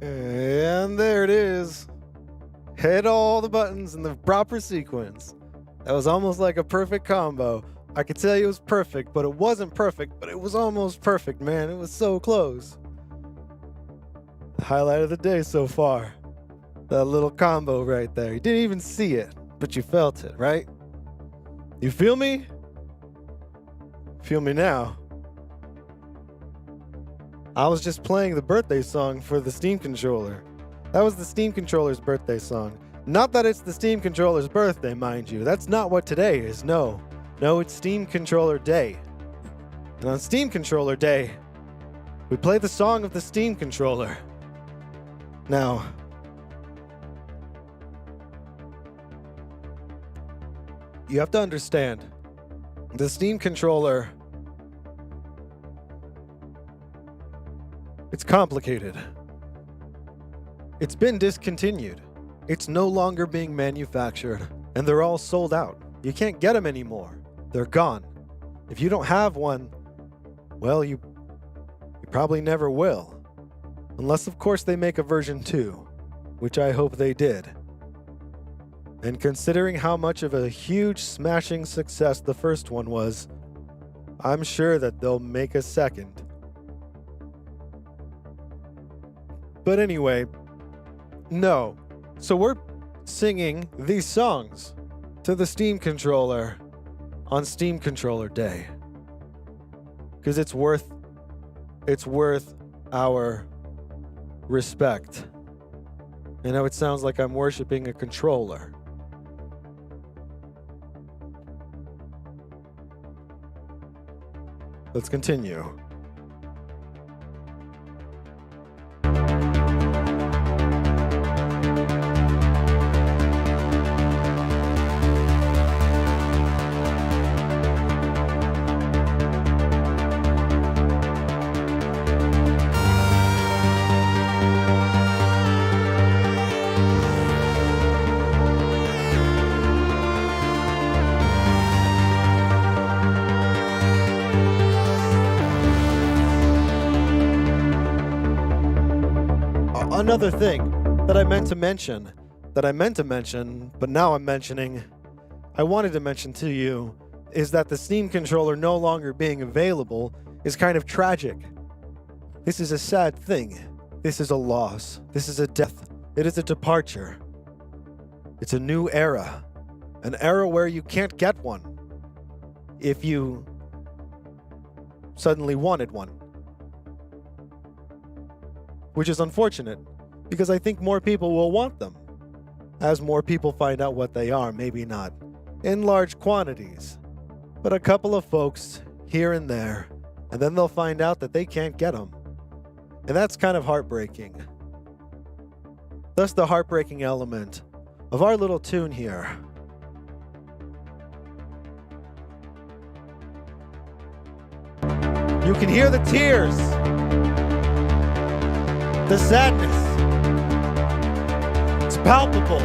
And there it is. Hit all the buttons in the proper sequence. That was almost like a perfect combo. I could tell you it was perfect, but it wasn't perfect, but it was almost perfect, man. It was so close. The highlight of the day so far. That little combo right there. You didn't even see it, but you felt it, right? You feel me? Feel me now. I was just playing the birthday song for the Steam controller. That was the Steam controller's birthday song. Not that it's the Steam controller's birthday, mind you. That's not what today is, no. No, it's Steam Controller Day. And on Steam Controller Day, we play the song of the Steam controller. Now, you have to understand, the Steam controller, it's complicated. It's been discontinued. It's no longer being manufactured, and they're all sold out. You can't get them anymore. They're gone. If you don't have one, well, you probably never will. Unless, of course, they make a version 2, which I hope they did. And considering how much of a huge smashing success the first one was, I'm sure that they'll make a second. But anyway, no. So we're singing these songs to the Steam controller on Steam Controller Day. Because it's worth our respect. I know it sounds like I'm worshiping a controller. Let's continue. Another thing that I meant to mention, but now I'm mentioning, I wanted to mention to you, is that the Steam controller no longer being available is kind of tragic. This is a sad thing. This is a loss. This is a death. It is a departure. It's a new era. An era where you can't get one if you suddenly wanted one. Which is unfortunate, because I think more people will want them. As more people find out what they are, maybe not in large quantities, but a couple of folks here and there, and then they'll find out that they can't get them. And that's kind of heartbreaking. Thus the heartbreaking element of our little tune here. You can hear the tears. The sadness, it's palpable.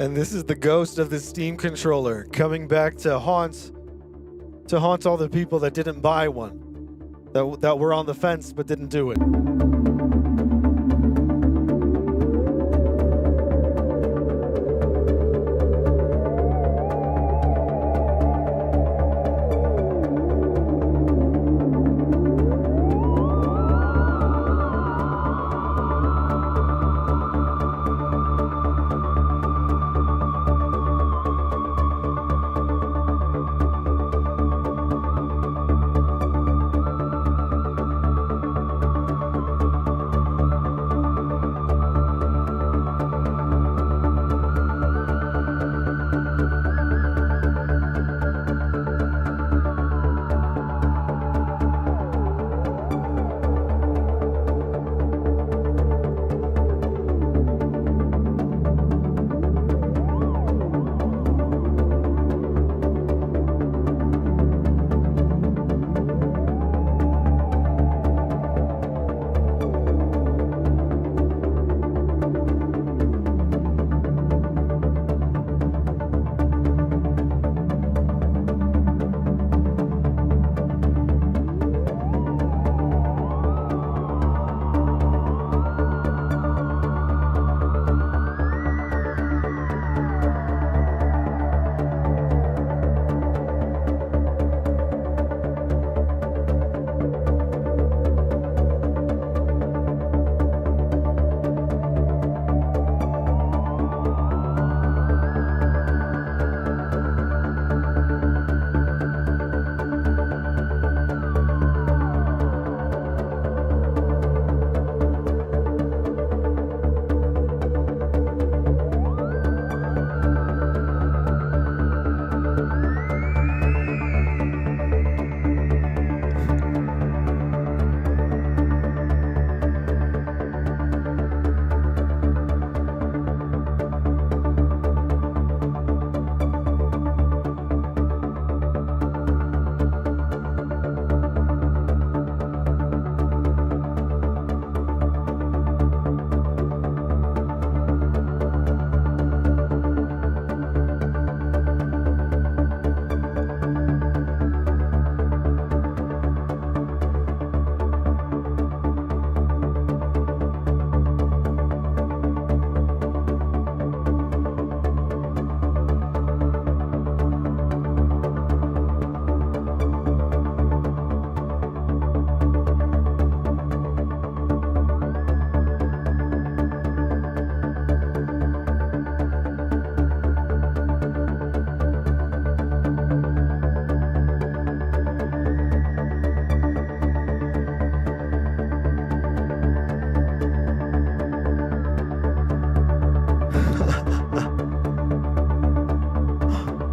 And this is the ghost of the Steam controller coming back to haunt all the people that didn't buy one, that were on the fence but didn't do it.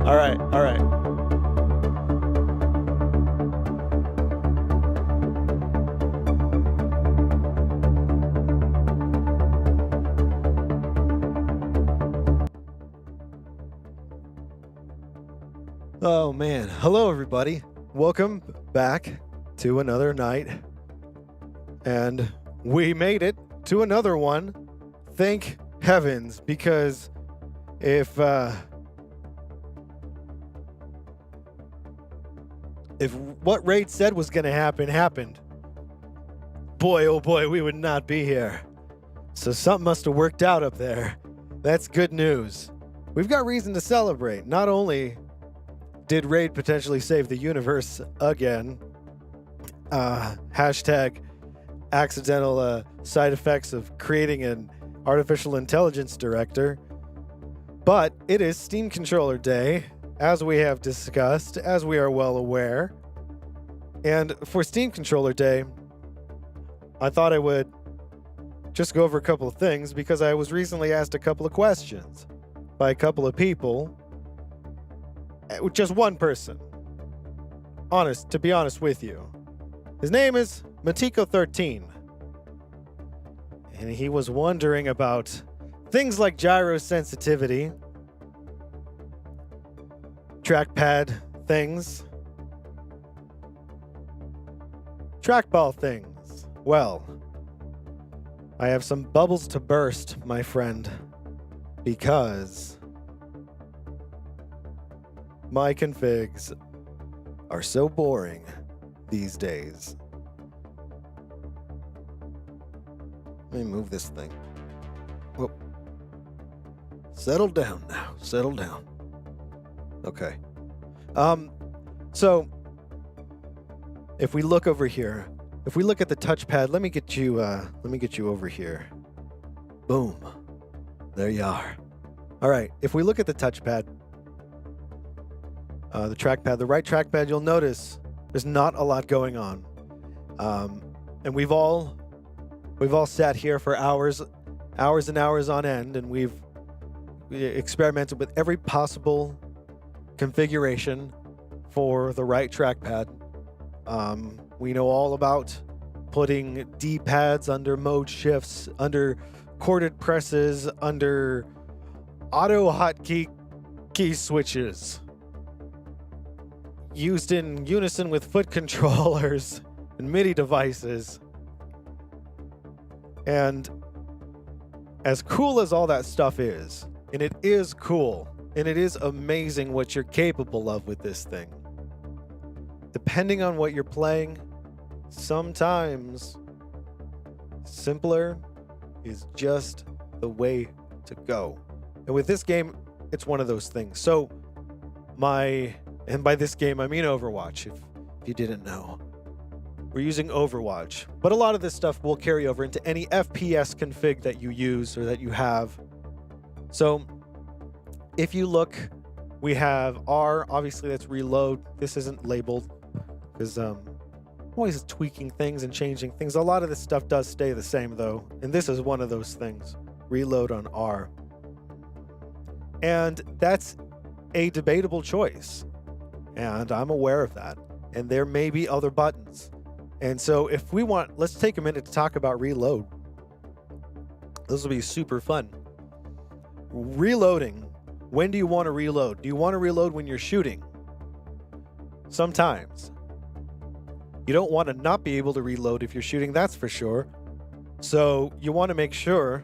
All right. Oh man. Hello everybody. Welcome back to another night. And we made it to another one. Thank heavens, because if what Raid said was going to happen happened, boy, oh boy, we would not be here. So something must have worked out up there. That's good news. We've got reason to celebrate. Not only did Raid potentially save the universe again, hashtag accidental side effects of creating an artificial intelligence director, but it is Steam Controller Day, as we have discussed, as we are well aware. And for Steam Controller Day, I thought I would just go over a couple of things, because I was recently asked a couple of questions by a couple of people. Just one person. To be honest with you. His name is Matiko13. And he was wondering about things like gyro sensitivity, trackpad things, trackball things. Well, I have some bubbles to burst, my friend, because My configs are so boring these days. Let me move this thing. Whoa. Settle down now. Settle down. Okay. So if we look over here, if we look at the touchpad, let me get you over here. Boom. There you are. All right. If we look at the touchpad, the trackpad, the right trackpad, you'll notice there's not a lot going on. And we've all sat here for hours and hours on end, and we experimented with every possible configuration for the right trackpad. We know all about putting D-pads under mode shifts, under corded presses, under auto hotkey key switches, used in unison with foot controllers and MIDI devices. And as cool as all that stuff is, and it is cool, and it is amazing what you're capable of with this thing, depending on what you're playing, sometimes simpler is just the way to go. And with this game, it's one of those things. So and by this game, I mean Overwatch, if you didn't know. We're using Overwatch, but a lot of this stuff will carry over into any FPS config that you use or that you have. So if you look, we have R, obviously that's reload. This isn't labeled because I'm always tweaking things and changing things. A lot of this stuff does stay the same though, and this is one of those things, reload on R. And that's a debatable choice, and I'm aware of that. And there may be other buttons. And so if we want, let's take a minute to talk about reload. This will be super fun. Reloading. When do you want to reload? Do you want to reload when you're shooting? Sometimes. You don't want to not be able to reload if you're shooting, that's for sure. So you want to make sure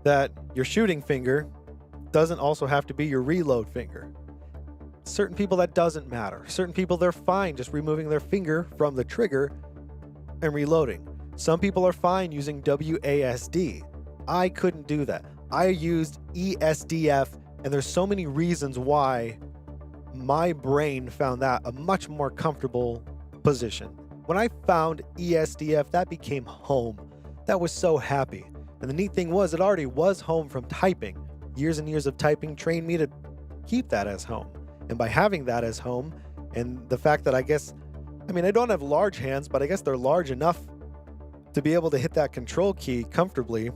that your shooting finger doesn't also have to be your reload finger. Certain people that doesn't matter. Certain people, they're fine just removing their finger from the trigger and reloading. Some people are fine using WASD. I couldn't do that. I used ESDF, and there's so many reasons why my brain found that a much more comfortable position. When I found ESDF, that became home. That was so happy. And the neat thing was, it already was home from typing. Years and years of typing trained me to keep that as home. And by having that as home, and the fact that I don't have large hands, but I guess they're large enough to be able to hit that control key comfortably,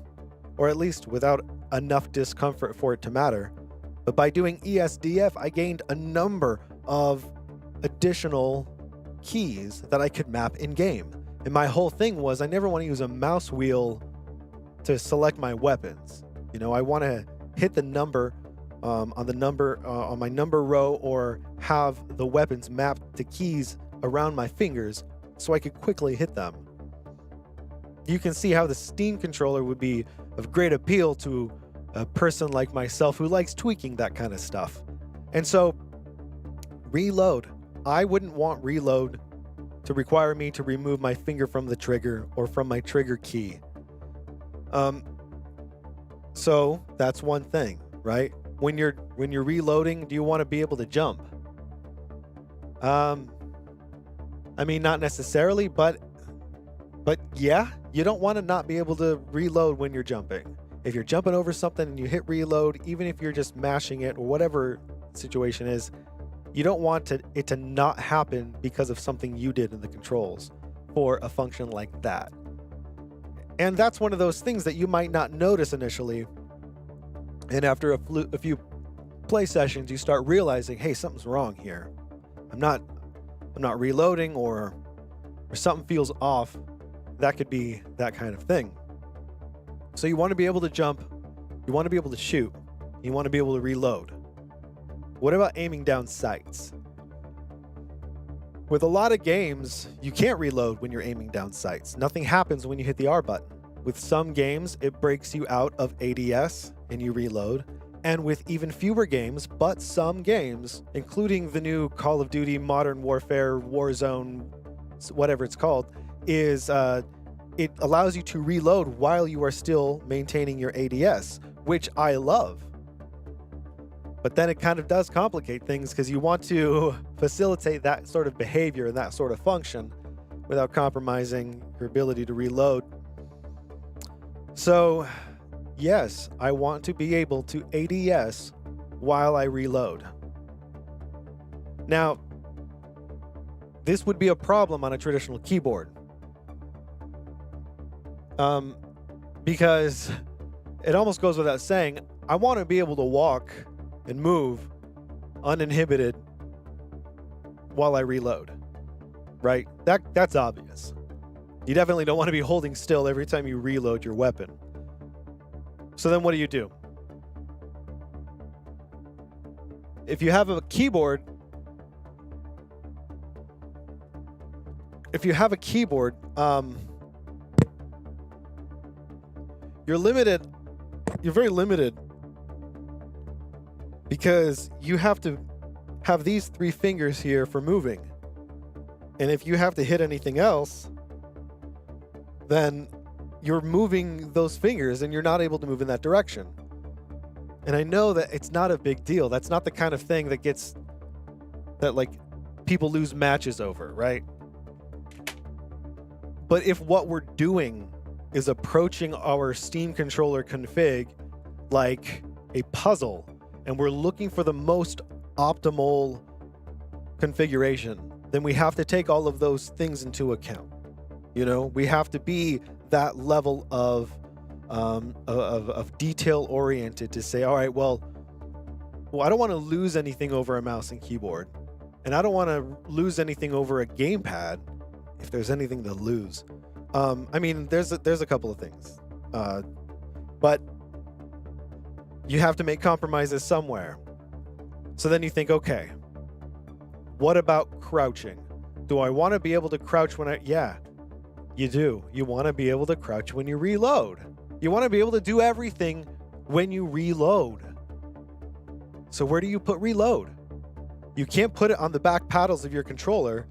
or at least without enough discomfort for it to matter. But by doing ESDF, I gained a number of additional keys that I could map in game. And my whole thing was, I never want to use a mouse wheel to select my weapons. I want to hit the number on my number row, or have the weapons mapped to keys around my fingers so I could quickly hit them. You can see how the Steam controller would be of great appeal to a person like myself who likes tweaking that kind of stuff. And so reload, I wouldn't want reload to require me to remove my finger from the trigger or from my trigger key. So that's one thing, right? When you're reloading, do you want to be able to jump? Not necessarily, but yeah, you don't want to not be able to reload when you're jumping. If you're jumping over something and you hit reload, even if you're just mashing it or whatever the situation is, you don't want it to not happen because of something you did in the controls for a function like that. And that's one of those things that you might not notice initially. And after a few play sessions, you start realizing, hey, something's wrong here. I'm not reloading, or something feels off. That could be that kind of thing. So you want to be able to jump, you want to be able to shoot, you want to be able to reload. What about aiming down sights? With a lot of games, you can't reload when you're aiming down sights. Nothing happens when you hit the R button. With some games, it breaks you out of ADS and you reload. And with even fewer games, but some games, including the new Call of Duty Modern Warfare, Warzone, whatever it's called, is it allows you to reload while you are still maintaining your ADS, which I love. But then it kind of does complicate things because you want to facilitate that sort of behavior and that sort of function without compromising your ability to reload. So, yes, I want to be able to ADS while I reload. Now, this would be a problem on a traditional keyboard. Because it almost goes without saying, I want to be able to walk and move uninhibited while I reload, right? That's obvious. You definitely don't want to be holding still every time you reload your weapon. So then what do? If you have a keyboard, you're limited. You're very limited because you have to have these 3 fingers here for moving. And if you have to hit anything else, then you're moving those fingers and you're not able to move in that direction. And I know that it's not a big deal. That's not the kind of thing that like people lose matches over, right? But if what we're doing is approaching our Steam controller config like a puzzle, and we're looking for the most optimal configuration, then we have to take all of those things into account. You know, we have to be that level of detail oriented to say, all right, well, I don't want to lose anything over a mouse and keyboard, and I don't want to lose anything over a gamepad, if there's anything to lose. I mean, there's a couple of things, but you have to make compromises somewhere. So then you think, okay, what about crouching? Do I want to be able to crouch when yeah, you do. You want to be able to crouch when you reload. You want to be able to do everything when you reload. So where do you put reload? You can't put it on the back paddles of your controller,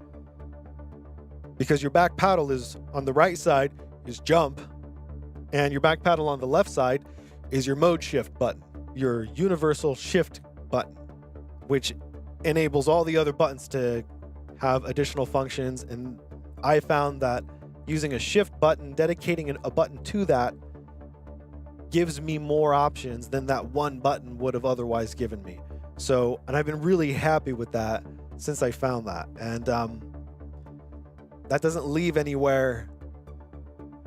because your back paddle is on the right side is jump, and your back paddle on the left side is your mode shift button, your universal shift button, which enables all the other buttons to have additional functions. And I found that using a shift button, dedicating a button to that, gives me more options than that one button would have otherwise given me. So, and I've been really happy with that since I found that. And that doesn't leave anywhere,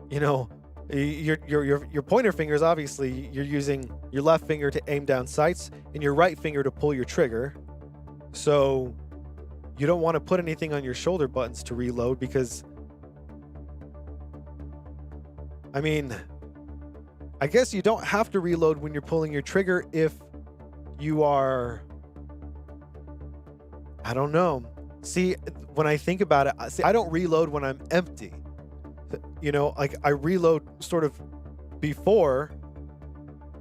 you know, your pointer fingers, obviously you're using your left finger to aim down sights and your right finger to pull your trigger. So you don't want to put anything on your shoulder buttons to reload, because I mean, I guess you don't have to reload when you're pulling your trigger if you are, I don't know. See, when I think about it, I don't reload when I'm empty. You know, like I reload sort of before,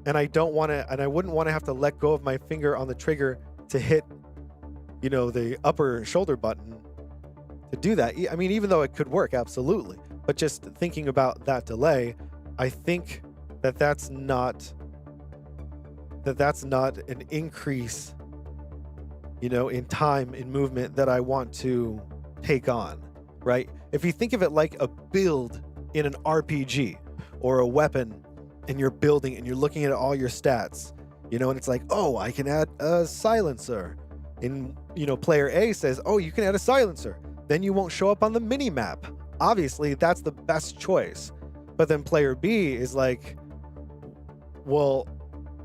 and I don't want to, and I wouldn't want to have to let go of my finger on the trigger to hit, you know, the upper shoulder button to do that. I mean, even though it could work, absolutely. But just thinking about that delay, I think that that's not an increase, you know, in time, in movement that I want to take on, right? If you think of it like a build in an RPG or a weapon, and you're building and you're looking at all your stats, you know, and it's like, oh, I can add a silencer. And, you know, player A says, oh, you can add a silencer. Then you won't show up on the mini map. Obviously, that's the best choice. But then player B is like, well,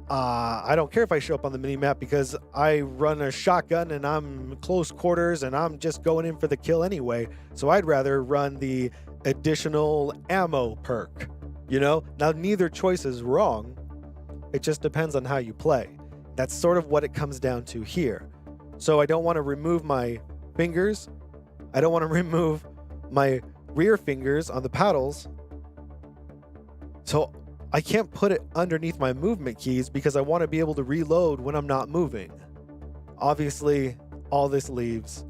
I don't care if I show up on the mini map because I run a shotgun and I'm close quarters and I'm just going in for the kill anyway. So I'd rather run the additional ammo perk, you know? Now, neither choice is wrong. It just depends on how you play. That's sort of what it comes down to here. So I don't want to remove my fingers. I don't want to remove my rear fingers on the paddles. So I can't put it underneath my movement keys because I want to be able to reload when I'm not moving. Obviously, all this leaves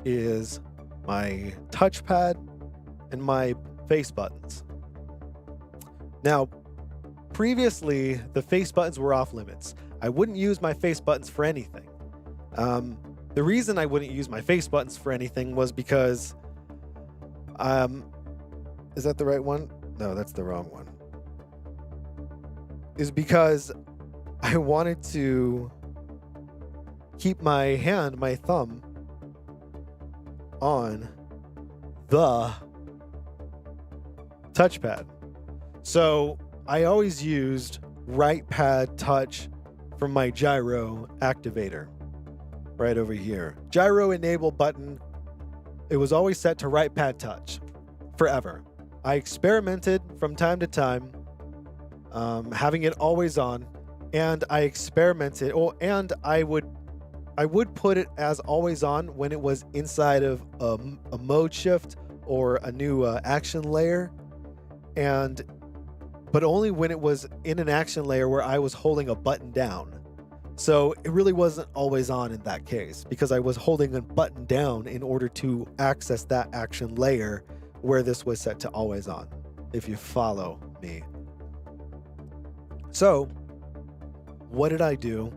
is my touchpad and my face buttons. Now, previously, the face buttons were off limits. I wouldn't use my face buttons for anything. The reason I wouldn't use my face buttons for anything was because, is that the right one? No, that's the wrong one. Is because I wanted to keep my thumb on the touchpad. So I always used right pad touch from my gyro activator right over here. Gyro enable button. It was always set to right pad touch forever. I experimented from time to time, having it always on, and I experimented. And I would put it as always on when it was inside of a mode shift or a new action layer, but only when it was in an action layer where I was holding a button down. So it really wasn't always on in that case because I was holding a button down in order to access that action layer where this was set to always on, if you follow me. So what did I do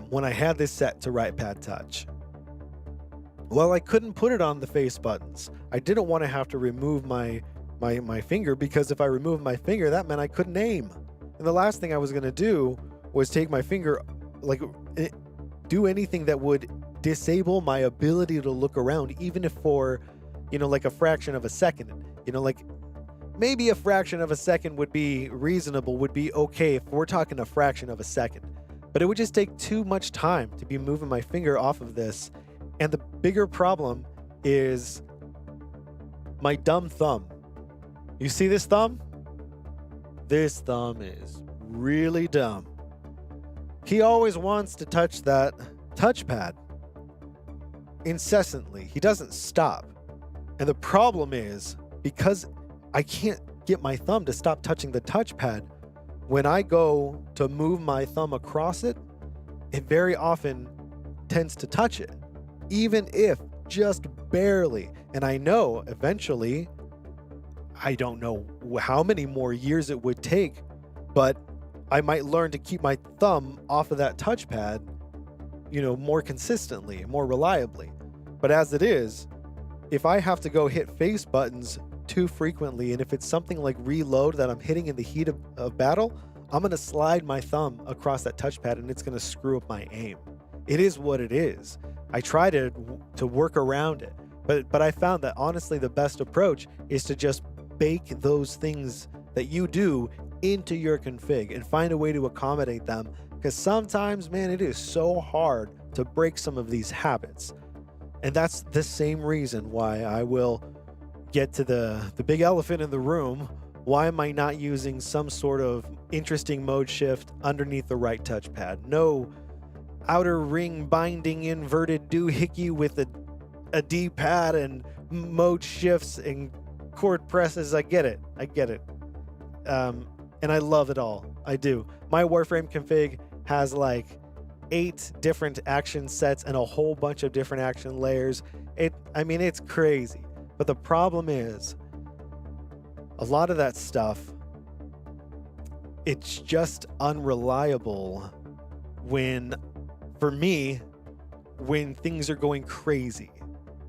when I had this set to right pad touch? Well, I couldn't put it on the face buttons. I didn't want to have to remove my finger, because if I removed my finger, that meant I couldn't aim. And the last thing I was going to do was take my finger, do anything that would disable my ability to look around, even if for, like a fraction of a second. Maybe a fraction of a second would be reasonable, would be okay if we're talking a fraction of a second. But it would just take too much time to be moving my finger off of this. And the bigger problem is my dumb thumb. You see this thumb? This thumb is really dumb. He always wants to touch that touchpad incessantly. He doesn't stop. And the problem is, because I can't get my thumb to stop touching the touchpad, when I go to move my thumb across it, it very often tends to touch it, even if just barely. And I know eventually, I don't know how many more years it would take, but I might learn to keep my thumb off of that touchpad, more consistently, more reliably. But as it is, if I have to go hit face buttons too frequently, and if it's something like reload that I'm hitting in the heat of battle, I'm going to slide my thumb across that touchpad and it's going to screw up my aim. It is what it is. I try to work around it, but I found that honestly the best approach is to just bake those things that you do into your config and find a way to accommodate them, because sometimes, man, it is so hard to break some of these habits. And that's the same reason why I will get to the big elephant in the room. Why am I not using some sort of interesting mode shift underneath the right touchpad? No outer ring binding inverted doohickey with a D-pad and mode shifts and chord presses. I get it. And I love it all. I do. My Warframe config has like 8 different action sets and a whole bunch of different action layers. It's crazy. But the problem is, a lot of that stuff, it's just unreliable for me, when things are going crazy.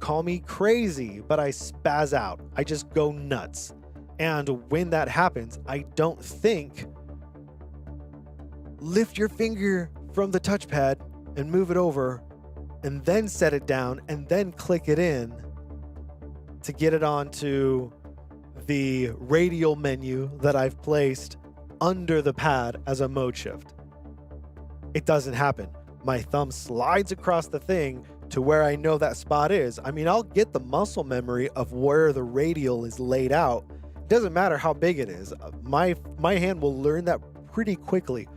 Call me crazy, but I spaz out. I just go nuts. And when that happens, I don't think, lift your finger from the touchpad and move it over and then set it down and then click it in to get it onto the radial menu that I've placed under the pad as a mode shift. It doesn't happen. My thumb slides across the thing to where I know that spot is. I'll get the muscle memory of where the radial is laid out. It doesn't matter how big it is. My hand will learn that pretty quickly.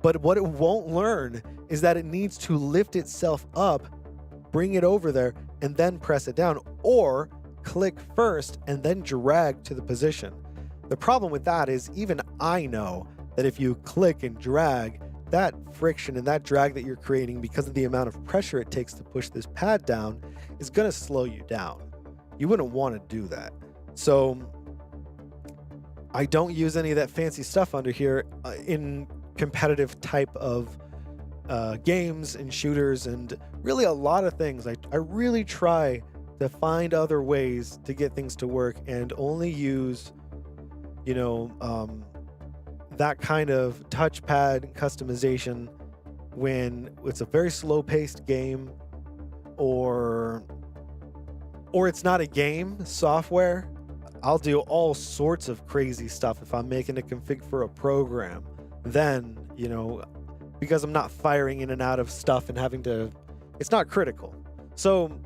But what it won't learn is that it needs to lift itself up, bring it over there, and then press it down, or click first and then drag to the position. The problem with that is even I know that if you click and drag, that friction and that drag that you're creating because of the amount of pressure it takes to push this pad down is going to slow you down. You wouldn't want to do that. So I don't use any of that fancy stuff under here in competitive type of games and shooters and really a lot of things. I really try to find other ways to get things to work and only use, that kind of touchpad customization when it's a very slow-paced game or it's not a game software. I'll do all sorts of crazy stuff if I'm making a config for a program. Then, because I'm not firing in and out of stuff and having to, it's not critical. So,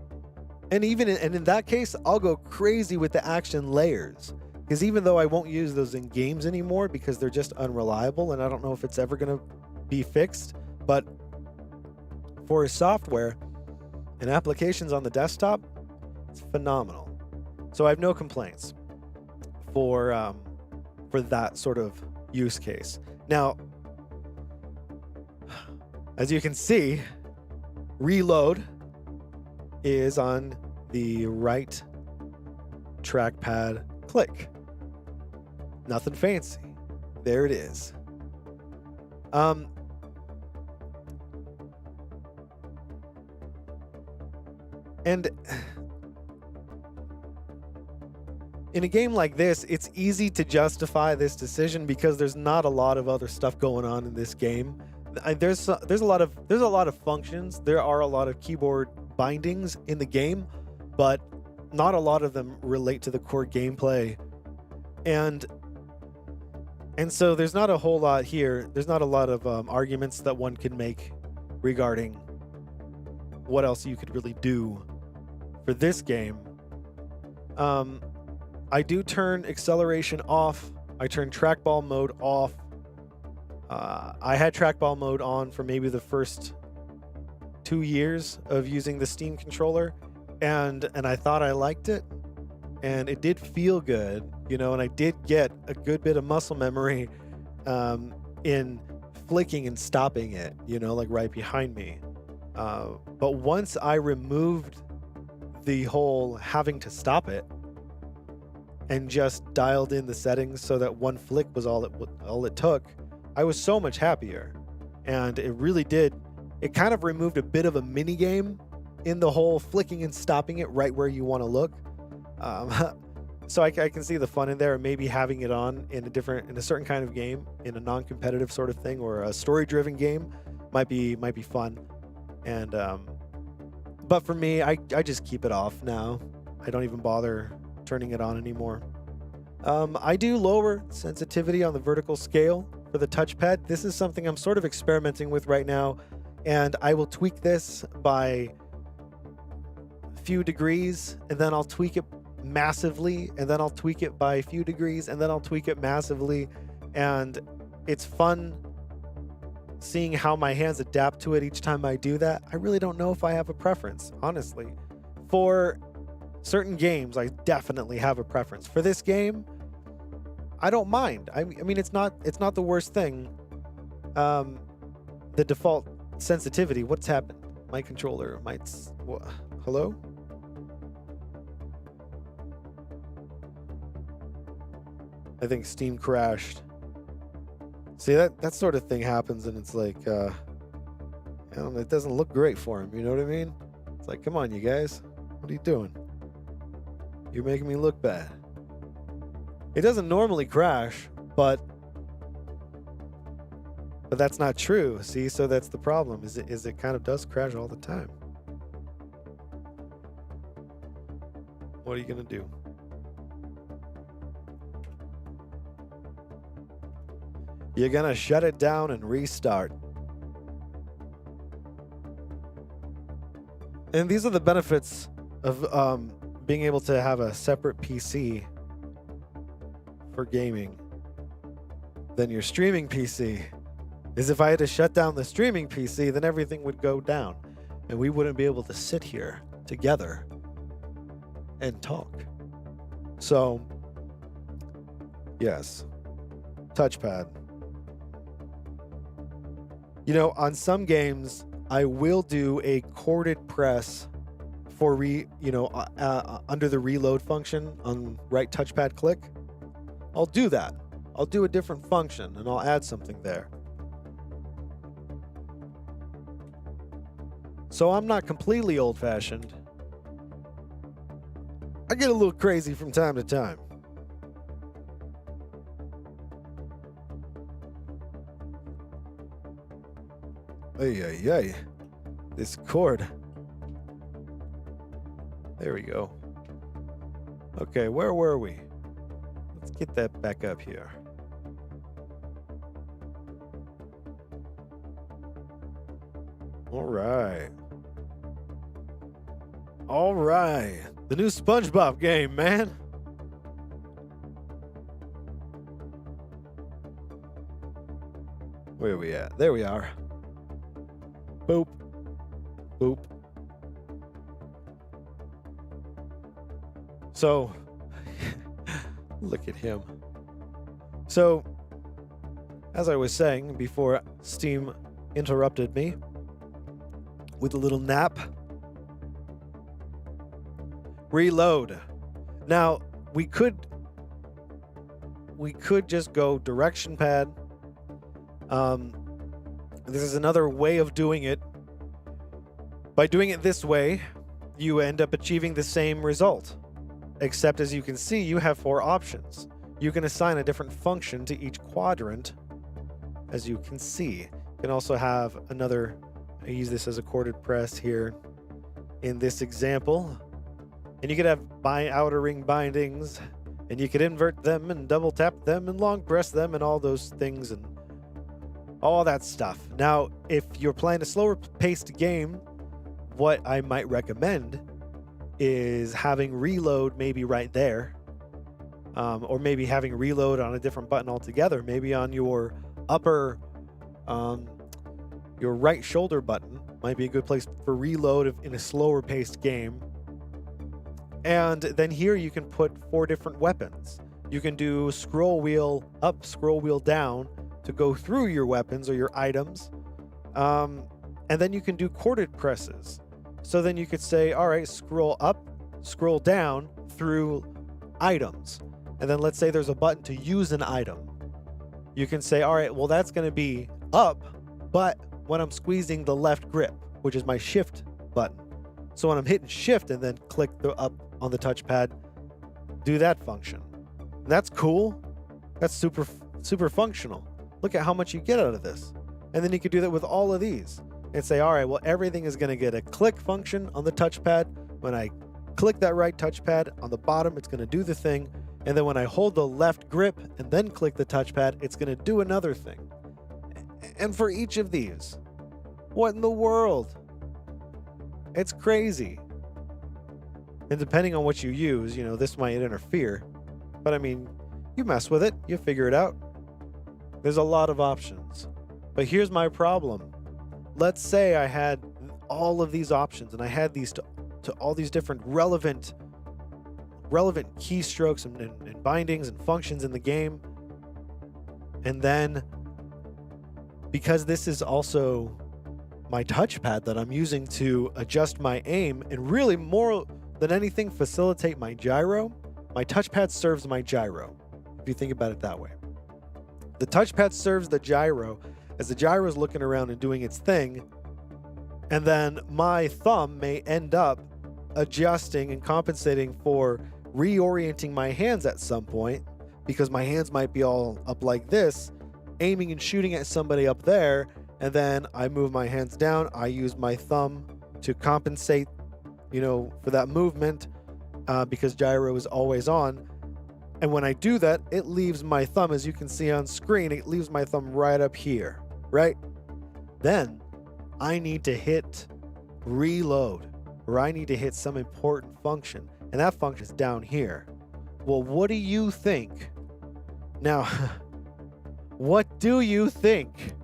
and in that case, I'll go crazy with the action layers. Because even though I won't use those in games anymore because they're just unreliable and I don't know if it's ever going to be fixed, but for software and applications on the desktop, it's phenomenal. So I have no complaints for that sort of use case. Now, as you can see, reload is on the right trackpad click. Nothing fancy. There it is. And in a game like this, it's easy to justify this decision because there's not a lot of other stuff going on in this game. There's a lot of functions. There are a lot of keyboard bindings in the game, but not a lot of them relate to the core gameplay. And so there's not a whole lot here. There's not a lot of arguments that one can make regarding what else you could really do for this game. I do turn acceleration off. I turn trackball mode off. I had trackball mode on for maybe the first 2 years of using the Steam controller, and I thought I liked it, and it did feel good, and I did get a good bit of muscle memory in flicking and stopping it, like right behind me. But once I removed the whole having to stop it and just dialed in the settings so that one flick was all it took, I was so much happier. And it really did. It kind of removed a bit of a mini game in the whole flicking and stopping it right where you want to look. So I can see the fun in there, and maybe having it on in a certain kind of game, in a non-competitive sort of thing or a story-driven game, might be fun. And but for me, I just keep it off now. I don't even bother turning it on anymore. I do lower sensitivity on the vertical scale for the touchpad. This is something I'm sort of experimenting with right now, and I will tweak this by a few degrees, and then I'll tweak it massively, and then I'll tweak it by a few degrees, and then I'll tweak it massively. And it's fun seeing how my hands adapt to it each time I do that. I really don't know if I have a preference, honestly. For certain games, I definitely have a preference. For this game, I don't mind. I mean, it's not the worst thing. The default sensitivity. What's happened? My controller might. Hello? I think Steam crashed. See, that sort of thing happens, and it's like, I don't know, it doesn't look great for him. You know what I mean? It's like, come on, you guys. What are you doing? You're making me look bad. It doesn't normally crash, but that's not true. See, so that's the problem. Is it kind of does crash all the time. What are you gonna do? You're gonna shut it down and restart. And these are the benefits of being able to have a separate PC for gaming than your streaming PC. Is if I had to shut down the streaming PC, then everything would go down and we wouldn't be able to sit here together and talk. So Yes. Touchpad. You know, on some games, I will do a corded press for under the reload function on right touchpad click. I'll do that. I'll do a different function and I'll add something there. So I'm not completely old-fashioned. I get a little crazy from time to time. Ay. This cord. There we go. Okay, where were we? Let's get that back up here. All right. The new SpongeBob game, man. Where are we at? There we are. Boop. Boop. So, look at him. So, as I was saying before Steam interrupted me with a little nap, reload. Now, we could just go direction pad. This is another way of doing it. By doing it this way, you end up achieving the same result. Except, as you can see, you have 4 options. You can assign a different function to each quadrant, as you can see. You can also have another, I use this as a corded press here in this example. And you could have outer ring bindings, and you could invert them and double tap them and long press them and all those things and all that stuff. Now, if you're playing a slower paced game, what I might recommend is having reload maybe right there, or maybe having reload on a different button altogether, maybe on your upper, your right shoulder button might be a good place for reload in a slower paced game. And then here you can put 4 different weapons. You can do scroll wheel up, scroll wheel down to go through your weapons or your items. And then you can do corded presses. So then you could say, all right, scroll up, scroll down through items. And then let's say there's a button to use an item. You can say, all right, well, that's going to be up, but when I'm squeezing the left grip, which is my shift button. So when I'm hitting shift and then click the up on the touchpad, do that function. And that's cool. That's super functional. Look at how much you get out of this. And then you could do that with all of these and say, all right, well, everything is going to get a click function on the touchpad. When I click that right touchpad on the bottom, it's going to do the thing. And then when I hold the left grip and then click the touchpad, it's going to do another thing. And for each of these, what in the world? It's crazy. And depending on what you use, you know, this might interfere. But I mean, you mess with it, you figure it out. There's a lot of options. But here's my problem. Let's say I had all of these options and I had these to all these different relevant keystrokes and bindings and functions in the game. And then, because this is also my touchpad that I'm using to adjust my aim and really more than anything facilitate my gyro, my touchpad serves my gyro, if you think about it that way. The touchpad serves the gyro as the gyro is looking around and doing its thing, and then my thumb may end up adjusting and compensating for reorienting my hands at some point, because my hands might be all up like this, aiming and shooting at somebody up there, and then I move my hands down. I use my thumb to compensate, for that movement, because gyro is always on. And when I do that, it leaves my thumb, as you can see on screen, it leaves my thumb right up here, right? Then I need to hit reload, or I need to hit some important function, and that function is down here. Well, what do you think? Now, what do you think?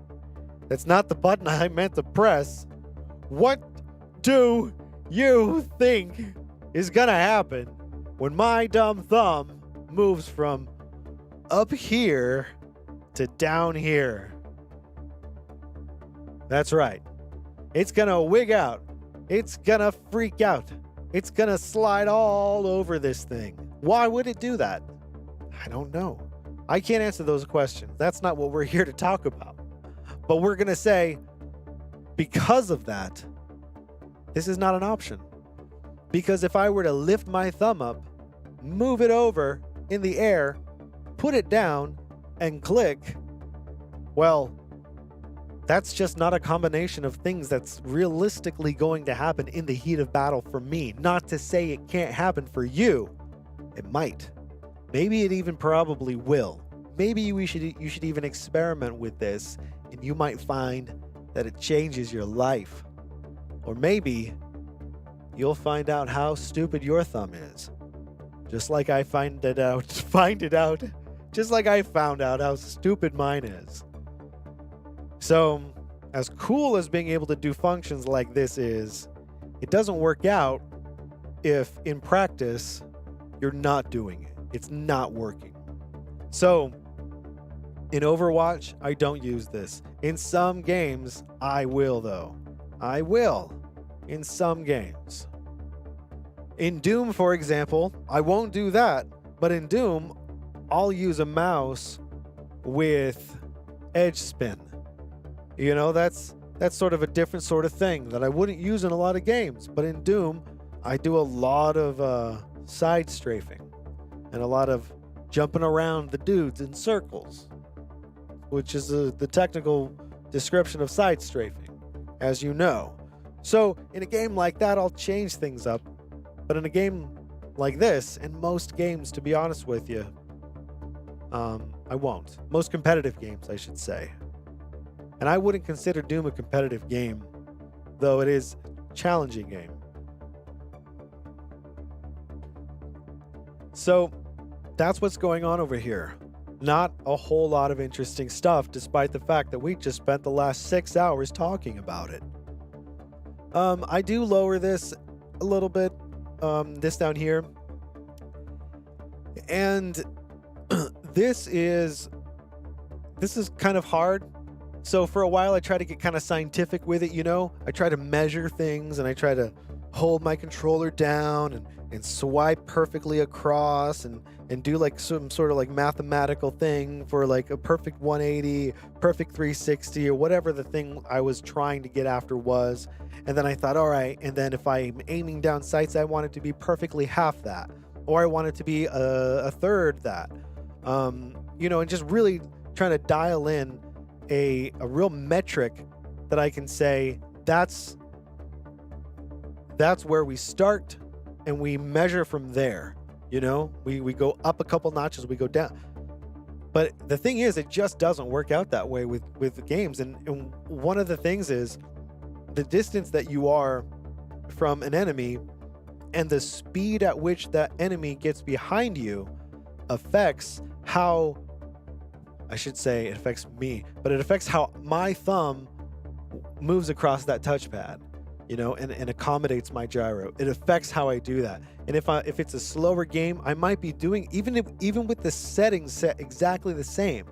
That's not the button I meant to press. What do you think is gonna happen when my dumb thumb moves from up here to down here. That's right. It's going to wig out. It's going to freak out. It's going to slide all over this thing. Why would it do that? I don't know. I can't answer those questions. That's not what we're here to talk about. But we're going to say, because of that, this is not an option. Because if I were to lift my thumb up, move it over in the air, put it down, and click, well, that's just not a combination of things that's realistically going to happen in the heat of battle for me. Not to say it can't happen for you. It might. Maybe it even probably will. Maybe you should even experiment with this, and you might find that it changes your life. Or maybe you'll find out how stupid your thumb is. Just like I find it out, just like I found out how stupid mine is. So, as cool as being able to do functions like this is, it doesn't work out if in practice you're not doing it. It's not working. So, in Overwatch, I don't use this. In some games, I will though. I will. In some games. In Doom, for example, I won't do that. But in Doom, I'll use a mouse with edge spin. You know, that's sort of a different sort of thing that I wouldn't use in a lot of games. But in Doom, I do a lot of side strafing and a lot of jumping around the dudes in circles, which is the technical description of side strafing, as you know. So in a game like that, I'll change things up. But in a game like this, and most games, to be honest with you, I won't. Most competitive games, I should say. And I wouldn't consider Doom a competitive game, though it is a challenging game. So that's what's going on over here. Not a whole lot of interesting stuff, despite the fact that we just spent the last 6 hours talking about it. I do lower this a little bit, this down here. And this is kind of hard. So for a while, I try to get kind of scientific with it, you know? I try to measure things, and I try to hold my controller down and swipe perfectly across and do like some sort of like mathematical thing for like a perfect 180, perfect 360, or whatever the thing I was trying to get after was. And then I thought, all right, and then if I'm aiming down sights, I want it to be perfectly half that, or I want it to be a third that, you know, and just really trying to dial in a real metric that I can say that's where we start and we measure from there. You know, we go up a couple notches, we go down. But the thing is, it just doesn't work out that way with the games. And one of the things is the distance that you are from an enemy and the speed at which that enemy gets behind you affects how, I should say it affects me, but it affects how my thumb moves across that touchpad, you know, and accommodates my gyro. It affects how I do that. And if it's a slower game, I might be doing, even with the settings set exactly the same,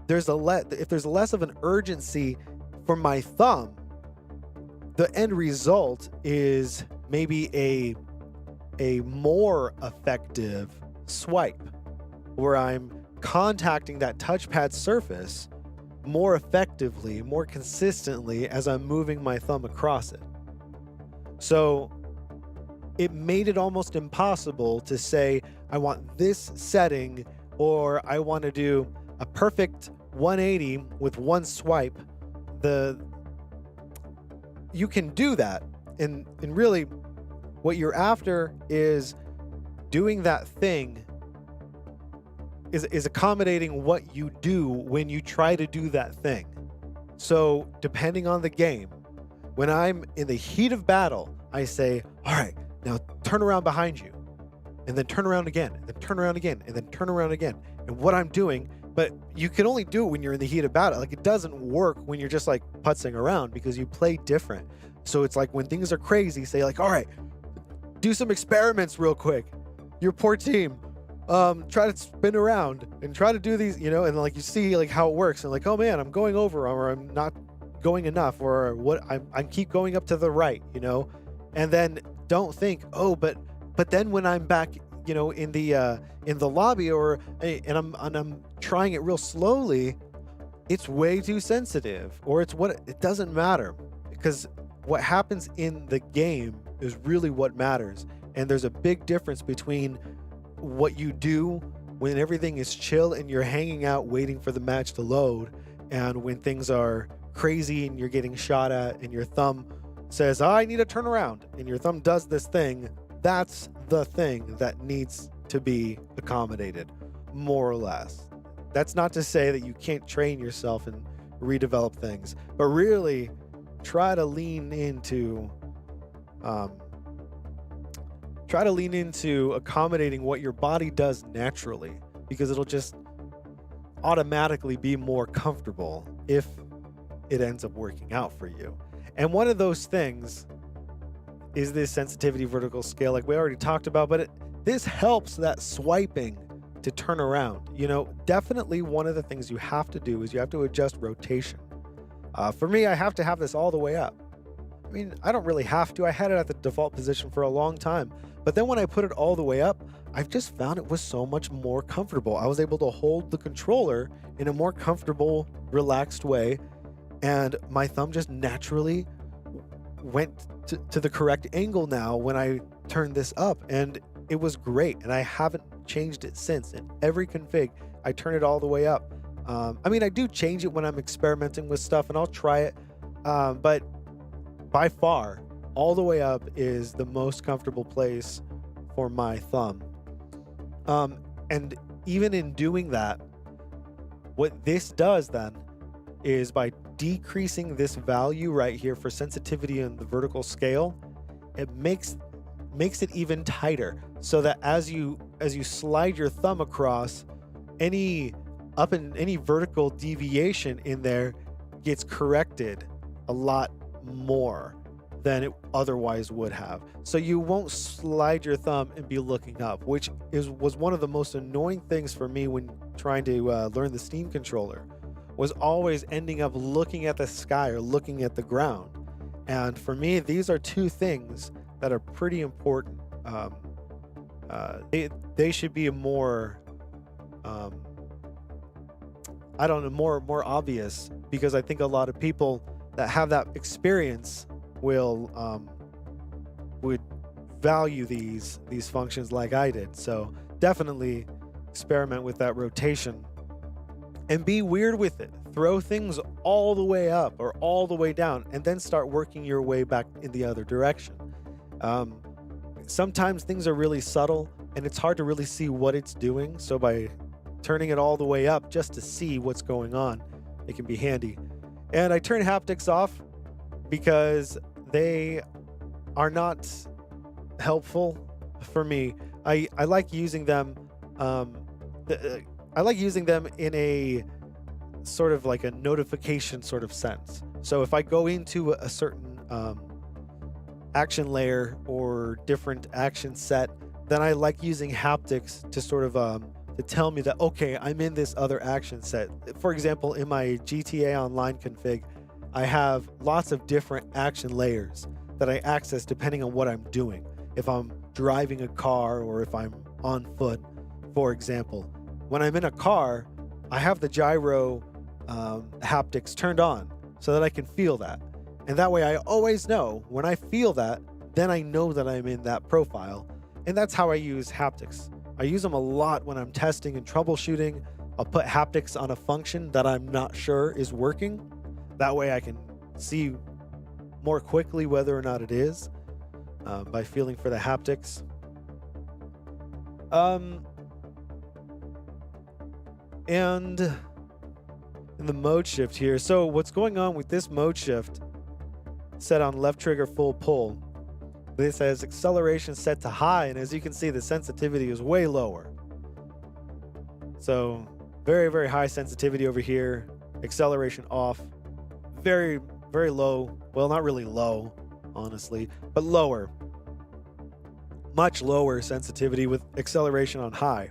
if there's less of an urgency for my thumb, the end result is maybe a more effective swipe where I'm contacting that touchpad surface more effectively, more consistently as I'm moving my thumb across it. So it made it almost impossible to say, I want this setting, or I want to do a perfect 180 with one swipe. You can do that. And really what you're after is doing that thing is accommodating what you do when you try to do that thing. So depending on the game, when I'm in the heat of battle, I say, all right, now turn around behind you, and then turn around again, and then turn around again, and then turn around again. And what I'm doing, but you can only do it when you're in the heat of battle. Like, it doesn't work when you're just like putzing around, because you play different. So it's like when things are crazy, say like, all right, do some experiments real quick. Your poor team, try to spin around and try to do these, and like you see like how it works, and like, oh man, I'm going over, or I'm not going enough, or what, I keep going up to the right, and then don't think, oh, but then when I'm back, in the lobby, or and I'm trying it real slowly, it's way too sensitive, or it doesn't matter, because what happens in the game is really what matters. And there's a big difference between what you do when everything is chill and you're hanging out waiting for the match to load, and when things are crazy and you're getting shot at and your thumb says, I need to turn around, and your thumb does this thing. That's the thing that needs to be accommodated, more or less. That's not to say that you can't train yourself and redevelop things, but really try to lean into accommodating what your body does naturally, because it'll just automatically be more comfortable if it ends up working out for you. And one of those things is this sensitivity vertical scale, like we already talked about, but this helps that swiping to turn around. Definitely one of the things you have to do is you have to adjust rotation. For me, I have to have this all the way up. I mean, I don't really have to. I had it at the default position for a long time. But then when I put it all the way up, I've just found it was so much more comfortable. I was able to hold the controller in a more comfortable, relaxed way, and my thumb just naturally went to the correct angle now when I turned this up, and it was great. And I haven't changed it since. In every config, I turn it all the way up. I do change it when I'm experimenting with stuff, and I'll try it, but by far, all the way up is the most comfortable place for my thumb. And even in doing that, what this does then is, by decreasing this value right here for sensitivity in the vertical scale, it makes it even tighter, so that as you slide your thumb across, any vertical deviation in there gets corrected a lot more than it otherwise would have. So you won't slide your thumb and be looking up, which was one of the most annoying things for me when trying to learn the Steam controller, was always ending up looking at the sky or looking at the ground. And for me, these are two things that are pretty important. They should be more more obvious, because I think a lot of people that have that experience would value these functions like I did. So definitely experiment with that rotation and be weird with it. Throw things all the way up or all the way down, and then start working your way back in the other direction. Sometimes things are really subtle and it's hard to really see what it's doing. So by turning it all the way up just to see what's going on, it can be handy. And I turn haptics off because they are not helpful for me. I like using them. I like using them in a sort of like a notification sort of sense. So if I go into a certain action layer or different action set, then I like using haptics to sort of to tell me that, okay, I'm in this other action set. For example, in my GTA Online config, I have lots of different action layers that I access depending on what I'm doing. If I'm driving a car or if I'm on foot, for example. When I'm in a car, I have the gyro haptics turned on so that I can feel that. And that way I always know when I feel that, then I know that I'm in that profile. And that's how I use haptics. I use them a lot when I'm testing and troubleshooting. I'll put haptics on a function that I'm not sure is working. That way I can see more quickly whether or not it is by feeling for the haptics. And in the mode shift here. So what's going on with this mode shift set on left trigger full pull? This has acceleration set to high, and as you can see, the sensitivity is way lower. So very, very high sensitivity over here. Acceleration off. Very, very low. Well, not really low, honestly, but lower. Much lower sensitivity with acceleration on high.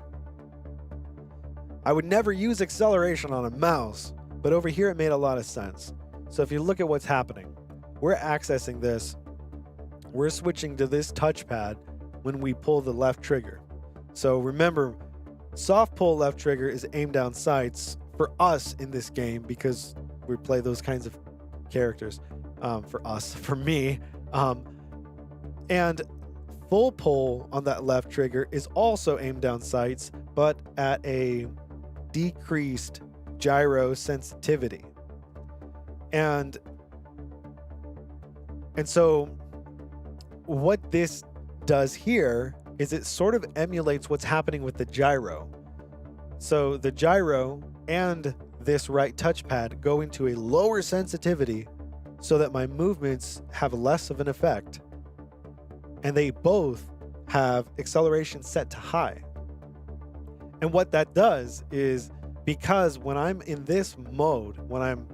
I would never use acceleration on a mouse, but over here it made a lot of sense. So if you look at what's happening, we're accessing this. We're switching to this touchpad when we pull the left trigger. So remember, soft pull left trigger is aim down sights for us in this game because we play those kinds of characters. For me. And full pull on that left trigger is also aim down sights, but at a decreased gyro sensitivity. And so what this does here is it sort of emulates what's happening with the gyro. So the gyro and this right touchpad go into a lower sensitivity so that my movements have less of an effect. And they both have acceleration set to high. And what that does is, because when I'm in this mode, when I'm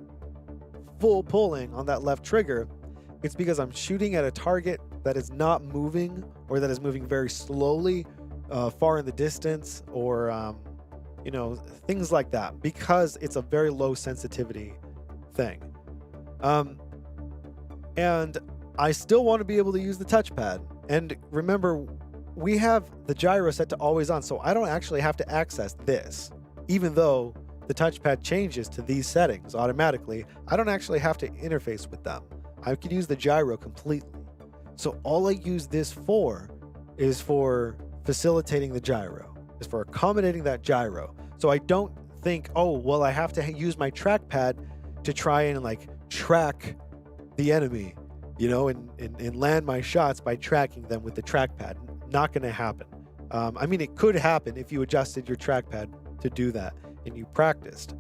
full pulling on that left trigger, it's because I'm shooting at a target that is not moving, or that is moving very slowly, far in the distance, or things like that, because it's a very low sensitivity thing. And I still want to be able to use the touchpad. And remember, we have the gyro set to always on, so I don't actually have to access this. Even though the touchpad changes to these settings automatically, I don't actually have to interface with them. I could use the gyro completely. So all I use this for is for facilitating the gyro, is for accommodating that gyro. So I don't think, oh, well, I have to use my trackpad to try and track the enemy, and land my shots by tracking them with the trackpad. Not going to happen. I mean, it could happen if you adjusted your trackpad to do that and you practiced.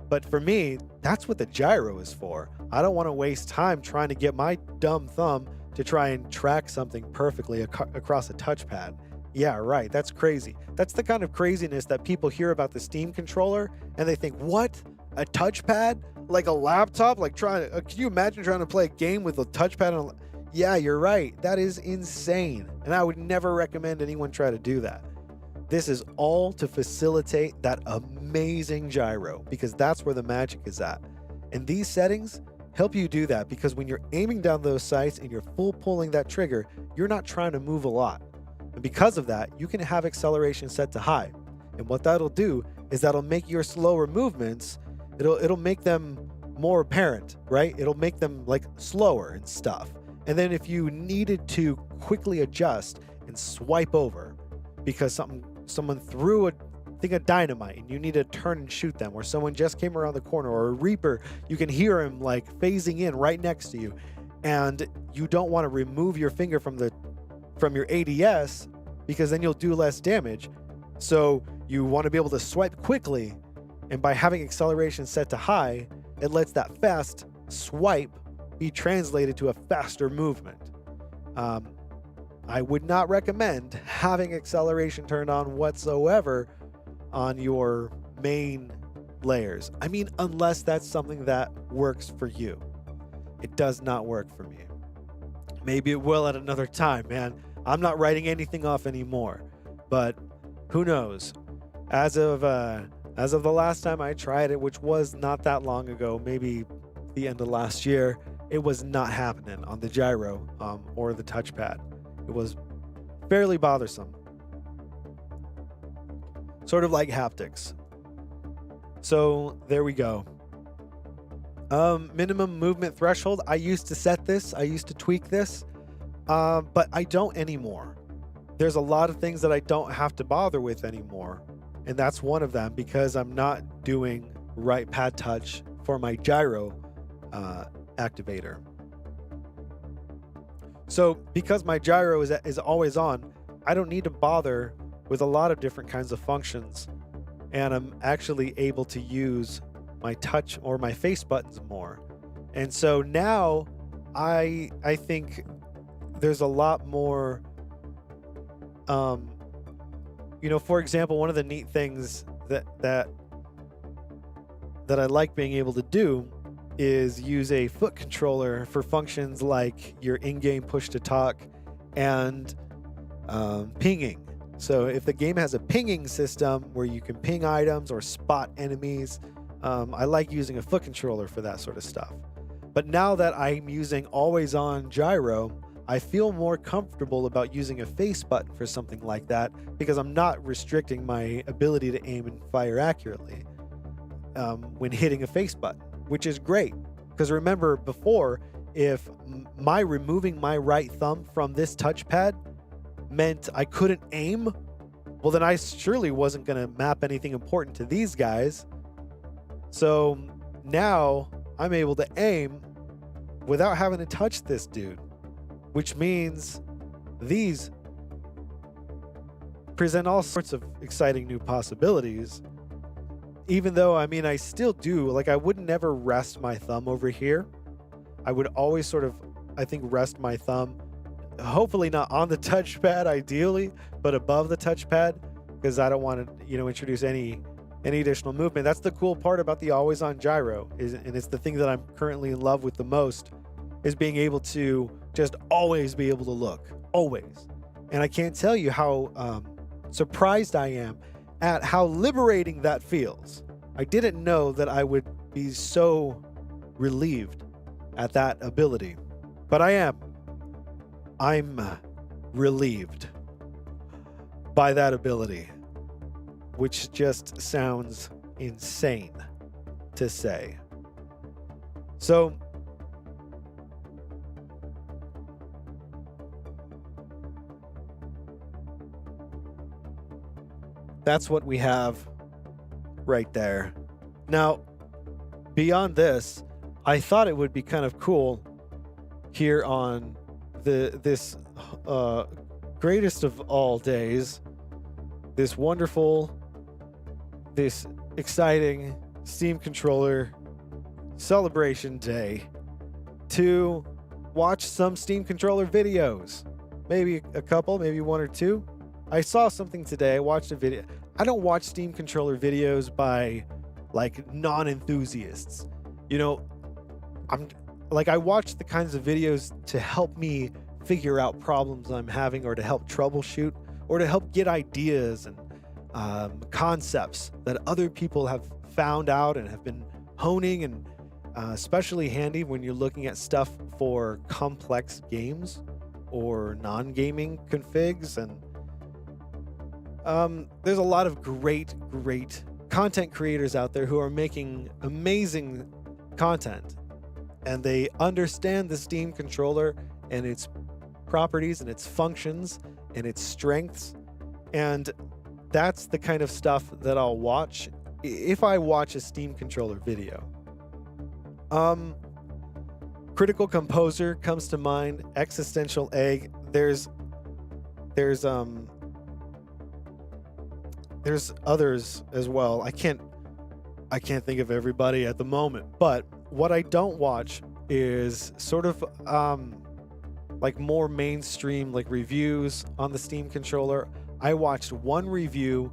But for me, that's what the gyro is for. I don't want to waste time trying to get my dumb thumb to try and track something perfectly across a touchpad. Yeah, right. That's crazy. That's the kind of craziness that people hear about the Steam controller and they think, what? A touchpad? Like a laptop? Can you imagine trying to play a game with a touchpad? Yeah, you're right. That is insane. And I would never recommend anyone try to do that. This is all to facilitate that amazing gyro, because that's where the magic is at. And these settings help you do that, because when you're aiming down those sights and you're full pulling that trigger, you're not trying to move a lot. And because of that, you can have acceleration set to high. And what that'll do is that'll make your slower movements, it'll make them more apparent, right? It'll make them slower and stuff. And then if you needed to quickly adjust and swipe over because someone threw a thing of dynamite and you need to turn and shoot them, or someone just came around the corner, or a Reaper, you can hear him phasing in right next to you, and you don't want to remove your finger from your ADS because then you'll do less damage. So you want to be able to swipe quickly, and by having acceleration set to high, it lets that fast swipe be translated to a faster movement. I would not recommend having acceleration turned on whatsoever on your main layers. I mean, unless that's something that works for you. It does not work for me. Maybe it will at another time, man. I'm not writing anything off anymore, but who knows? As of the last time I tried it, which was not that long ago, maybe the end of last year, it was not happening on the gyro or the touchpad. It was fairly bothersome. Sort of like haptics. So there we go. Minimum movement threshold. I used to set this. I used to tweak this. But I don't anymore. There's a lot of things that I don't have to bother with anymore. And that's one of them, because I'm not doing right pad touch for my gyro activator. So because my gyro is always on, I don't need to bother with a lot of different kinds of functions. And I'm actually able to use my touch or my face buttons more. And so now I think there's a lot more, for example, one of the neat things that I like being able to do is use a foot controller for functions like your in-game push to talk and pinging. So if the game has a pinging system where you can ping items or spot enemies, I like using a foot controller for that sort of stuff. But now that I'm using always on gyro, I feel more comfortable about using a face button for something like that because I'm not restricting my ability to aim and fire accurately when hitting a face button, which is great. Because remember before, if my removing my right thumb from this touchpad meant I couldn't aim, well then I surely wasn't going to map anything important to these guys. So now I'm able to aim without having to touch this dude, which means these present all sorts of exciting new possibilities. Even though, I mean, I still do, like I would never rest my thumb over here. I would always sort of, I think, rest my thumb, hopefully not on the touchpad ideally, but above the touchpad, because I don't want to, introduce any additional movement. That's the cool part about the always on gyro, and it's the thing that I'm currently in love with the most, is being able to just always be able to look, always. And I can't tell you how surprised I am at how liberating that feels. I didn't know that I would be so relieved at that ability, but I am. I'm relieved by that ability, which just sounds insane to say. So that's what we have right there. Now, beyond this, I thought it would be kind of cool here on this greatest of all days, this wonderful, this exciting Steam controller celebration day, to watch some Steam controller videos. Maybe a couple, maybe one or two. I saw something today. I watched a video. I don't watch Steam controller videos by like non-enthusiasts. I watch the kinds of videos to help me figure out problems I'm having, or to help troubleshoot, or to help get ideas and concepts that other people have found out and have been honing, and especially handy when you're looking at stuff for complex games or non-gaming configs. And there's a lot of great content creators out there who are making amazing content, and they understand the Steam controller and its properties and its functions and its strengths, and that's the kind of stuff that I'll watch if I watch a Steam controller video. Critical Composer comes to mind, Existential Egg. There's others as well. I can't think of everybody at the moment, but what I don't watch is sort of like more mainstream like reviews on the Steam controller. I watched one review,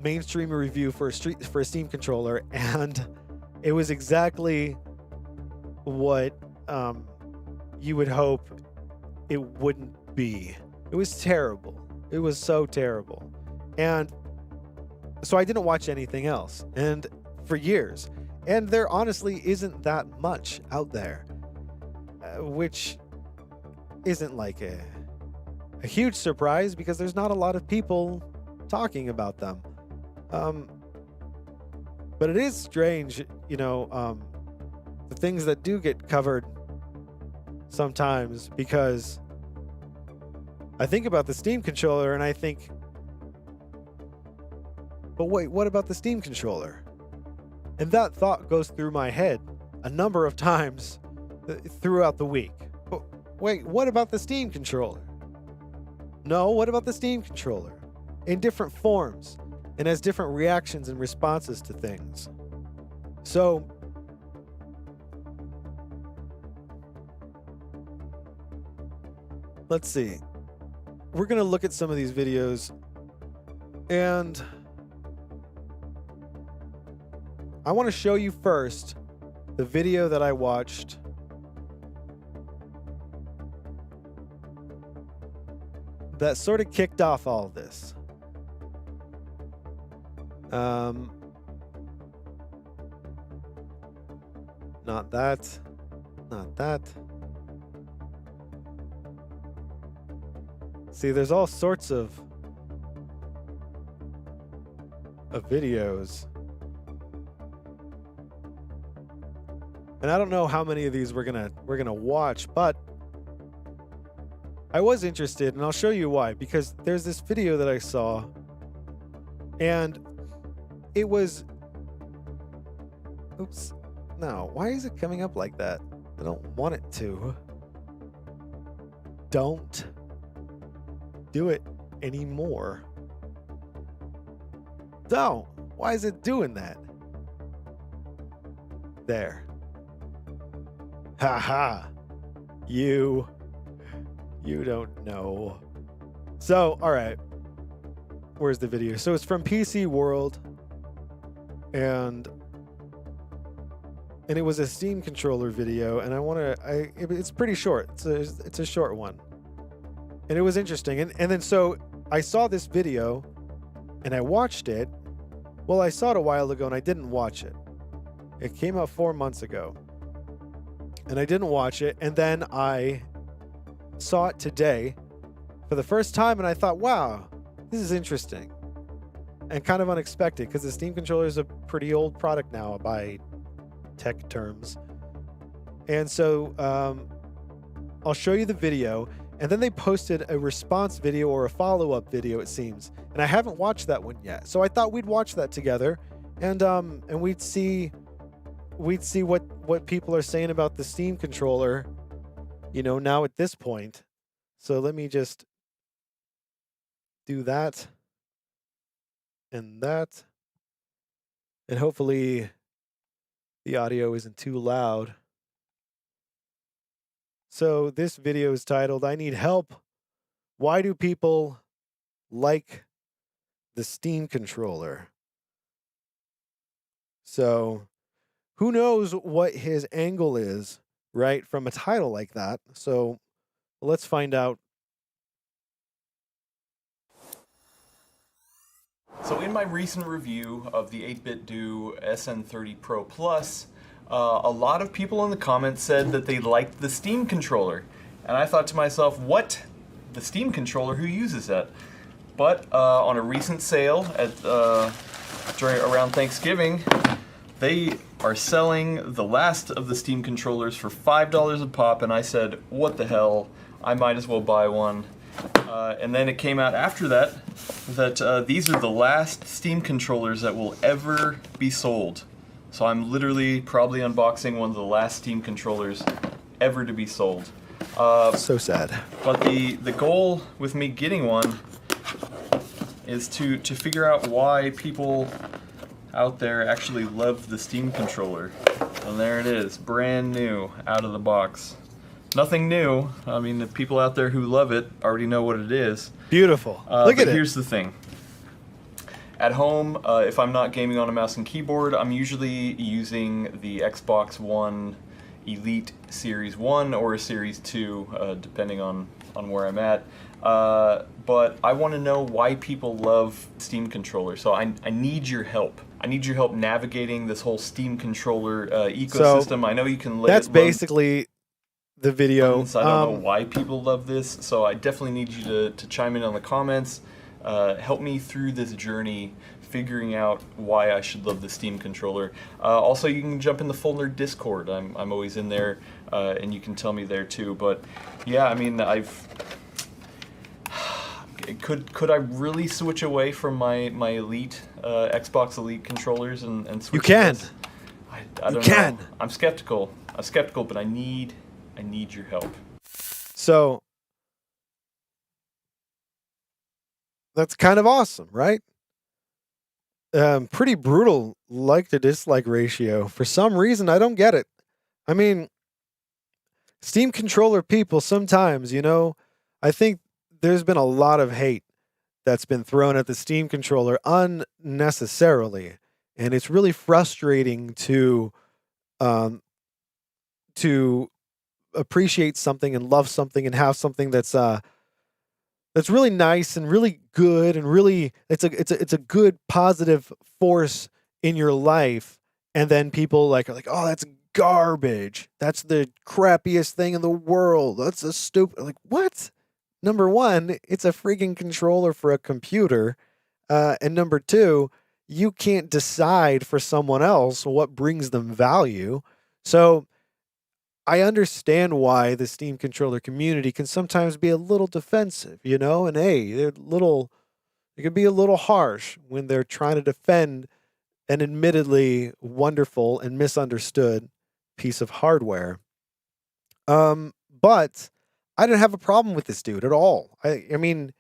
mainstream review for a Steam controller, and it was exactly what you would hope it wouldn't be. It was terrible. It was so terrible. And so I didn't watch anything else, and for years. And there honestly isn't that much out there, which isn't like a huge surprise, because there's not a lot of people talking about them. But it is strange, the things that do get covered sometimes, because I think about the Steam controller and I think, but wait, what about the Steam controller? And that thought goes through my head a number of times throughout the week. But wait, what about the Steam controller? No, what about the Steam controller? In different forms and has different reactions and responses to things. So let's see. We're going to look at some of these videos, and I want to show you first the video that I watched that sort of kicked off all this. Not that. Not that. See, there's all sorts of videos. And I don't know how many of these we're gonna watch, but I was interested, and I'll show you why. Because there's this video that I saw, and it was... Oops. No, why is it coming up like that? I don't want it to. Don't do it anymore. Don't. Why is it doing that? There. Haha. You don't know. So, all right. Where's the video? So it's from PC World, and it was a Steam controller video, and it's pretty short. It's a short one. And it was interesting. And then so I saw this video and I watched it. Well, I saw it a while ago and I didn't watch it. It came out 4 months ago. And I didn't watch it. And then I saw it today for the first time, and I thought, wow, this is interesting. And kind of unexpected, because the Steam controller is a pretty old product now by tech terms. And so I'll show you the video, and then they posted a response video or a follow-up video, it seems. And I haven't watched that one yet. So I thought we'd watch that together, and we'd see what people are saying about the Steam controller, now at this point. So let me just do that and that. And hopefully the audio isn't too loud. So this video is titled, "I Need Help. Why do people like the Steam controller?" So who knows what his angle is, right, from a title like that. So let's find out. So in my recent review of the 8BitDo SN30 Pro Plus, a lot of people in the comments said that they liked the Steam controller. And I thought to myself, what? The Steam controller? Who uses that? But on a recent sale around Thanksgiving, they are selling the last of the Steam controllers for $5 a pop, and I said, what the hell, I might as well buy one. And then it came out after that these are the last Steam controllers that will ever be sold. So I'm literally probably unboxing one of the last Steam controllers ever to be sold. So sad. But the goal with me getting one is to figure out why people out there actually love the Steam controller. And there it is, brand new, out of the box. Nothing new. I mean, the people out there who love it already know what it is. Beautiful. Look at it. Here's the thing. At home, if I'm not gaming on a mouse and keyboard, I'm usually using the Xbox One Elite Series 1 or Series 2, depending on where I'm at. But I want to know why people love Steam controller. So I need your help. I need your help navigating this whole Steam controller ecosystem. So I know you can. That's basically the video. I don't know why people love this. So I definitely need you to chime in on the comments. Help me through this journey, figuring out why I should love the Steam controller. Also, you can jump in the Full Nerd Discord. I'm always in there, and you can tell me there too. But yeah, I mean, could I really switch away from my Elite Xbox Elite controllers and switch? You can. I don't know. I'm skeptical, but I need your help. So that's kind of awesome, right? Pretty brutal like to dislike ratio. For some reason, I don't get it. I mean, Steam controller people sometimes, I think there's been a lot of hate that's been thrown at the Steam controller unnecessarily. And it's really frustrating to appreciate something and love something and have something that's that's really nice and really good and really it's a good positive force in your life, and then people like are like, oh, that's garbage, that's the crappiest thing in the world, that's a stupid, like, what? Number one, it's a freaking controller for a computer, and number two, you can't decide for someone else what brings them value. So I understand why the Steam controller community can sometimes be a little defensive, and hey, they can be a little harsh when they're trying to defend an admittedly wonderful and misunderstood piece of hardware. But I didn't have a problem with this dude at all. I mean,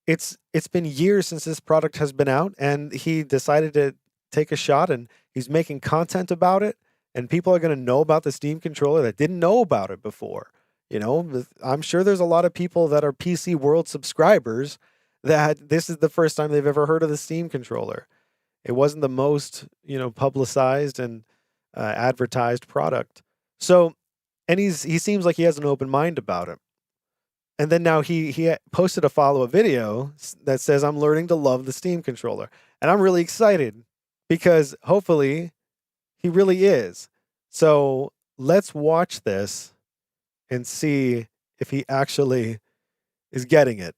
it's been years since this product has been out, and he decided to take a shot, and he's making content about it, and people are going to know about the Steam controller that didn't know about it before. I'm sure there's a lot of people that are PC World subscribers that this is the first time they've ever heard of the Steam controller. It wasn't the most, publicized and advertised product. So, and he seems like he has an open mind about it. And then now he posted a follow-up video that says, I'm learning to love the Steam controller. And I'm really excited because hopefully he really is. So let's watch this and see if he actually is getting it.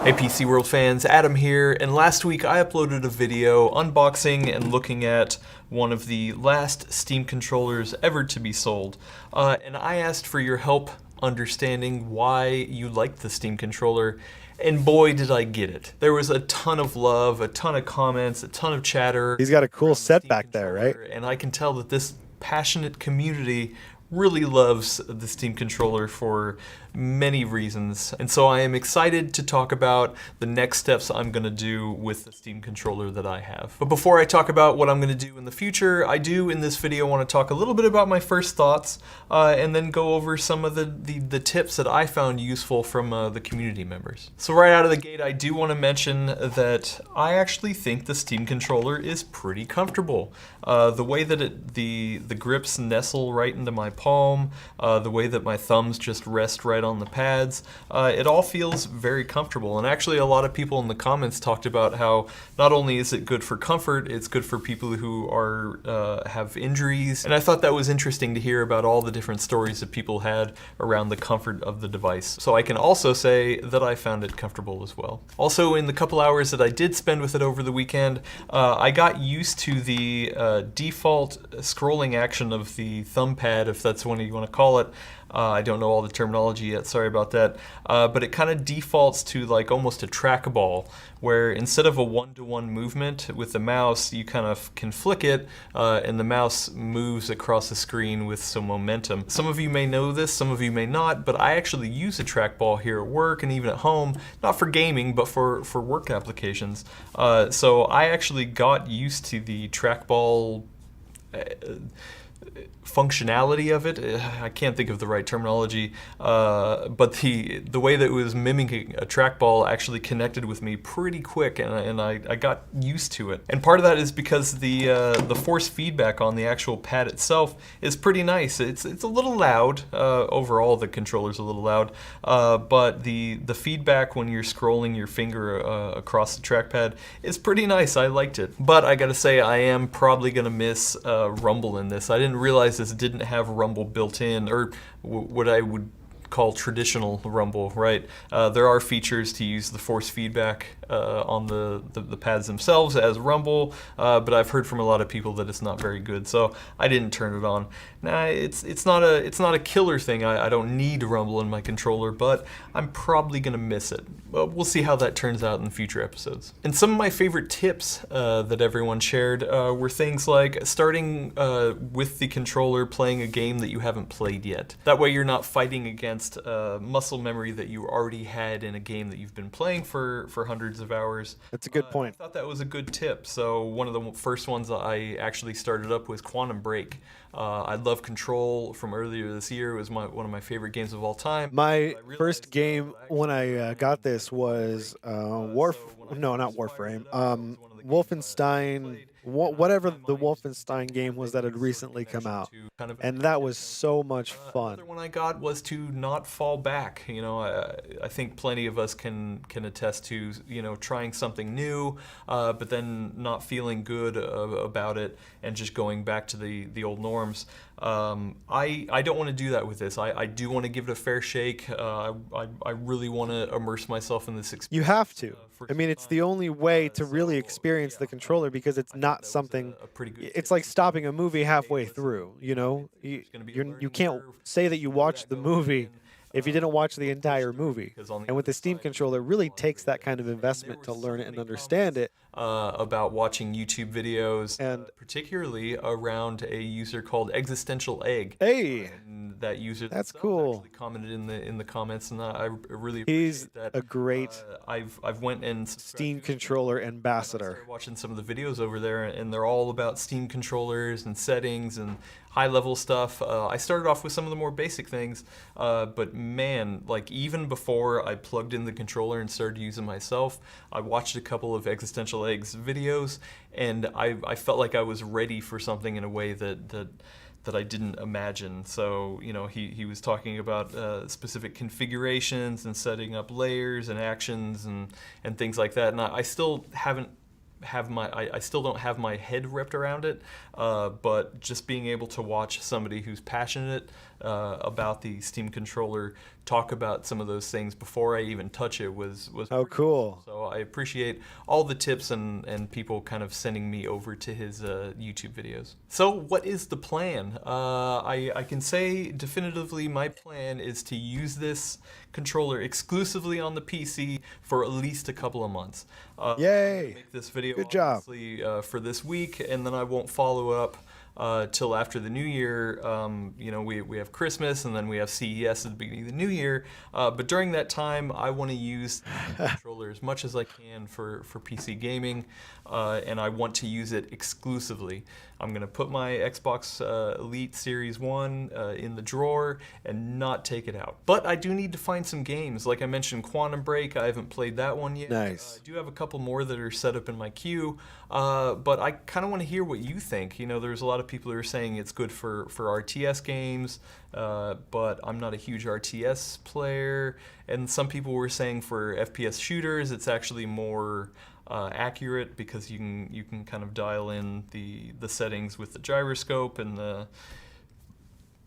Hey PC World fans, Adam here, and last week I uploaded a video unboxing and looking at one of the last Steam controllers ever to be sold. And I asked for your help understanding why you liked the Steam controller, and boy did I get it. There was a ton of love, a ton of comments, a ton of chatter. He's got a cool set back there, right? And I can tell that this passionate community really loves the Steam controller for many reasons. And so I am excited to talk about the next steps I'm going to do with the Steam controller that I have. But before I talk about what I'm going to do in the future, I do in this video want to talk a little bit about my first thoughts and then go over some of the tips that I found useful from the community members. So right out of the gate, I do want to mention that I actually think the Steam controller is pretty comfortable. The way that the grips nestle right into my palm, the way that my thumbs just rest right on the pads, it all feels very comfortable. And actually a lot of people in the comments talked about how not only is it good for comfort, it's good for people who are have injuries. And I thought that was interesting to hear about all the different stories that people had around the comfort of the device. So I can also say that I found it comfortable as well. Also, in the couple hours that I did spend with it over the weekend, I got used to the default scrolling action of the thumb pad, if that's what you want to call it. I don't know all the terminology yet, sorry about that. But it kind of defaults to like almost a trackball, where instead of a one-to-one movement with the mouse, you kind of can flick it and the mouse moves across the screen with some momentum. Some of you may know this, some of you may not, but I actually use a trackball here at work and even at home, not for gaming, but for work applications. So I actually got used to the trackball functionality of it. I can't think of the right terminology, but the way that it was mimicking a trackball actually connected with me pretty quick, and I got used to it. And part of that is because the force feedback on the actual pad itself is pretty nice. It's a little loud. Overall, the controller's a little loud, but the feedback when you're scrolling your finger across the trackpad is pretty nice. I liked it. But I gotta say, I am probably gonna miss rumble in this. I didn't realize this didn't have rumble built in, or what I would call traditional rumble, right? There are features to use the force feedback on the pads themselves as rumble, but I've heard from a lot of people that it's not very good, so I didn't turn it on. Now, it's not a killer thing. I don't need rumble in my controller, but I'm probably gonna miss it. But we'll see how that turns out in future episodes. And some of my favorite tips that everyone shared were things like starting with the controller, playing a game that you haven't played yet. That way you're not fighting against muscle memory that you already had in a game that you've been playing for hundreds of hours. That's a good point. I thought that was a good tip. So one of the first ones that I actually started up was Quantum Break. I love Control from earlier this year. It was one of my favorite games of all time. My I first realized, game when I got this was no, not Warframe. Wolfenstein, whatever the Wolfenstein game was that had recently come out, and that was so much fun. Another one I got was to not fall back. I think plenty of us can attest to trying something new, but then not feeling good about it and just going back to the old norms. I don't want to do that with this. I do want to give it a fair shake. I really want to immerse myself in this experience. You have to. I mean, it's the only way to really experience the controller because it's not something. It's like stopping a movie halfway through. You can't say that you watched the movie if you didn't watch the entire movie. And with the Steam controller, it really takes that kind of investment to learn it and understand it. About watching YouTube videos, And particularly around a user called Existential Egg. hey, And that user that's themselves cool. actually commented in the comments, and I really He's appreciate that. a great I've went and Steam controller ambassador. started watching some of the videos over there, and they're all about Steam controllers and settings and high-level stuff. I started off with some of the more basic things, but man, like even before I plugged in the controller and started using myself, I watched a couple of Existential Eggs videos, and I felt like I was ready for something in a way that I didn't imagine. So he was talking about specific configurations and setting up layers and actions and things like that, and I still I still don't have my head wrapped around it, but just being able to watch somebody who's passionate about the Steam controller talk about some of those things before I even touch it was Oh, cool. so I appreciate all the tips and people kind of sending me over to his YouTube videos. So what is the plan? I can say definitively my plan is to use this controller exclusively on the PC for at least a couple of months. Yay. Make this video Good job. obviously for this week, and then I won't follow up till after the new year. We have Christmas, and then we have CES at the beginning of the new year. But during that time, I want to use the controller as much as I can for PC gaming, and I want to use it exclusively. I'm going to put my Xbox Elite Series 1 in the drawer and not take it out. But I do need to find some games. Like I mentioned, Quantum Break, I haven't played that one yet. Nice. I do have a couple more that are set up in my queue, but I kind of want to hear what you think. There's a lot of people who are saying it's good for RTS games, but I'm not a huge RTS player. And some people were saying for FPS shooters, it's actually more accurate because you can kind of dial in the settings with the gyroscope and the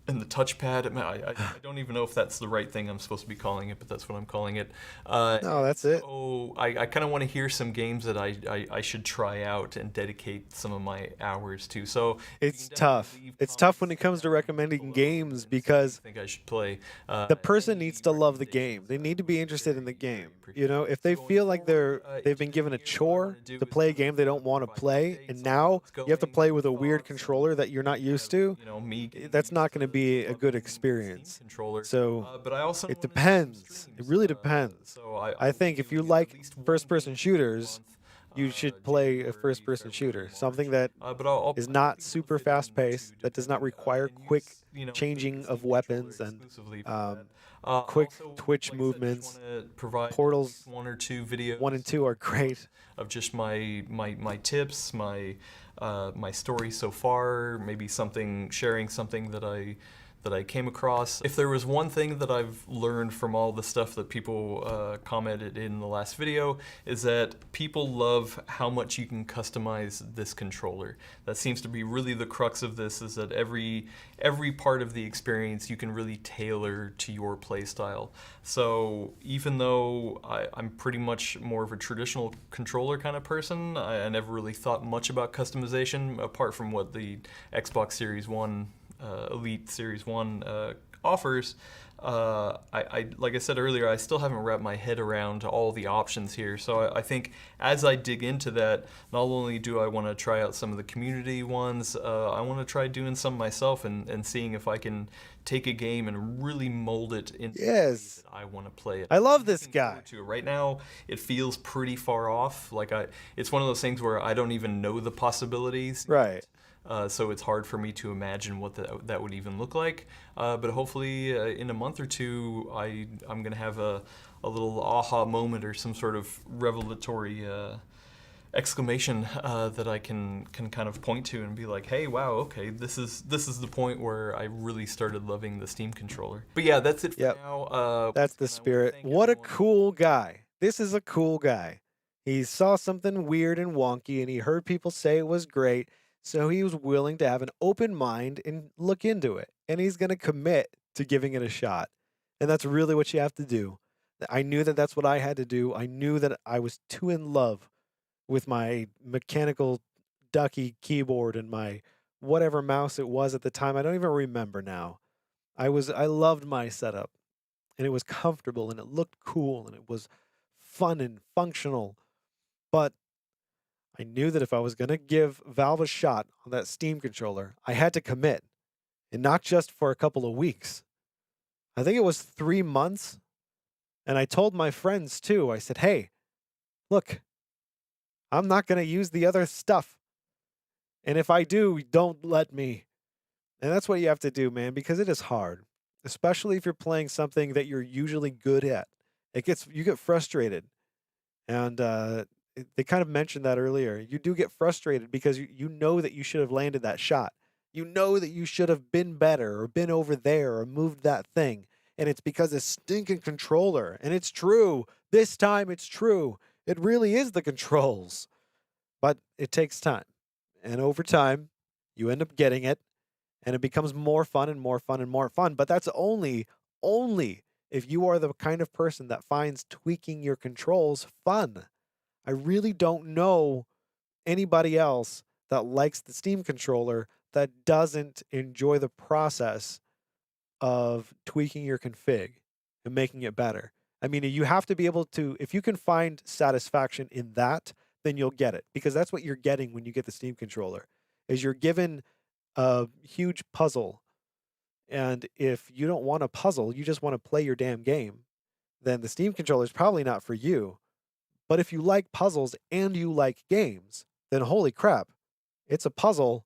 touchpad. I don't even know if that's the right thing I'm supposed to be calling it, but that's what I'm calling it. No, that's it. So I kind of want to hear some games that I should try out and dedicate some of my hours to. So It's tough. It's tough when it comes to recommending games because I think I should play. the person needs to love the game. They need to be interested in the game. If they feel like they've been given a chore to play a game they don't want to play, and now you have to play with a weird controller that you're not used to, that's not going to be a good experience. So But I also it depends. It really depends. So I think if you like first-person shooters, you should play a first-person shooter, something that but I'll is not super fast-paced, that does not require quick changing of weapons and quick also, twitch like I said, just movements. wanna provide Portals one or two videos 1 and 2 are great. of just my tips, my story so far, maybe sharing something that I came across. If there was one thing that I've learned from all the stuff that people commented in the last video, is that people love how much you can customize this controller. That seems to be really the crux of this, is that every part of the experience you can really tailor to your playstyle. So even though I'm pretty much more of a traditional controller kind of person, I never really thought much about customization apart from what the Xbox Series 1 Elite Series 1 offers. Like I said earlier, I still haven't wrapped my head around all the options here. So I think as I dig into that, not only do I want to try out some of the community ones, I want to try doing some myself and seeing if I can take a game and really mold it into the way that I want to play it. I love this Looking guy. forward to it. Right now, it feels pretty far off. Like it's one of those things where I don't even know the possibilities. Right. so it's hard for me to imagine what that would even look like. But hopefully in a month or two, I'm going to have a little aha moment or some sort of revelatory exclamation that I can kind of point to and be like, hey, wow, okay, this is the point where I really started loving the Steam controller. But yeah, that's it for Yep. now. That's the spirit. What a cool guy. This is a cool guy. He saw something weird and wonky and he heard people say it was great, so he was willing to have an open mind and look into it. And he's going to commit to giving it a shot. And that's really what you have to do. I knew that that's what I had to do. I knew that I was too in love with my mechanical ducky keyboard and my whatever mouse it was at the time. I don't even remember now. I loved my setup, and it was comfortable and it looked cool and it was fun and functional. But I knew that if I was going to give Valve a shot on that Steam controller, I had to commit, and not just for a couple of weeks. I think it was 3 months. And I told my friends too. I said, hey, look, I'm not going to use the other stuff. And if I do, don't let me. And that's what you have to do, man, because it is hard, especially if you're playing something that you're usually good at. You get frustrated. And they kind of mentioned that earlier. You do get frustrated because you know that you should have landed that shot. You know that you should have been better or been over there or moved that thing. And it's because of stinking controller. And it's true. This time it's true. It really is the controls. But it takes time. And over time, you end up getting it. And it becomes more fun and more fun and more fun. But that's only if you are the kind of person that finds tweaking your controls fun. I really don't know anybody else that likes the Steam controller that doesn't enjoy the process of tweaking your config and making it better. I mean, you have to be able to, if you can find satisfaction in that, then you'll get it, because that's what you're getting when you get the Steam controller, is you're given a huge puzzle. And if you don't want a puzzle, you just want to play your damn game, then the Steam controller is probably not for you. But if you like puzzles and you like games, then holy crap, it's a puzzle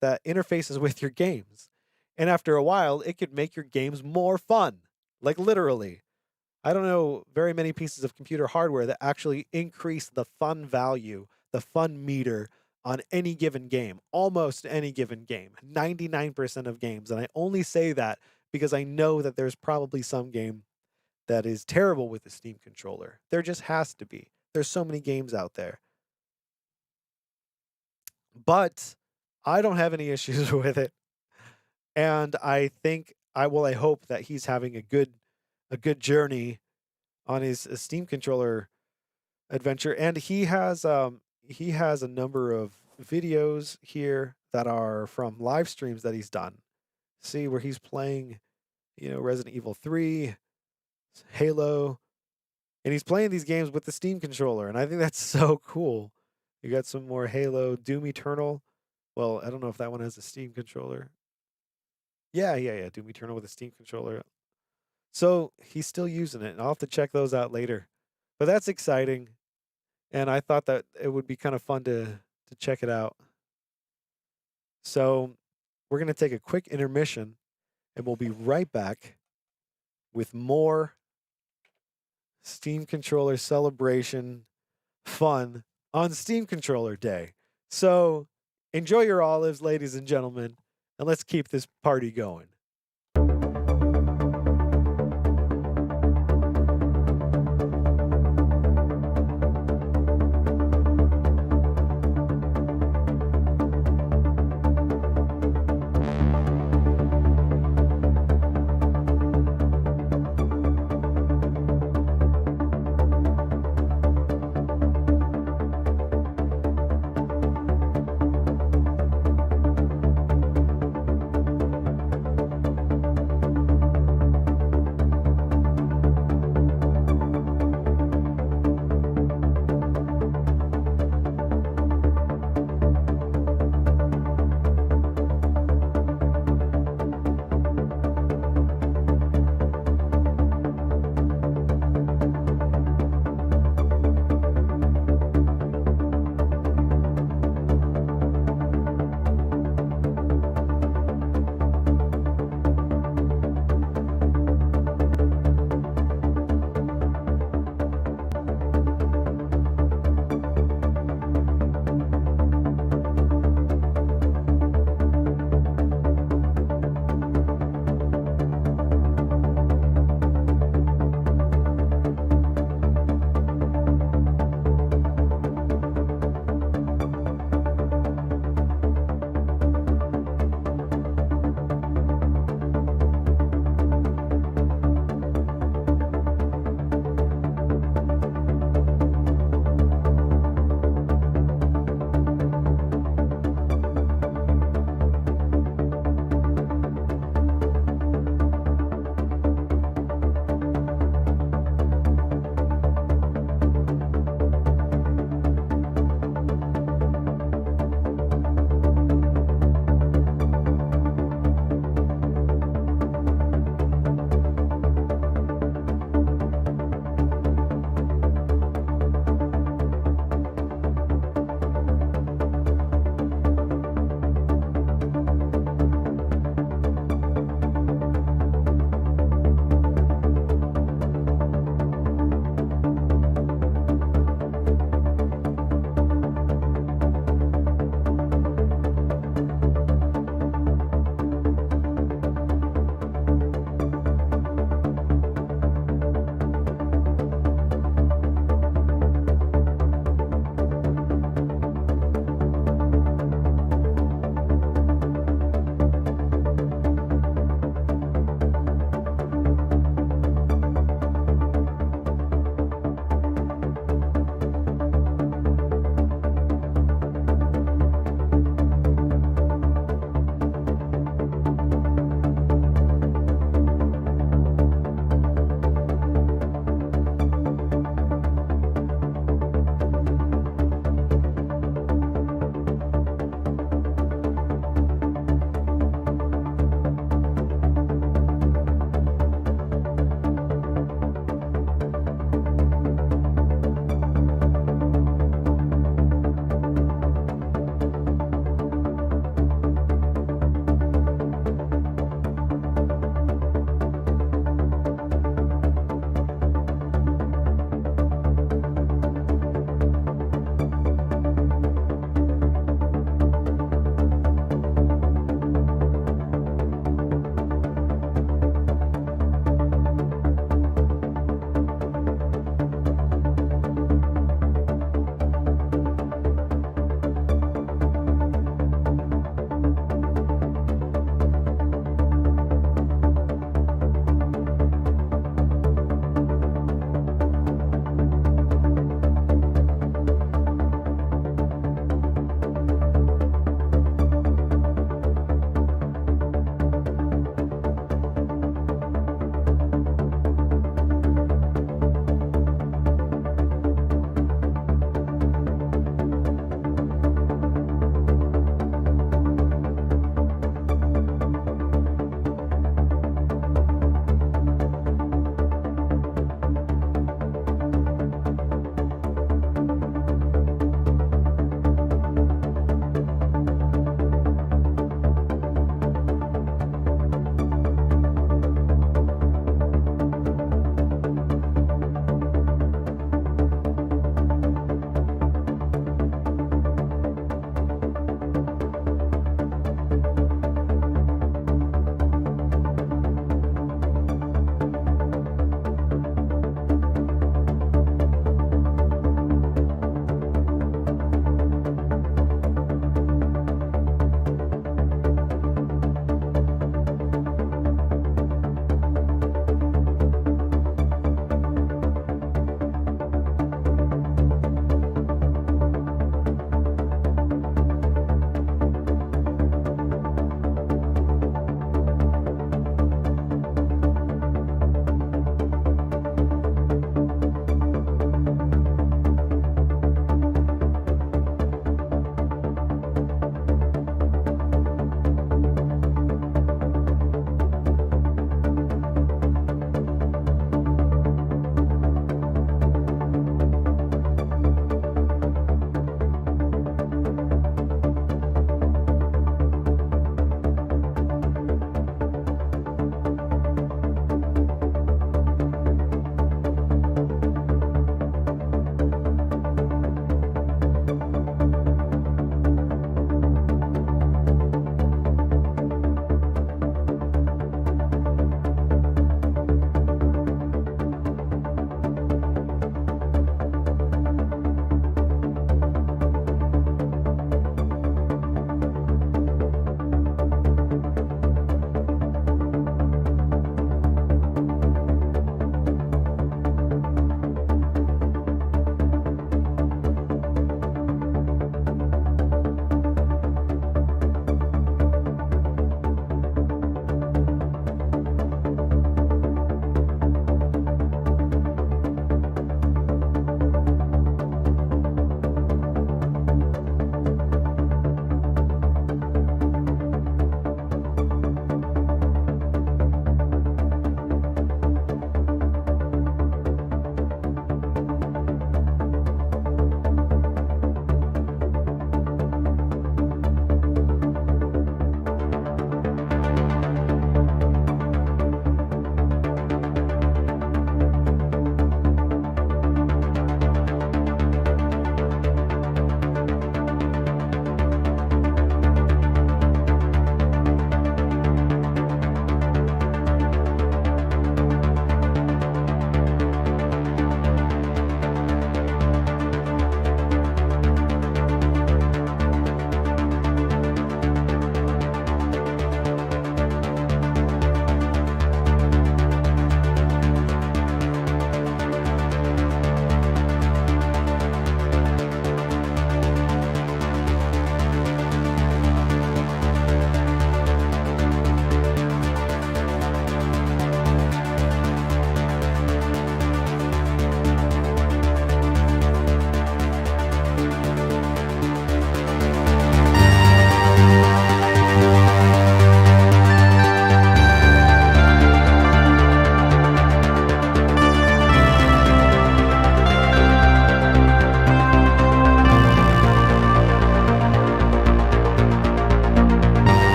that interfaces with your games. And after a while, it could make your games more fun. Like literally. I don't know very many pieces of computer hardware that actually increase the fun value, the fun meter on any given game. Almost any given game. 99% of games. And I only say that because I know that there's probably some game that is terrible with the Steam controller. There just has to be. There's so many games out there. But I don't have any issues with it. And I hope that he's having a good journey on his Steam controller adventure. And he has a number of videos here that are from live streams that he's done. See, where he's playing, Resident Evil 3, Halo, and he's playing these games with the Steam controller, and I think that's so cool. You got some more Halo, Doom Eternal. Well, I don't know if that one has a Steam controller. Yeah, Doom Eternal with a Steam controller. So he's still using it, and I'll have to check those out later. But that's exciting, and I thought that it would be kind of fun to check it out. So we're going to take a quick intermission, and we'll be right back with more Steam controller celebration fun on Steam Controller Day. So enjoy your olives, ladies and gentlemen, and let's keep this party going.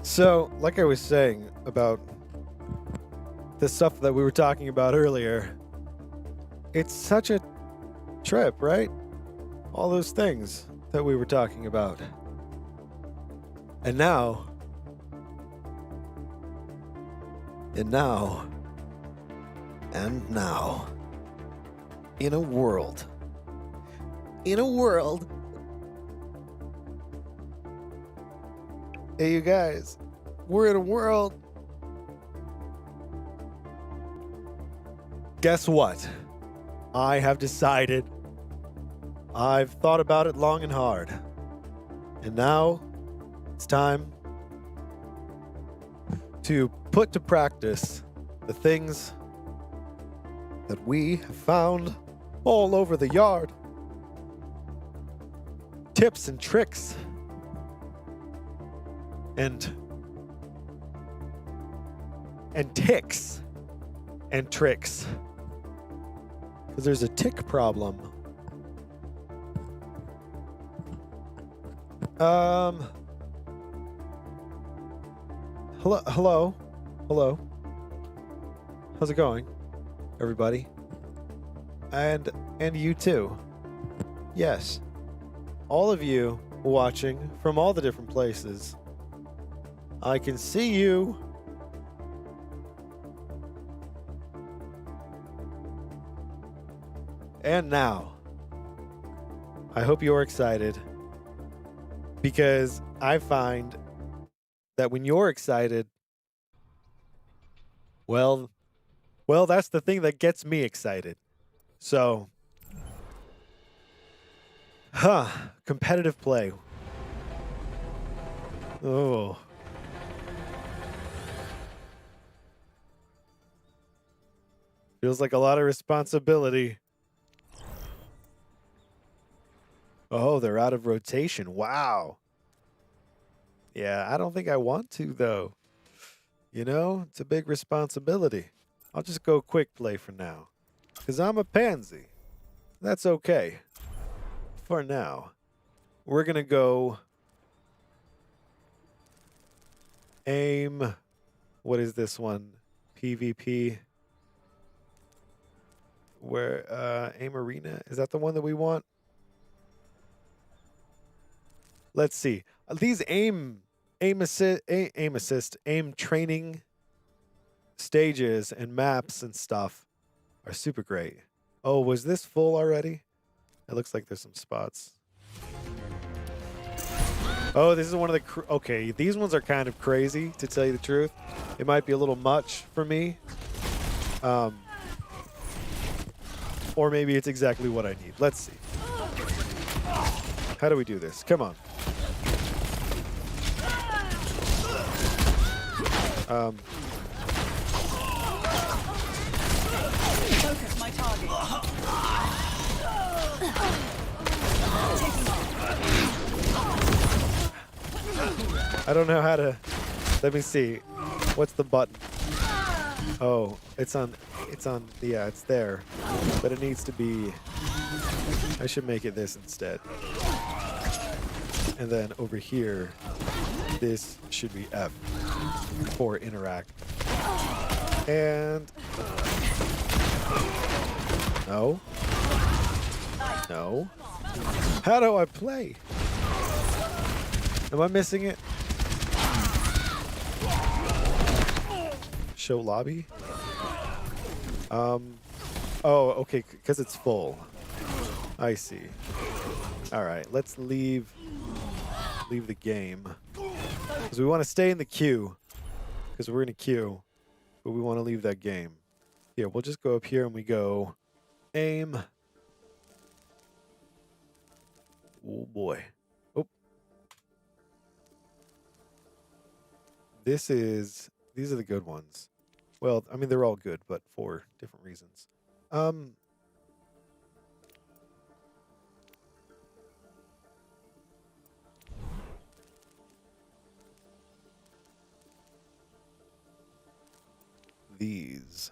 So, like I was saying about the stuff that we were talking about earlier, it's such a trip, right? All those things that we were talking about. And now, in a world. Hey, you guys, we're in a world. Guess what? I have decided. I've thought about it long and hard. And now it's time to put to practice the things that we have found all over the yard. Tips and tricks. And ticks and tricks. Because there's a tick problem. Hello. How's it going, everybody? And you too. Yes. All of you watching from all the different places. I can see you. And now, I hope you're excited, because I find that when you're excited, well, that's the thing that gets me excited. So, competitive play. Oh. Feels like a lot of responsibility. Oh, they're out of rotation. Wow. Yeah, I don't think I want to, though. You know, it's a big responsibility. I'll just go quick play for now. Because I'm a pansy. That's okay. For now. We're going to go aim. What is this one? PvP. Where aim arena, is that the one that we want? Let's see. These aim training stages and maps and stuff are super great. Oh, was this full already? It looks like there's some spots. Oh, this is one of the okay, these ones are kind of crazy, to tell you the truth. It might be a little much for me. Or maybe it's exactly what I need. Let's see. How do we do this? Come on. Focus my target. I don't know how to. Let me see. What's the button? Oh, it's on. Yeah, it's there. But it needs to be. I should make it this instead. And then over here, this should be F for interact. And no. No. How do I play? Am I missing it? Show lobby? Oh, okay, because it's full. I see. All right, let's leave the game. Because we want to stay in the queue. Because we're in a queue. But we want to leave that game. Here, we'll just go up here and we go aim. Oh boy. Oh. These are the good ones. Well, I mean, they're all good, but for different reasons. These.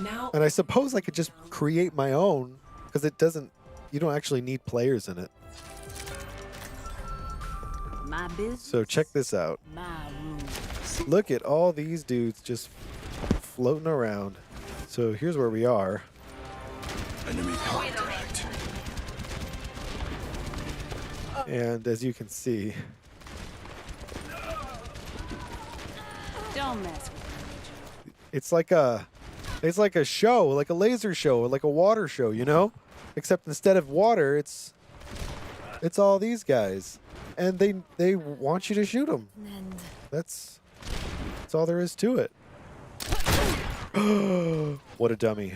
Now, and I suppose I could just create my own, because you don't actually need players in it. My business. So check this out. My rules. Look at all these dudes just floating around. So here's where we are. Enemy contact. And as you can see, Don't mess with me. it's like a show, like a laser show, or like a water show, you know? Except instead of water, it's all these guys. And they want you to shoot them. That's all there is to it. What a dummy.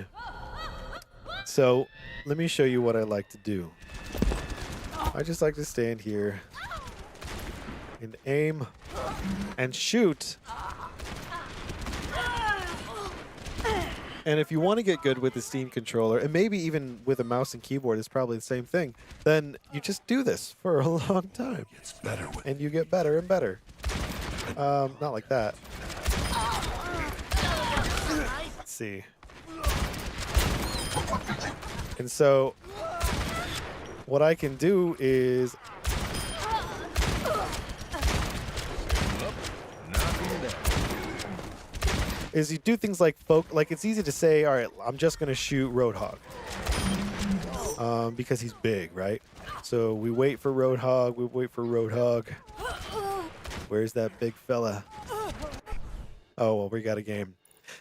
So, let me show you what I like to do. I just like to stand here and aim and shoot. And if you want to get good with the Steam controller, and maybe even with a mouse and keyboard, it's probably the same thing, then you just do this for a long time. It's better with And you get better and better. Not like that. Let's see. And so, what I can do is you do things like it's easy to say, all right, I'm just gonna shoot Roadhog because he's big, right? So we wait for Roadhog. Where's that big fella? Oh well, we got a game.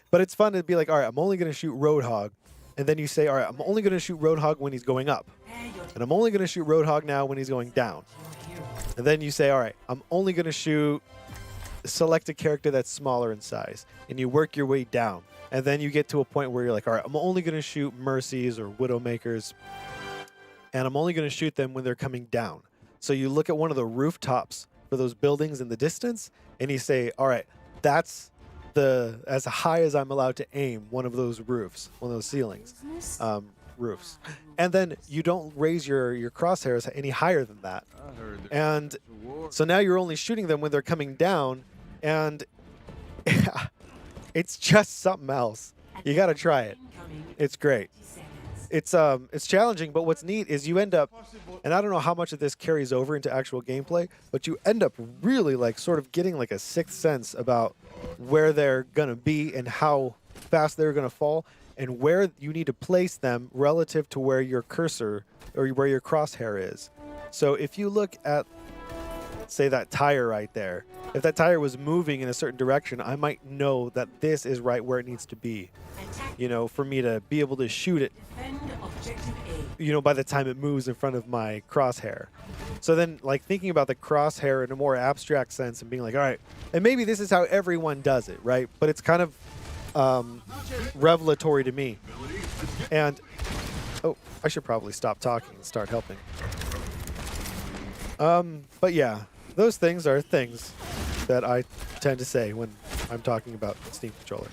But it's fun to be like, all right, I'm only gonna shoot Roadhog, and then you say, all right, I'm only gonna shoot Roadhog when he's going up, and I'm only gonna shoot Roadhog now when he's going down, and then you say, all right, I'm only gonna select a character that's smaller in size, and you work your way down, and then you get to a point where you're like, all right, I'm only going to shoot Mercies or Widowmakers, and I'm only going to shoot them when they're coming down. So you look at one of the rooftops for those buildings in the distance, and you say, all right, that's as high as I'm allowed to aim one of those roofs, one of those ceilings, roofs. And then you don't raise your crosshairs any higher than that. And so now you're only shooting them when they're coming down, and it's just something else. You got to try it. It's great. It's challenging, but what's neat is you end up, and I don't know how much of this carries over into actual gameplay, but you end up really like sort of getting like a sixth sense about where they're going to be and how fast they're going to fall and where you need to place them relative to where your cursor or where your crosshair is. So if you look at, say, that tire right there, if that tire was moving in a certain direction, I might know that this is right where it needs to be, you know, for me to be able to shoot it, you know, by the time it moves in front of my crosshair. So then, like, thinking about the crosshair in a more abstract sense and being like, all right, and maybe this is how everyone does it, right? But it's kind of revelatory to me. And, oh, I should probably stop talking and start helping. But yeah, those things are things that I tend to say when I'm talking about the Steam controller.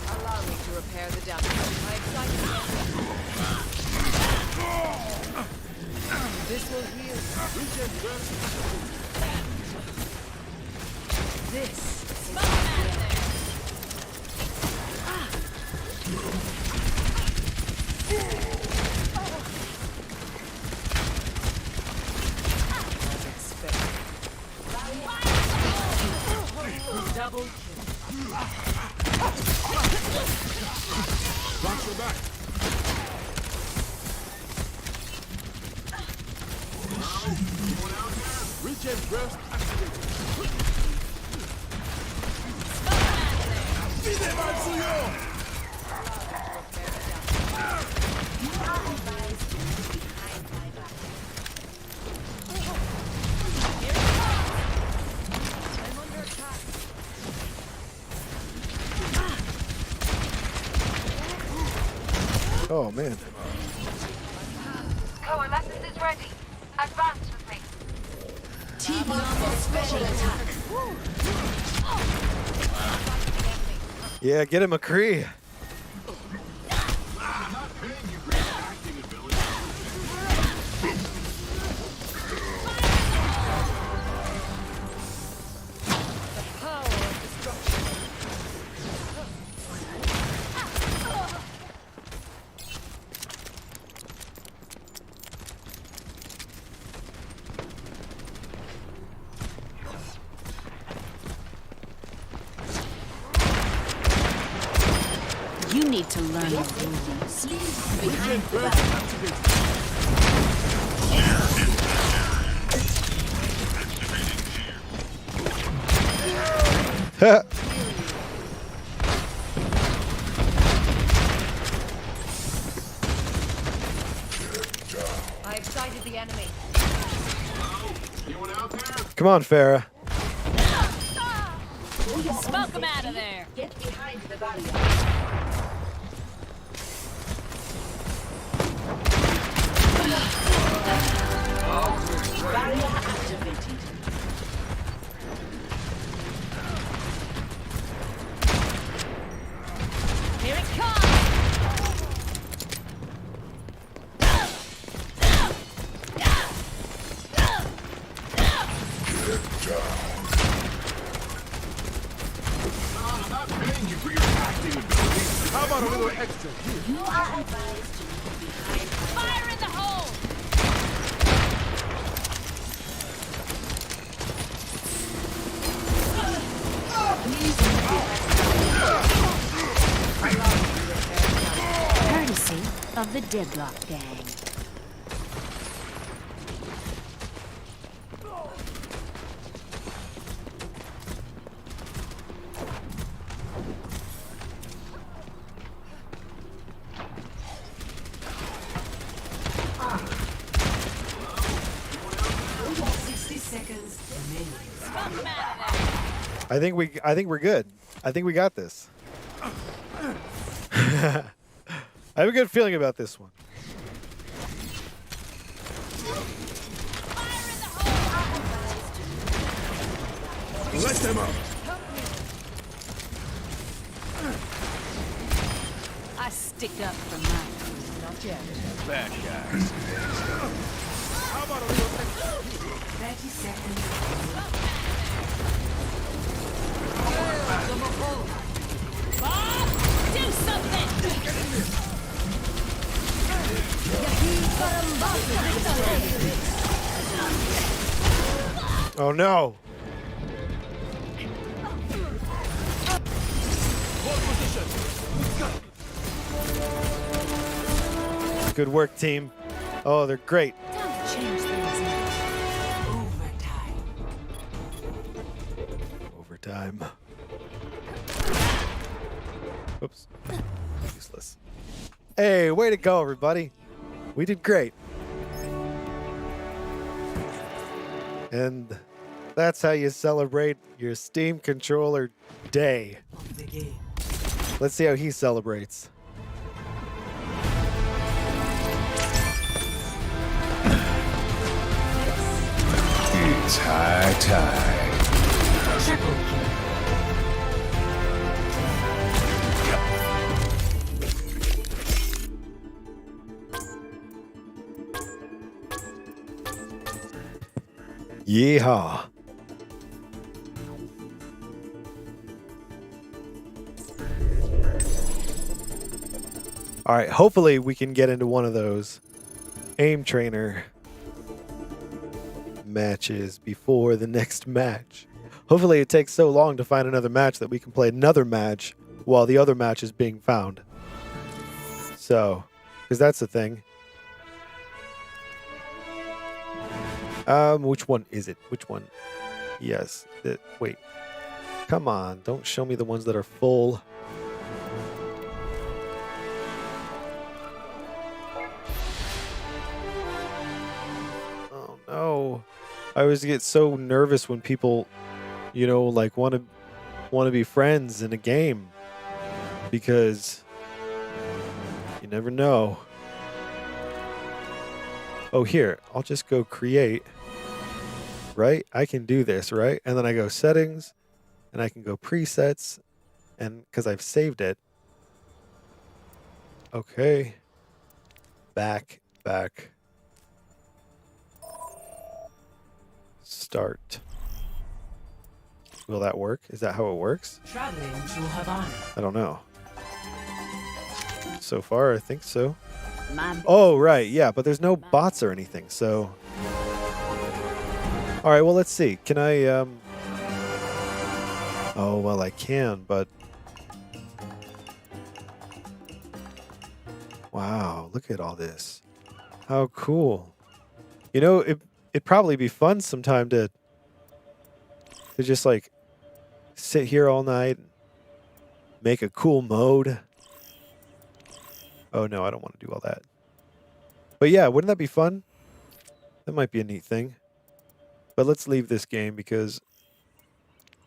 Allow me to repair the damage. My excitement. This will heal. This. Double kill. Watch your back. Regen burst activated. Vide Matsuyo! Oh, man. Coalescence is ready. Advance with me. Team up for special attack. Yeah, get him, McCree. need to learn the rules. Regen burst activated. I excited the enemy. Come on, Farah. Smoke him out of there. Get behind the barrier. Barrier activated. Here it comes. How about a little extra here? You are advised to leave behind. Fire in the hole. Courtesy of the Deadlock Gang. I think we're good. I think we got this. I have a good feeling about this one. Let them up. I stick up for mine. Not yet. Bad guys. How about a little extra? 30 seconds. Bob, do something. Oh no. Hold position. Good work, team. Oh, they're great. Time to change things now. Overtime. Overtime. Oops. Useless. Hey, way to go, everybody. We did great. And that's how you celebrate your Steam controller day. The game. Let's see how he celebrates. It's high tide. Triple kill. Yeehaw. All right, hopefully we can get into one of those aim trainer matches before the next match. Hopefully it takes so long to find another match that we can play another match while the other match is being found. So, because that's the thing. Which one is it? Which one? Yes. Wait. Come on. Don't show me the ones that are full. Oh no. I always get so nervous when people, you know, like want to be friends in a game, because you never know. Oh, here, I'll just go create, right? I can do this, right? And then I go settings, and I can go presets, and because I've saved it. Okay. Back. Start. Will that work? Is that how it works? Traveling to Havana. I don't know. So far, I think so. My Oh, right. Yeah, but there's no bots or anything, so... All right, well, let's see. Can I, Oh, well, I can, but... Wow, look at all this. How cool. You know, it'd probably be fun sometime to just like sit here all night, make a cool mode. Oh no, I don't want to do all that. But yeah, wouldn't that be fun? That might be a neat thing. But let's leave this game because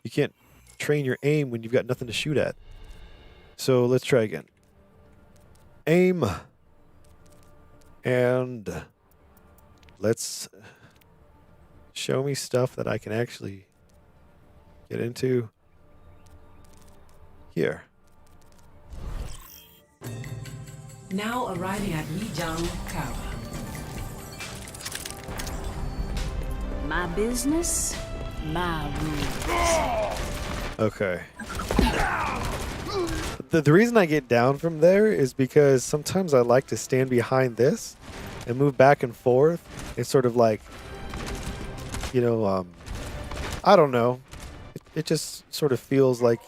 you can't train your aim when you've got nothing to shoot at. So let's try again. Aim. And let's show me stuff that I can actually get into here. Now arriving at Mijang Tower. My business, my rules. Okay. The reason I get down from there is because sometimes I like to stand behind this and move back and forth. It's sort of like, you know, I don't know. It just sort of feels like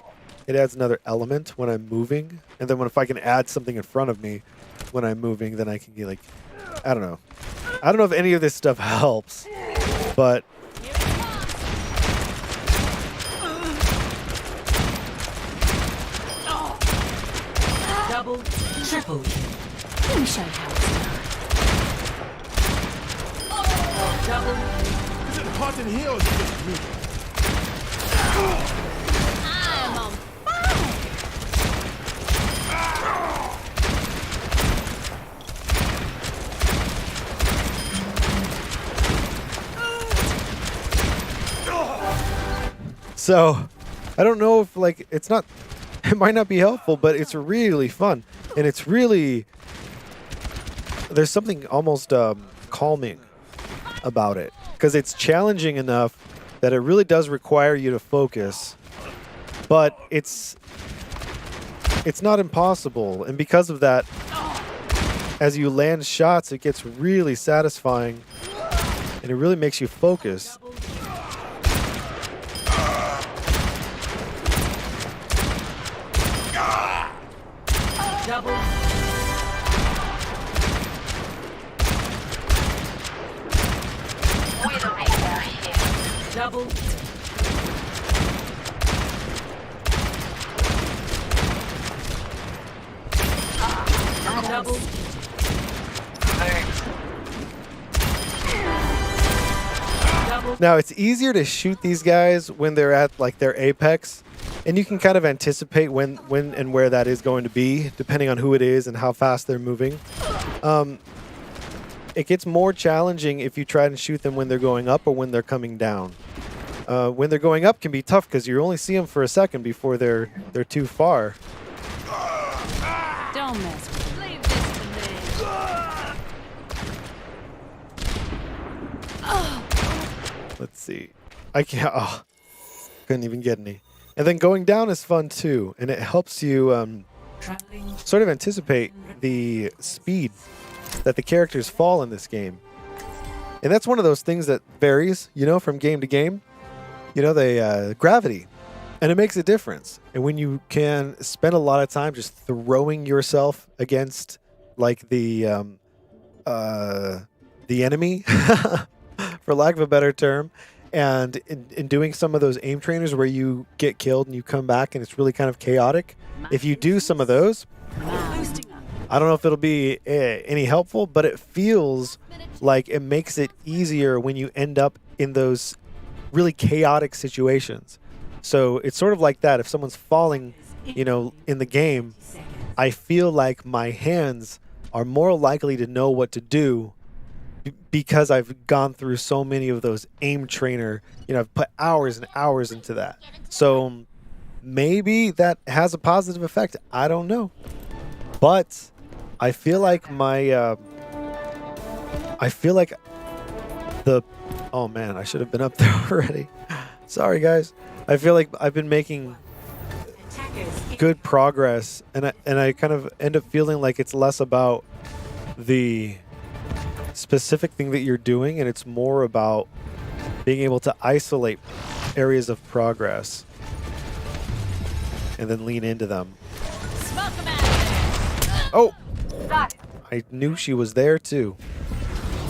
it adds another element when I'm moving. And then if I can add something in front of me when I'm moving, then I can get like, I don't know. I don't know if any of this stuff helps, but Double, triple. Let me show you how it's done. Double. Is it hot in here or is it just me? I'm on fire. so I don't know if like it's not. It might not be helpful, but it's really fun. And it's really, there's something almost calming about it. Because it's challenging enough that it really does require you to focus. But it's not impossible. And because of that, as you land shots, it gets really satisfying. And it really makes you focus. Double. Widowmaker here. Double. Double. Double. Now, it's easier to shoot these guys when they're at like their apex. And you can kind of anticipate when and where that is going to be, depending on who it is and how fast they're moving. It gets more challenging if you try to shoot them when they're going up or when they're coming down. When they're going up can be tough because you only see them for a second before they're too far. Don't mess with me. Leave this to me. Let's see. I can't. Oh, couldn't even get any. And then going down is fun too, and it helps you Traveling. sort of anticipate the speed that the characters fall in this game. And that's one of those things that varies, you know, from game to game. You know, the gravity, and it makes a difference. And when you can spend a lot of time just throwing yourself against like the enemy, for lack of a better term, and in doing some of those aim trainers where you get killed and you come back and it's really kind of chaotic, if you do some of those, Boosting up. I don't know if it'll be any helpful, but it feels like it makes it easier when you end up in those really chaotic situations. So it's sort of like that. If someone's falling, you know, in the game, I feel like my hands are more likely to know what to do because I've gone through so many of those aim trainer, you know, I've put hours and hours into that. So maybe that has a positive effect. I don't know. But I feel like my, oh man, I should have been up there already. Sorry guys. I feel like I've been making good progress, and I kind of end up feeling like it's less about the specific thing that you're doing, and it's more about being able to isolate areas of progress and then lean into them. Smoke 'em out of there. Oh, Got it. I knew she was there too.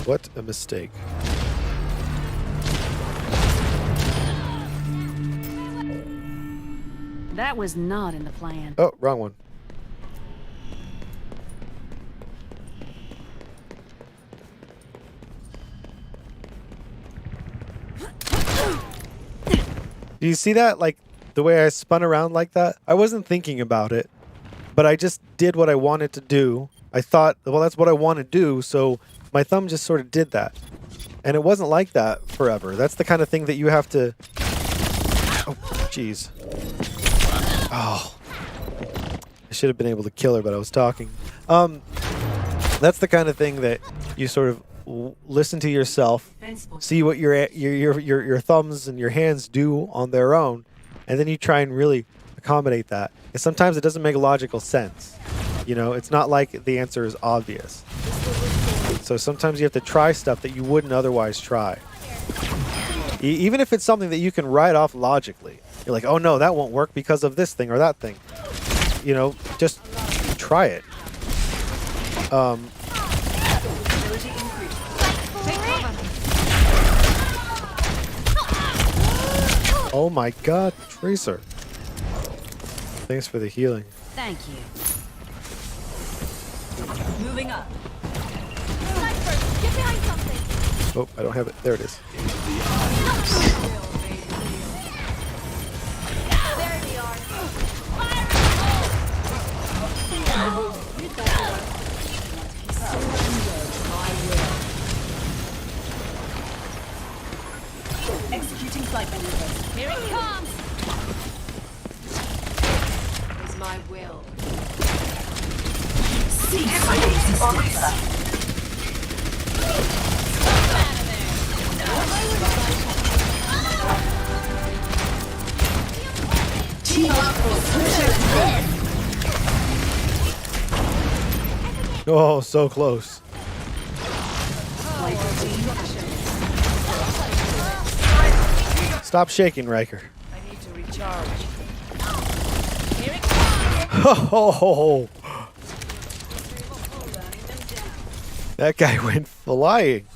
What a mistake. That was not in the plan. Oh, wrong one. Do you see that? Like, the way I spun around like that? I wasn't thinking about it, but I just did what I wanted to do. I thought, well, that's what I want to do, so my thumb just sort of did that. And it wasn't like that forever. That's the kind of thing that you have to... Oh, jeez. Oh. I should have been able to kill her, but I was talking. That's the kind of thing that you sort of listen to yourself, see what your thumbs and your hands do on their own, and then you try and really accommodate that. And sometimes it doesn't make logical sense. You know, it's not like the answer is obvious. So sometimes you have to try stuff that you wouldn't otherwise try. Even if it's something that you can write off logically. You're like, oh no, that won't work because of this thing or that thing. You know, just try it. Oh my god, Tracer. Thanks for the healing. Thank you. Moving up. Get behind something. Oh, I don't have it. There it is. There we are. Executing flight maneuvers. Here it comes. Is my will. Cease my existence. Team up for this. Oh, so close. Stop shaking, Ryker. I need to recharge. Here it comes. Oh, that guy went flying.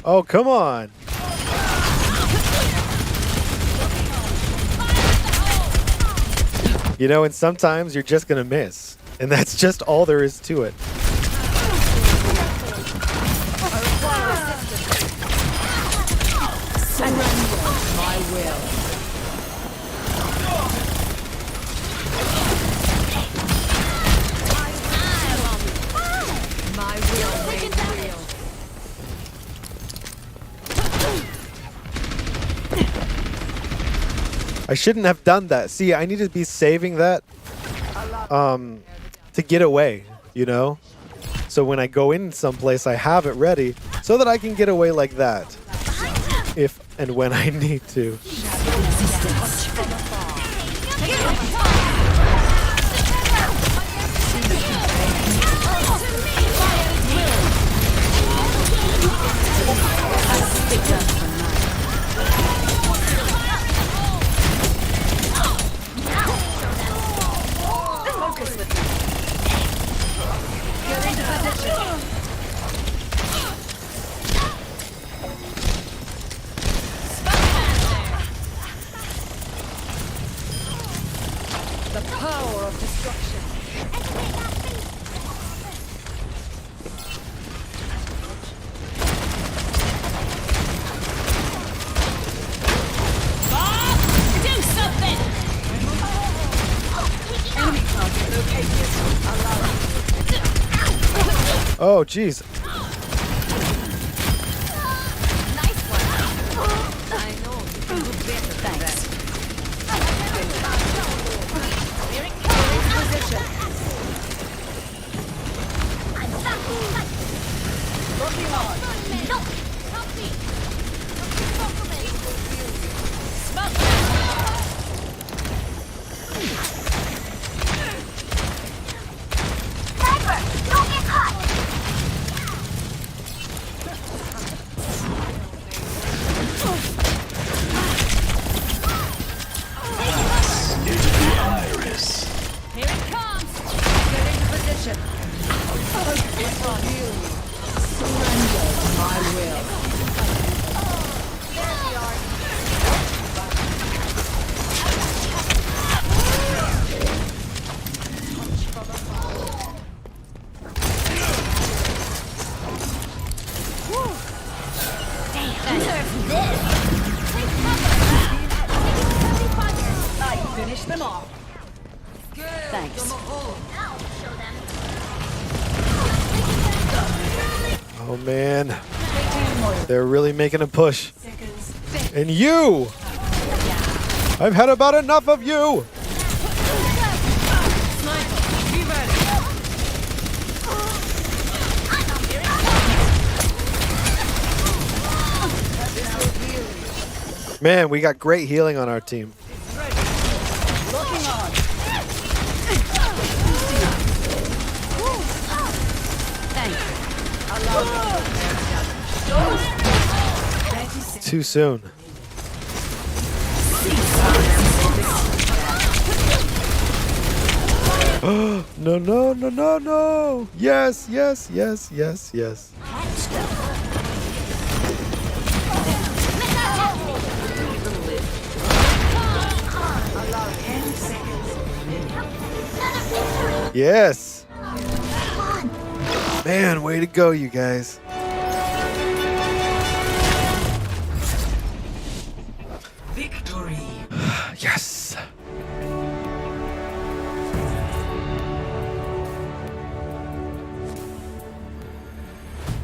Oh, come on. You know, and sometimes you're just gonna miss. And that's just all there is to it. My will. My will made real. I shouldn't have done that. See, I need to be saving that to get away, you know? So when I go in someplace, I have it ready so that I can get away like that. If and when I need to. The power of destruction. Do something. Enemy target located. Oh, jeez. Nice one. I know. You can do better than that. Here it comes. Position. Looking on. No. Help me. Smoke. Ryker, don't get caught. man. They're really making a push. And you! I've had about enough of you! Man, we got great healing on our team. Too soon. No, no, no, no, no. Yes, yes, yes, yes, yes. Yes. Man, way to go, you guys. Victory. Yes.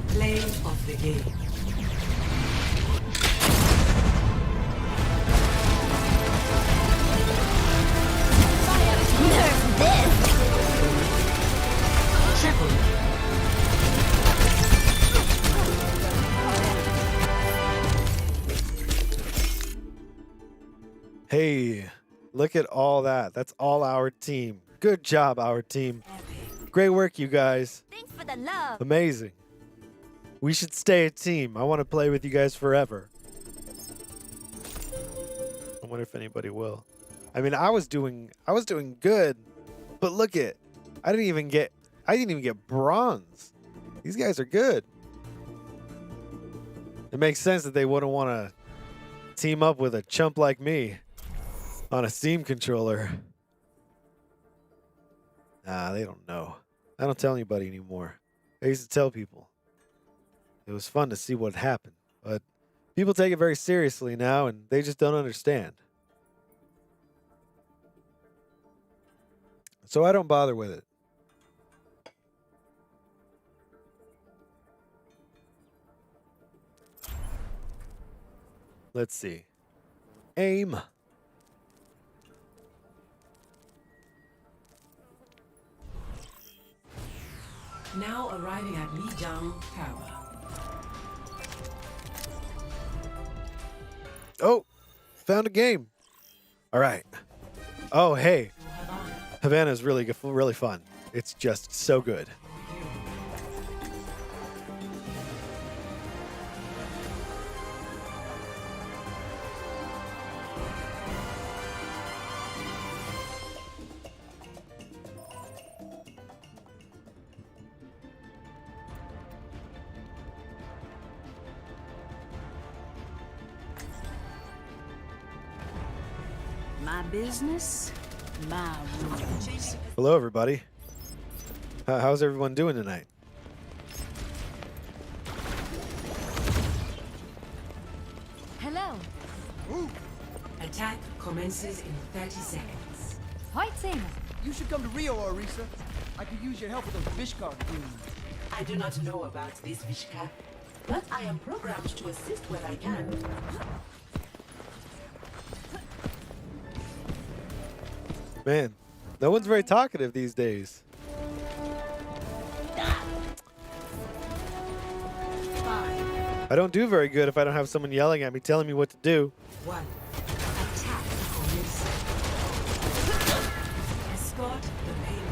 Play of the game. Triple. Hey, look at all that. That's all our team. Good job, our team. Great work, you guys. Thanks for the love. Amazing. We should stay a team. I want to play with you guys forever. I wonder if anybody will. I mean, I was doing good, but look at, I didn't even get bronze. These guys are good. It makes sense that they wouldn't want to team up with a chump like me on a Steam controller. Nah, they don't know. I don't tell anybody anymore. I used to tell people. It was fun to see what happened, but people take it very seriously now, and they just don't understand. So I don't bother with it. Let's see. Aim. Now arriving at Lijiang Tower. Oh, found a game. All right. Oh, hey. Havana is really fun. It's just so good. My business, my rules. Hello, everybody. How's everyone doing tonight? Hello. Attack commences in 30 seconds. Heute. You should come to Rio, Orisa. I could use your help with those Vishkar goons. I do not know about this Vishka, but I am programmed to assist where I can. Man, no one's very talkative these days. I don't do very good if I don't have someone yelling at me, telling me what to do. 1. Attack commences. Escort the payload.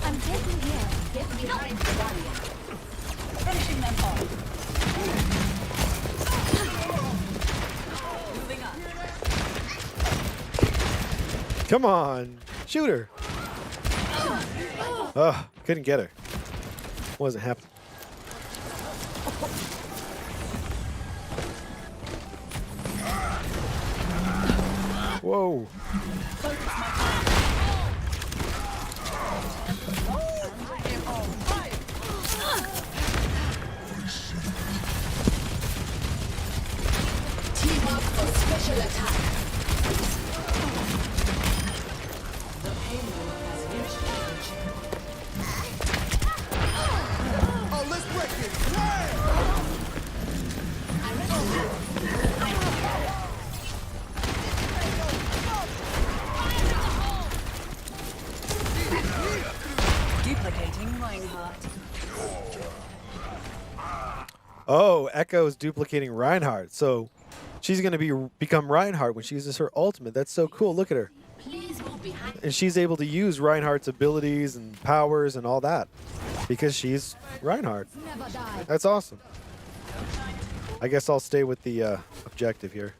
I'm taking care. Get behind the barrier. Finishing them off. Moving on. Come on. Shoot her. Ugh, couldn't get her. Wasn't happening. Whoa. Team up for special attack. The payload has reached Oh, let's break it! Hey! Duplicating Reinhardt. Oh, Echo's duplicating Reinhardt. So she's going to become Reinhardt when she uses her ultimate. That's so cool. Look at her. Please move behind. And she's able to use Reinhardt's abilities and powers and all that because she's Reinhardt. Never die. That's awesome. I guess I'll stay with the objective here.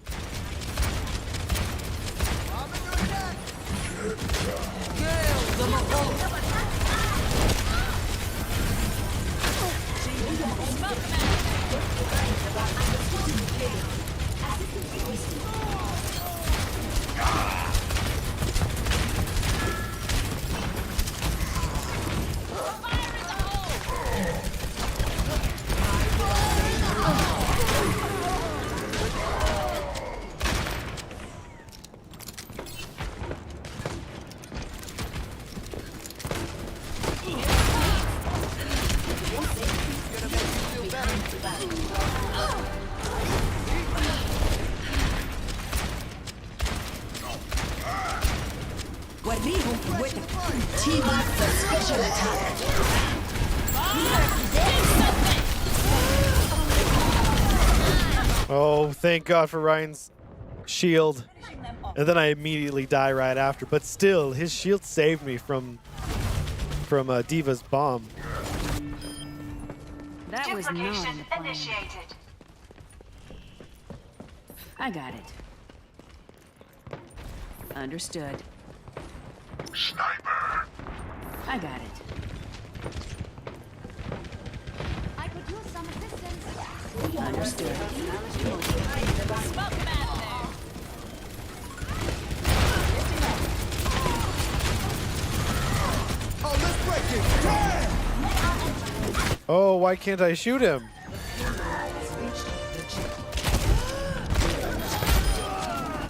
Team up for special attack. Oh, thank God for Ryan's shield. And then I immediately die right after. But still, his shield saved me from Diva's bomb. That was not in the plan. Initiated. I got it. Understood. Sniper! I got it. I could use some assistance. Understood. Smoke him out of there. Oh, let's break it! Hey! Oh, why can't I shoot him?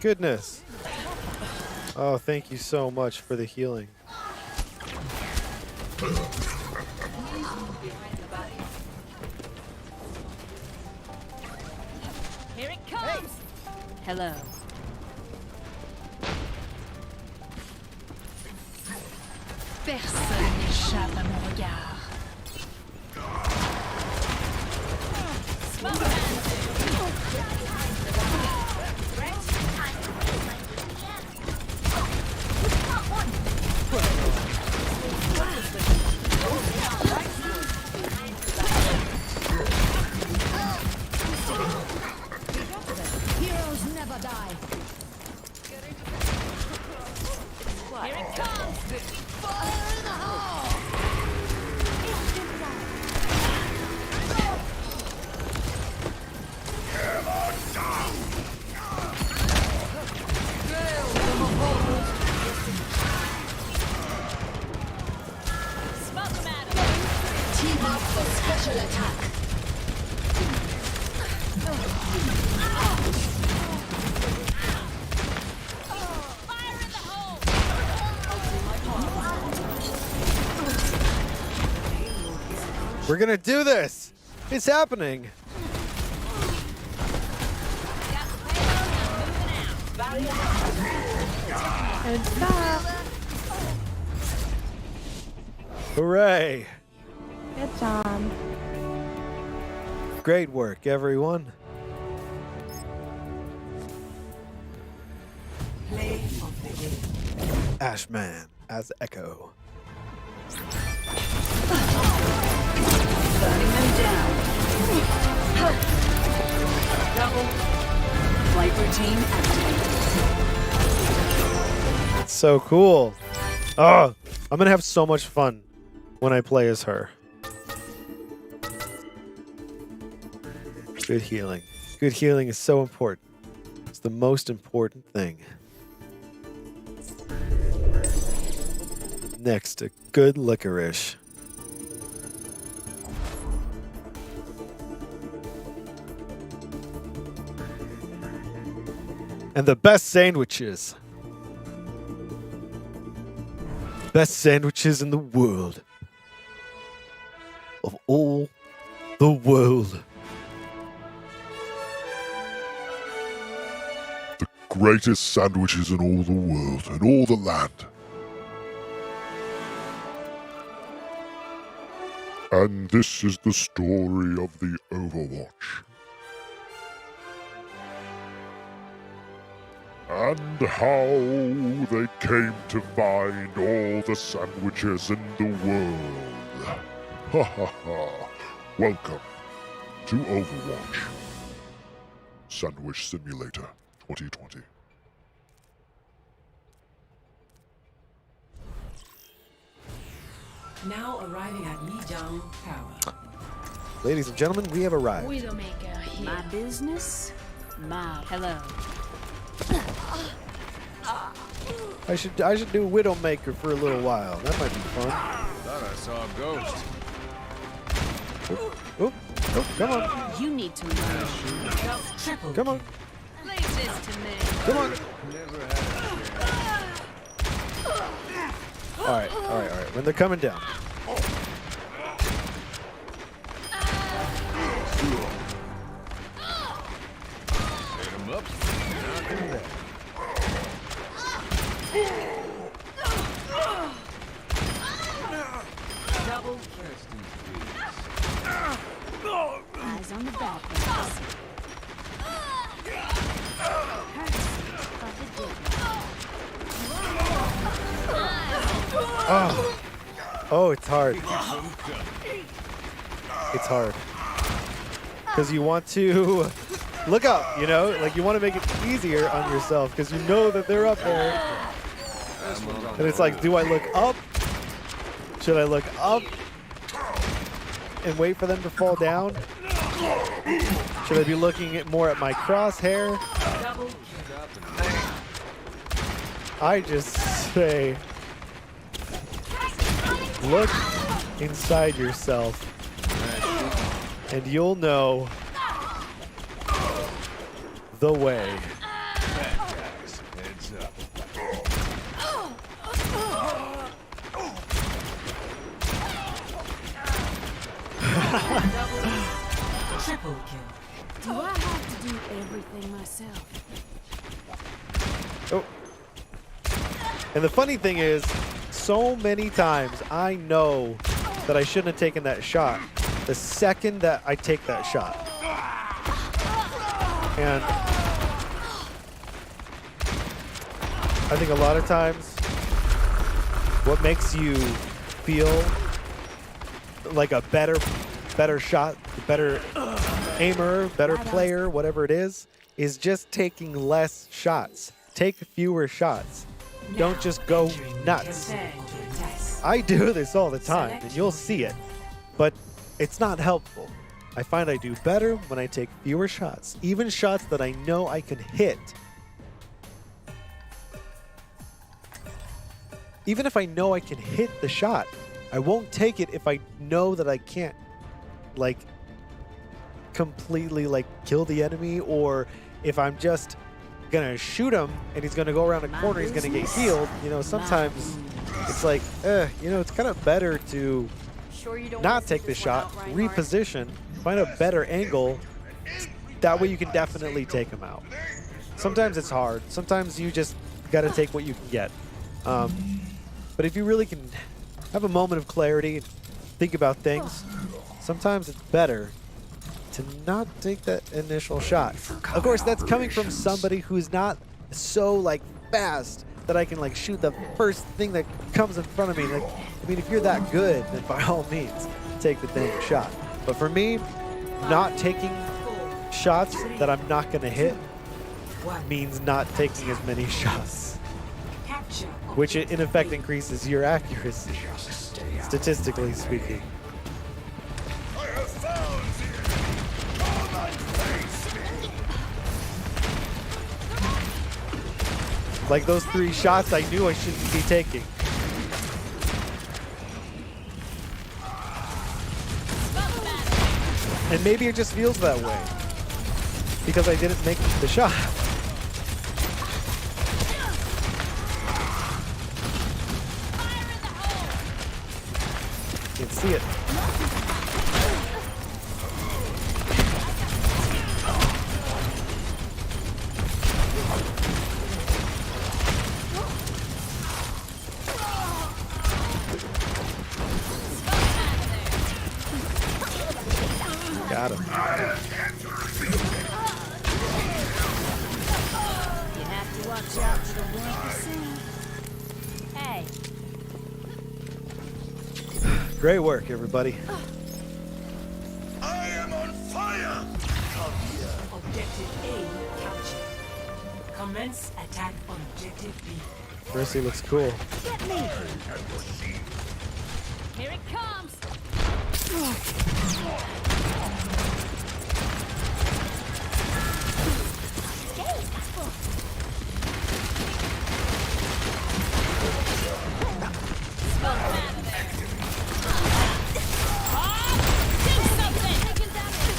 Goodness. Oh, thank you so much for the healing. Here it comes. Hello. Personne n'échappe à mon regard. Smoke him out of Heroes never die. Here it comes. Fire in the hole. Smoke him out of there. Team up for special attack. Fire in the hole. We're gonna do this! It's happening! Got the payload. I'm moving out. And stop. Hooray! Good job. Great work, everyone. Ashman as Echo. Burning them down. Double. Flight routine activated. so cool. Oh, I'm gonna have so much fun when I play as her. Good healing. Good healing is so important. It's the most important thing. Next, a good licorice. And the best sandwiches. Best sandwiches in the world. Of all the world. The greatest sandwiches in all the world and all the land. And this is the story of the Overwatch. And how they came to find all the sandwiches in the world. Ha ha ha. Welcome to Overwatch. Sandwich Simulator 2020. Now arriving at Lijiang Tower. Ladies and gentlemen, we have arrived. Widowmaker here. My business, my hello. I should do Widowmaker for a little while. That might be fun. Thought I saw a ghost. Oh, come on. You need to learn. Come on. Leave this to me. Come on. Never had All right. When they're coming down. hit him up. Knock him down. Double Eyes on the bad guys. Oh, it's hard. It's hard. Because you want to look up, you know? Like, you want to make it easier on yourself because you know that they're up there. And it's like, do I look up? Should I look up and wait for them to fall down? Should I be looking more at my crosshair? I just say, look inside yourself, and you'll know the way. Heads up. triple kill. Do I have to do everything myself? Oh. And the funny thing is, so many times I know that I shouldn't have taken that shot the second that I take that shot. And I think a lot of times what makes you feel like a better shot, better aimer, better player, whatever it is just taking less shots. Take fewer shots. Don't just go nuts. I do this all the time, and you'll see it. But it's not helpful. I find I do better when I take fewer shots, even shots that I know I can hit. Even if I know I can hit the shot, I won't take it if I know that I can't, like, completely, like, kill the enemy, or if I'm just gonna shoot him and he's gonna go around a corner, he's gonna get healed. You know, sometimes it's like, you know, it's kind of better to not take the shot, reposition, find a better angle. That way you can definitely take him out. Sometimes it's hard. Sometimes you just gotta take what you can get. But if you really can have a moment of clarity and think about things, sometimes it's better to not take that initial shot. Of course, that's coming from somebody who's not so, like, fast that I can, like, shoot the first thing that comes in front of me. Like, I mean, if you're that good, then by all means, take the dang shot. But for me, not taking shots that I'm not going to hit means not taking as many shots. which in effect increases your accuracy, statistically speaking. Like those 3 shots I knew I shouldn't be taking. And maybe it just feels that way because I didn't make the shot. You can see it. Got him. You have to watch out for the 1%. Hey. Great work, everybody. I am on fire! Objective A captured. Commence attack on objective B. Mercy looks cool. Get me. Here it comes.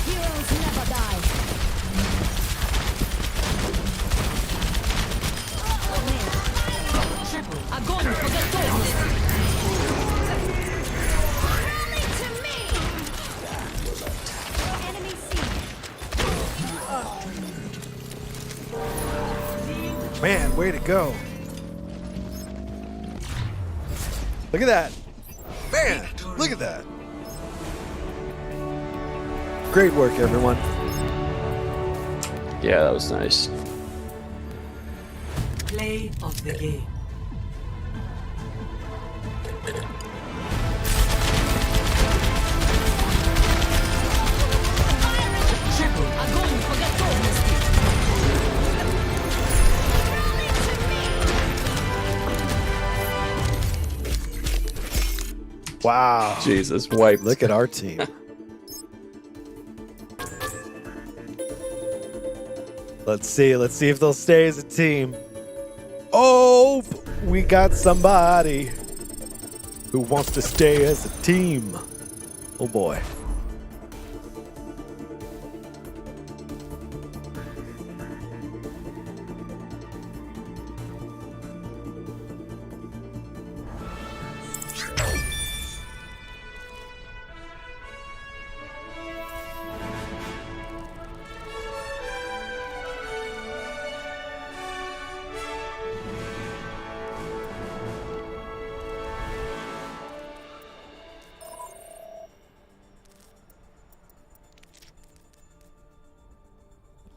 Heroes never die. Огонь по готовности. Rally to me. Enemy seen. Man, way to go. Look at that. Man, look at that. Great work, everyone. Yeah, that was nice. Play of the game. Огонь по готовности. Wow. Jesus, wiped. Look at our team. Let's see if they'll stay as a team. Oh, we got somebody who wants to stay as a team. Oh boy.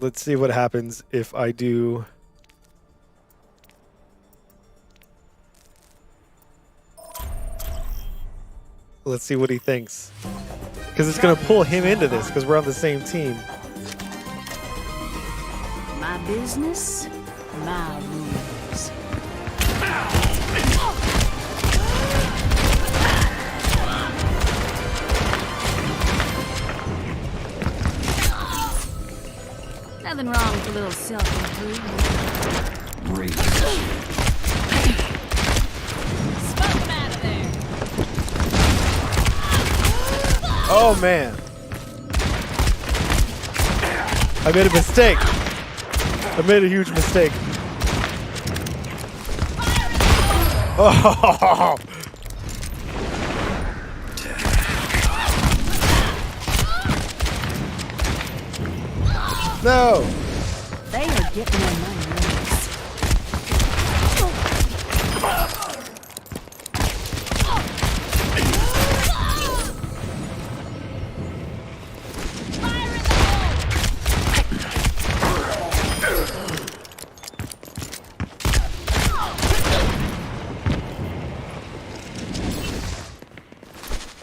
Let's see what happens if I do. Let's see what he thinks. Because it's going to pull him into this because we're on the same team. My business, my rules. Nothing wrong with a little self-improvement. Smoke 'em out of there. Oh man. I made a mistake. I made a huge mistake. Oh. No. They are getting on my nerves.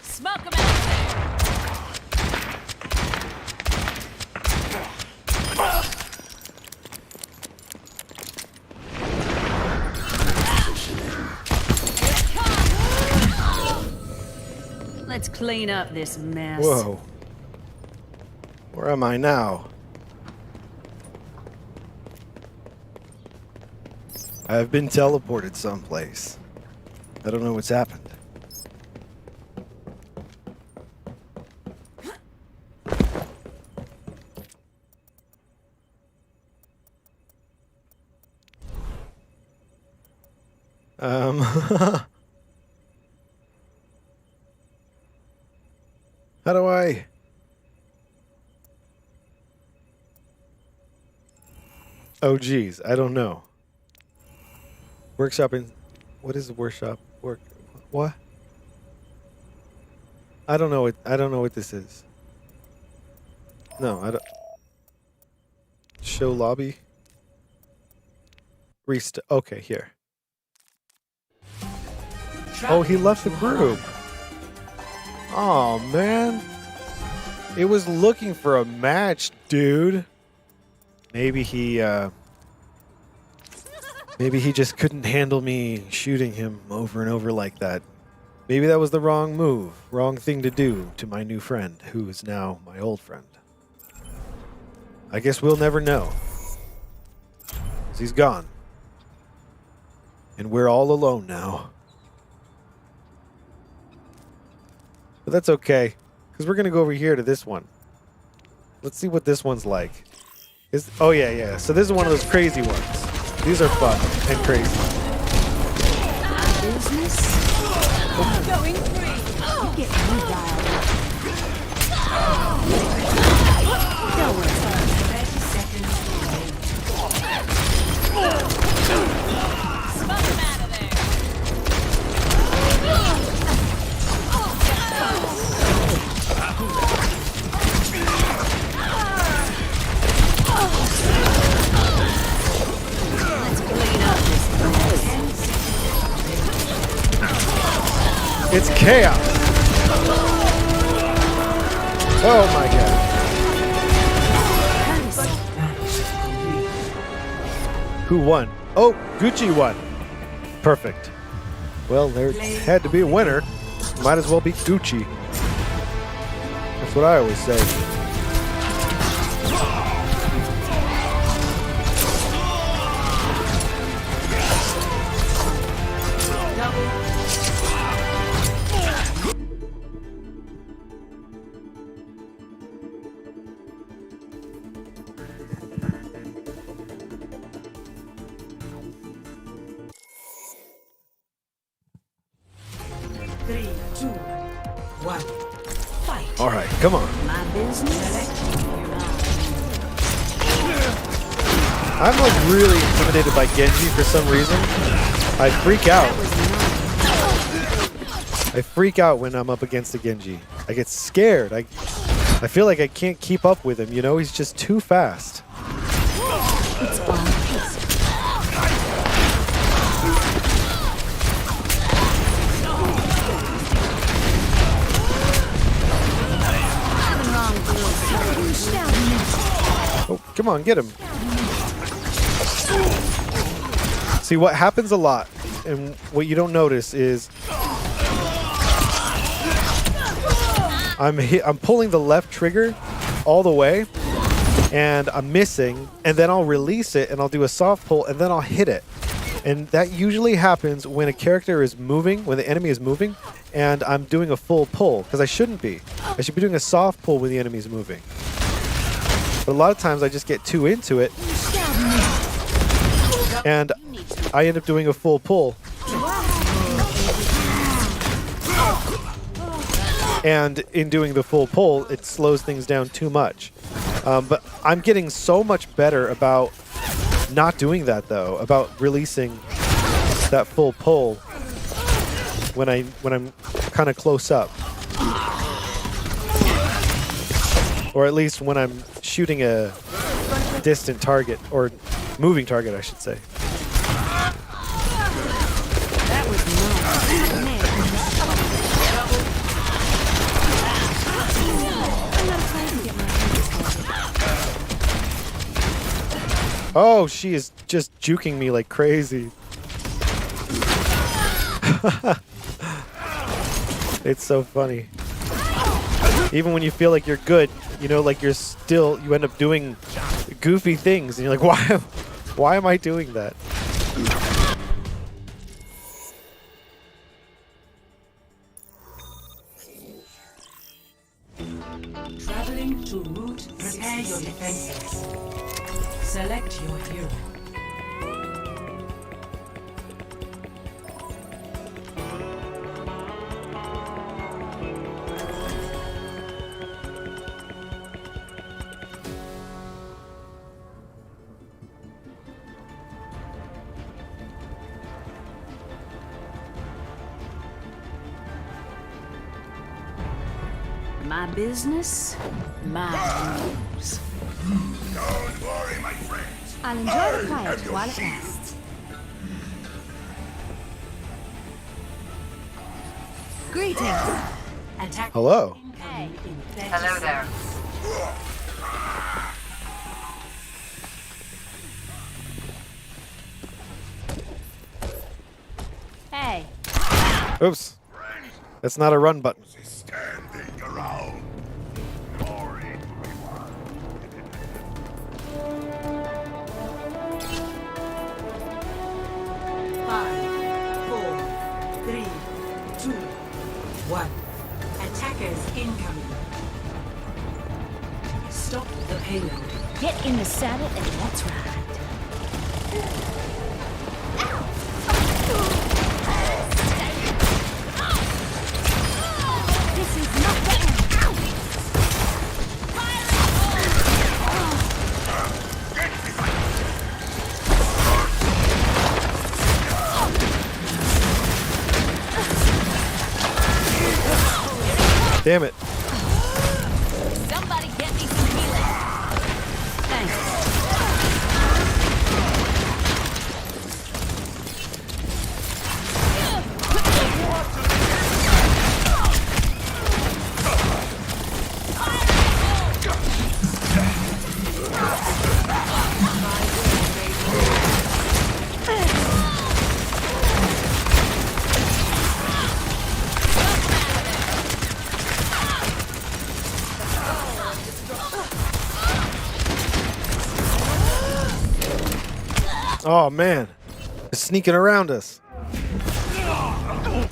Smoke 'em out of there. Let's clean up this mess. Whoa. Where am I now? I've been teleported someplace. I don't know what's happened. How do I... Oh, geez. I don't know. Workshop in... What is the workshop? What? I don't know what this is. No, I don't... Show lobby? Okay, here. Oh, he left the group. Oh, man. It was looking for a match, dude. Maybe he just couldn't handle me shooting him over and over like that. Maybe that was the wrong move, wrong thing to do to my new friend, who is now my old friend. I guess we'll never know. 'Cause he's gone. And we're all alone now. But that's okay, because we're going to go over here to this one. Let's see what this one's like. Oh, yeah. So this is one of those crazy ones. These are fun and crazy. Business? Going free. Get me dialed up. Don't worry. 30 seconds. Smother him out of there. Let's clean up this mess. It's chaos. Oh my god. Who won? Oh, Gucci won. Perfect. Well, there had to be a winner. Might as well be Gucci. That's what I always say. All right, come on. My business? I'm like really intimidated by Genji for some reason. I freak out. I freak out when I'm up against a Genji. I get scared. I feel like I can't keep up with him, you know? He's just too fast. It's all Oh, come on, get him. See, what happens a lot, and what you don't notice is I'm pulling the left trigger all the way, and I'm missing, and then I'll release it, and I'll do a soft pull, and then I'll hit it. And that usually happens when a character is moving, when the enemy is moving, and I'm doing a full pull, because I shouldn't be. I should be doing a soft pull when the enemy is moving. But a lot of times I just get too into it, and I end up doing a full pull. And in doing the full pull, it slows things down too much. But I'm getting so much better about not doing that, though, about releasing that full pull when I'm kind of close up. Or at least when I'm shooting a distant target, or moving target, I should say. that was Oh, she is just juking me like crazy. It's so funny. Even when you feel like you're good, you know, like you end up doing goofy things, and you're like, why am I doing that? Traveling to route, prepare your defenses. Select your hero. My business, my rules. Don't worry, my friends. I'll enjoy the quiet while it lasts. Greetings. Attack. Hello. Hey. Hello there. Hey. Oops. That's not a run button. Standing around. Glory, everyone. 5, 4, 3, 2, 1. Attackers incoming. Stop the payload. Get in the saddle and let's ride. This is not the end. Damn it. Somebody get me some healing. Thanks. Oh man, they're sneaking around us.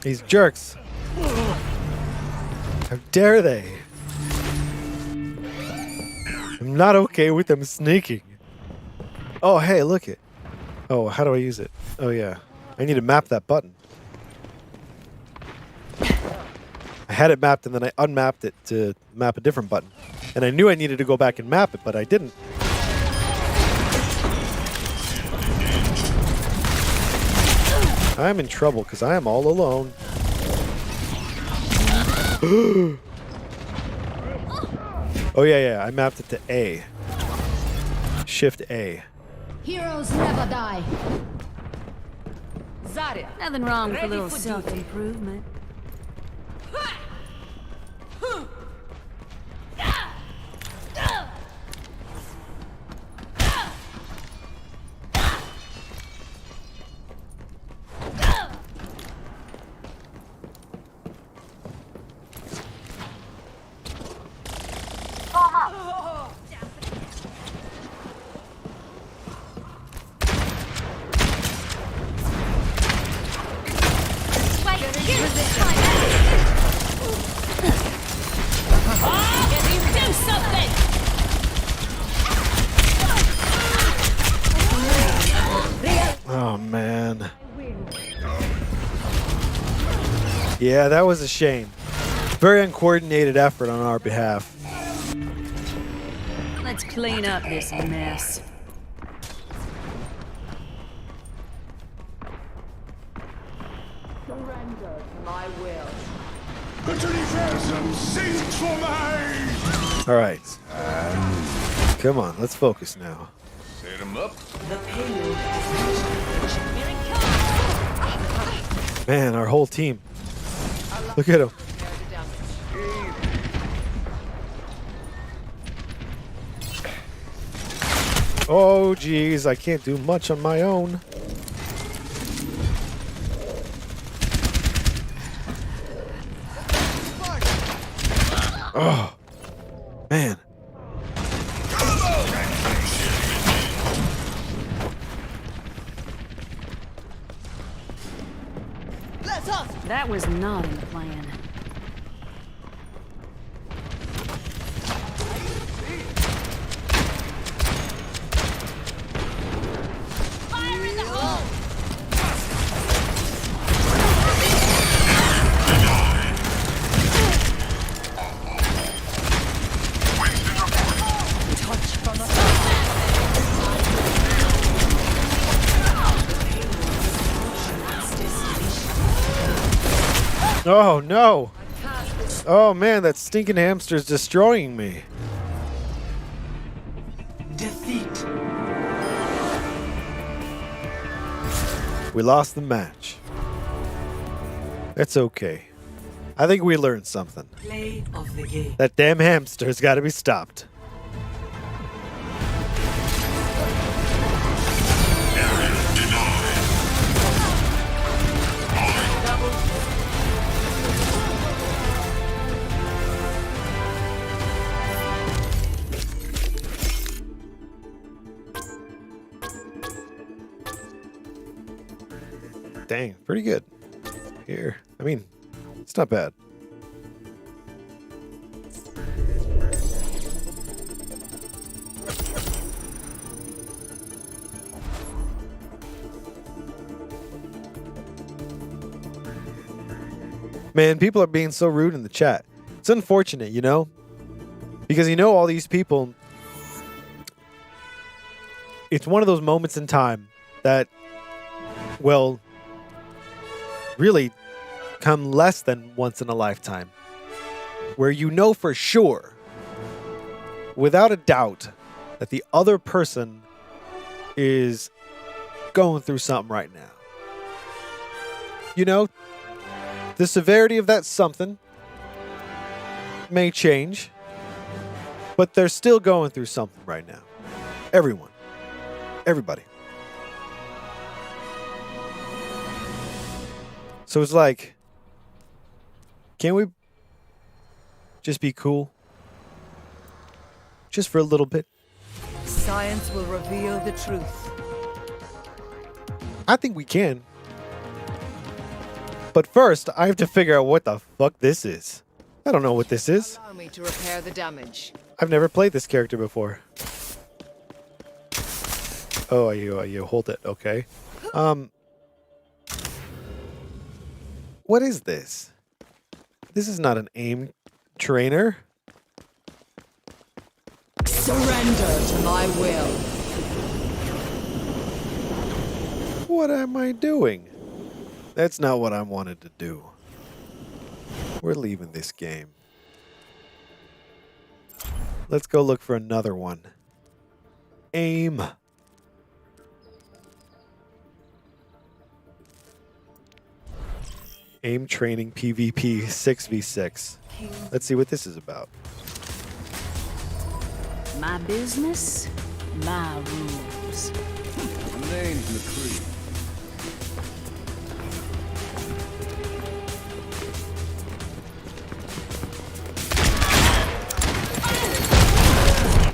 These jerks. How dare they? I'm not okay with them sneaking. Oh hey, look it. Oh, how do I use it? Oh yeah, I need to map that button. I had it mapped and then I unmapped it to map a different button. And I knew I needed to go back and map it, but I didn't. I'm in trouble because I am all alone. Oh yeah, I mapped it to A. Shift A. Heroes never die. Zarya. Nothing wrong with a little self-improvement. Do something! Oh man. Yeah, that was a shame. Very uncoordinated effort on our behalf. Let's clean up this mess. Surrender to my will. The universum sings for me! All right. Come on, let's focus now. Set him up. The payload is Man, our whole team. Look at him. Oh, geez, I can't do much on my own. Oh, man. That was not in the plan. Fire in the hole! Touch from the Oh, no. Oh, man, that stinking hamster's destroying me. Defeat. We lost the match. That's okay. I think we learned something. Play of the game. That damn hamster's got to be stopped. Dang, pretty good. Here. I mean, it's not bad. Man, people are being so rude in the chat. It's unfortunate, you know? Because you know all these people, it's one of those moments in time that, well, really come less than once in a lifetime, where you know for sure, without a doubt, that the other person is going through something right now. You know, the severity of that something may change, but they're still going through something right now. Everyone. Everybody. So it's like, can't we just be cool? Just for a little bit. Science will reveal the truth. I think we can. But first, I have to figure out what the fuck this is. I don't know what this is. Allow me to repair the damage. I've never played this character before. Oh, you hold it. Okay. What is this? This is not an aim trainer. Surrender to my will. What am I doing? That's not what I wanted to do. We're leaving this game. Let's go look for another one. Aim. Aim training PvP 6v6. Let's see what this is about. My business, my rules. Name's McCree.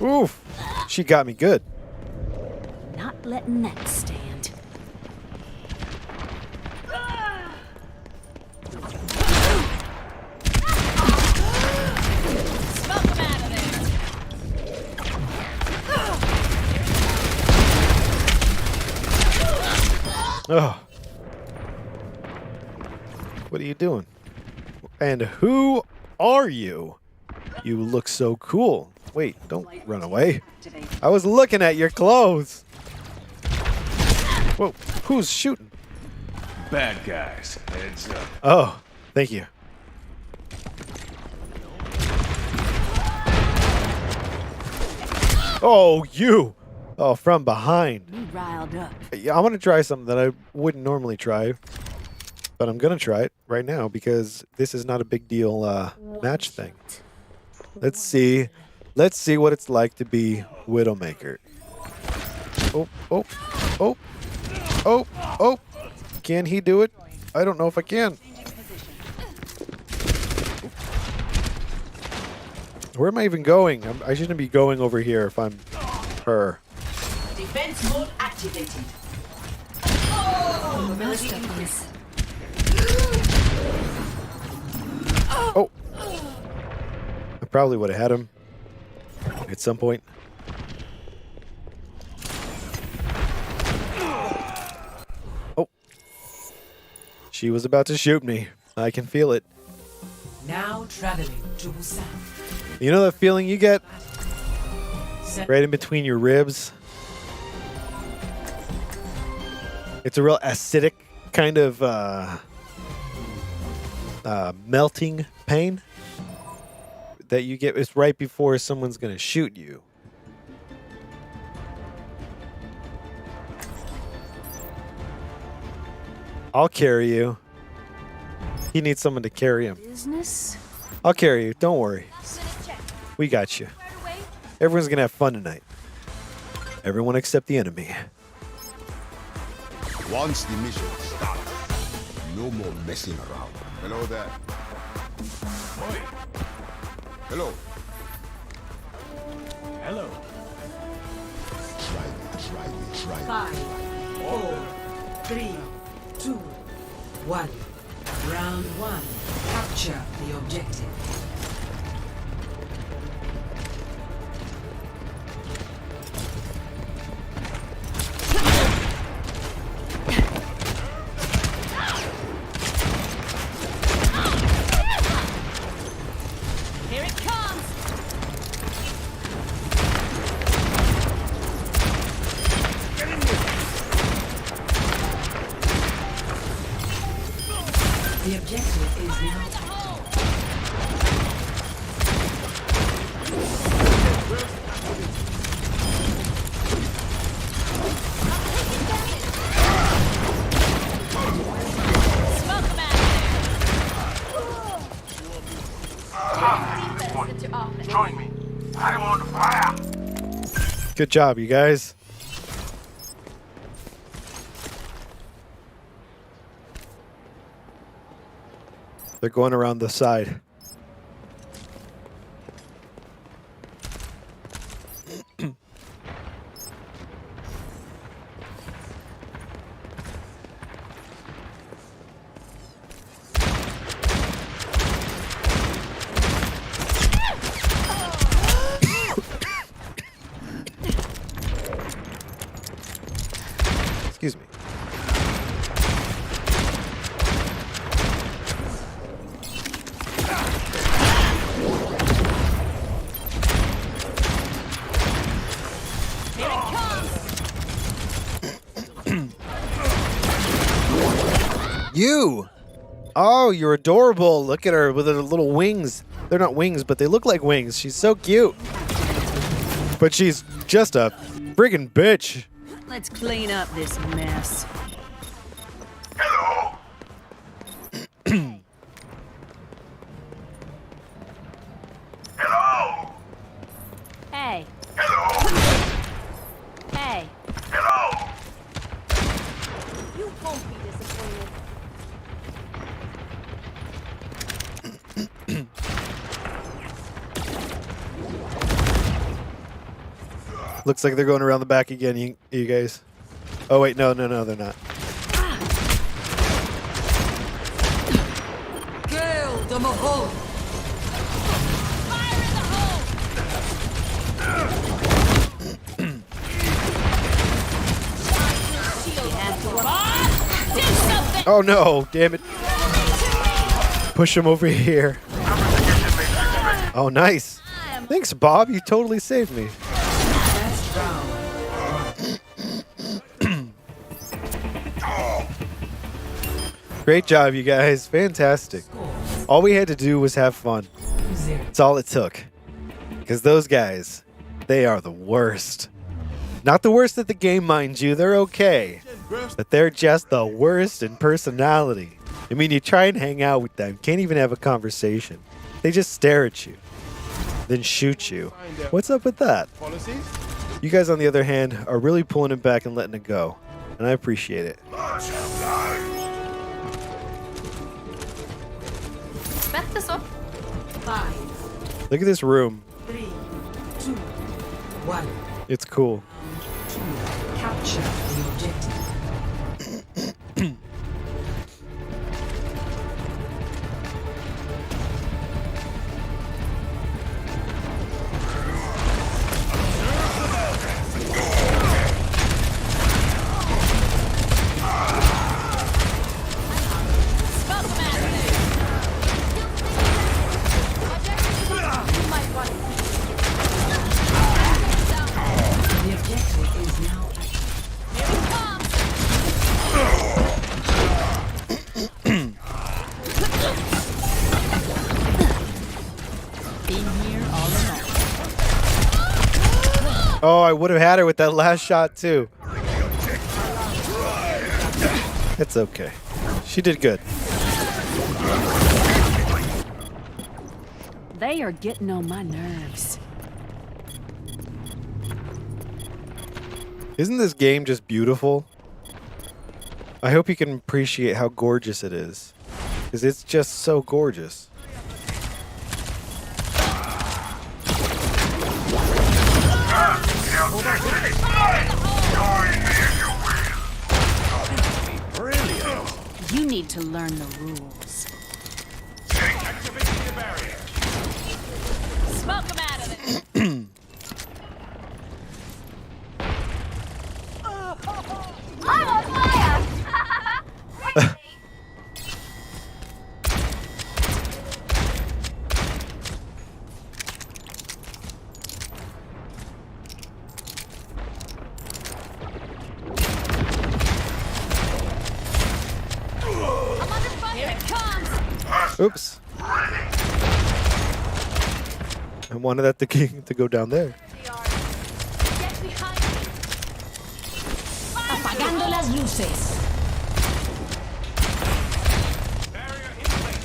Oof. She got me good. Not letting that stand. Smoke him out of there! Oh. What are you doing? And who are you? You look so cool. Wait, don't run away. I was looking at your clothes. Whoa, who's shooting? Bad guys. Heads up. Oh, thank you. Oh, you. Oh, from behind. You riled up. Yeah, I want to try something that I wouldn't normally try, but I'm going to try it right now because this is not a big deal match thing. Let's see. Let's see what it's like to be Widowmaker. Oh, oh, oh, oh, oh. Can he do it? I don't know if I can. Where am I even going? I shouldn't be going over here if I'm her. Defense mode activated. Masterpiece. Oh! I probably would have had him at some point. Oh! She was about to shoot me. I can feel it. Now traveling to Busan. You know that feeling you get right in between your ribs? It's a real acidic kind of melting pain that you get. It's right before someone's going to shoot you. I'll carry you. He needs someone to carry him. Business? I'll carry you. Don't worry. We got you. Everyone's going to have fun tonight. Everyone except the enemy. Once the mission starts, no more messing around. Hello there. Oi. Hello. Hello. Try me. 5, 4, 3, 2, 1. Round 1. Capture the objective. Here it comes. The objective is now Smoke him out there. Defense at your office. Join me. I'm on fire. Good job, you guys. They're going around the side. Excuse me. Here it comes. You! Oh, you're adorable. Look at her with her little wings. They're not wings, but they look like wings. She's so cute. But she's just a friggin' bitch. Let's clean up this mess. Hello. Hello. Hey. Hello. Hey. Hello. You won't be disappointed. Looks like they're going around the back again, you guys. Oh, wait, no, they're not. Kill the Mohole. Fire in the hole. Do something. Oh, no, damn it. Push him over here. Oh, nice. Thanks, Bob. You totally saved me. Last round. Great job, you guys. Fantastic. All we had to do was have fun. 0. That's all it took. Because those guys, they are the worst. Not the worst at the game, mind you. They're okay. But they're just the worst in personality. I mean, you try and hang out with them. Can't even have a conversation. They just stare at you. Then shoot you. What's up with that? You guys, on the other hand, are really pulling it back and letting it go. And I appreciate it. Spett det så. 5, Look at this room. 3, 2, 1. It's cool. Capture the objective. The objective is now active. Oh, I would have had her with that last shot too. It's okay. She did good. They are getting on my nerves. Isn't this game just beautiful? I hope you can appreciate how gorgeous it is. Because it's just so gorgeous. You need to learn the rules. Activating the barrier. Smoke them out of it. I'm on fire! I'm under fire! Here it comes! Oops. I wanted that to go down there. Get behind me! Apagando las luces. Barrier in place.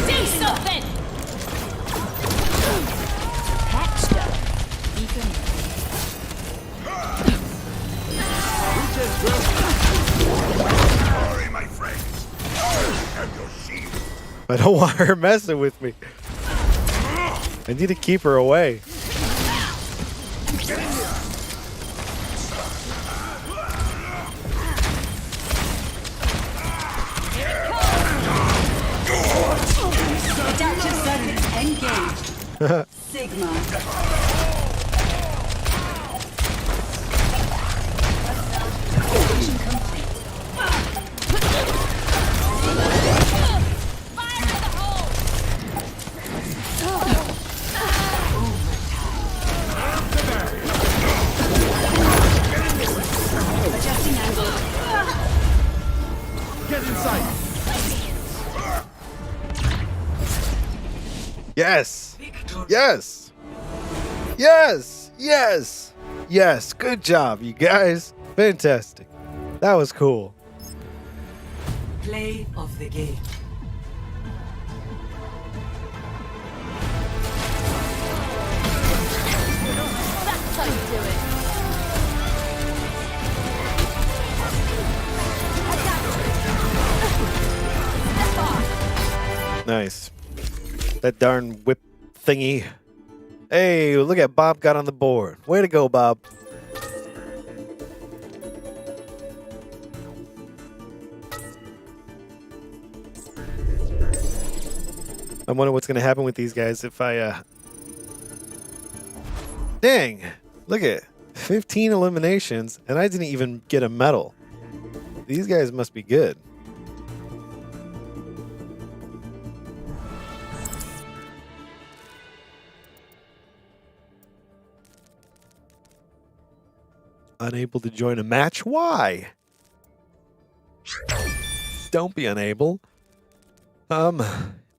Do something! Patched up. Beacon. Sorry, my friends. Have your shield. I don't want her messing with me. I need to keep her away. Adaptive circuits engaged. Sigma. Mission complete. Fire in the hole! Adjusting angle. Get inside. Yes. Yes. Yes. Yes. Yes. Good job, you guys. Fantastic. That was cool. Play of the game. That's how you do it! Step off! Nice. That darn whip thingy. Hey, look at Bob got on the board. Way to go, Bob. I wonder what's going to happen with these guys if I, Dang! Look at 15 eliminations, and I didn't even get a medal. These guys must be good. Unable to join a match? Why? Don't be unable.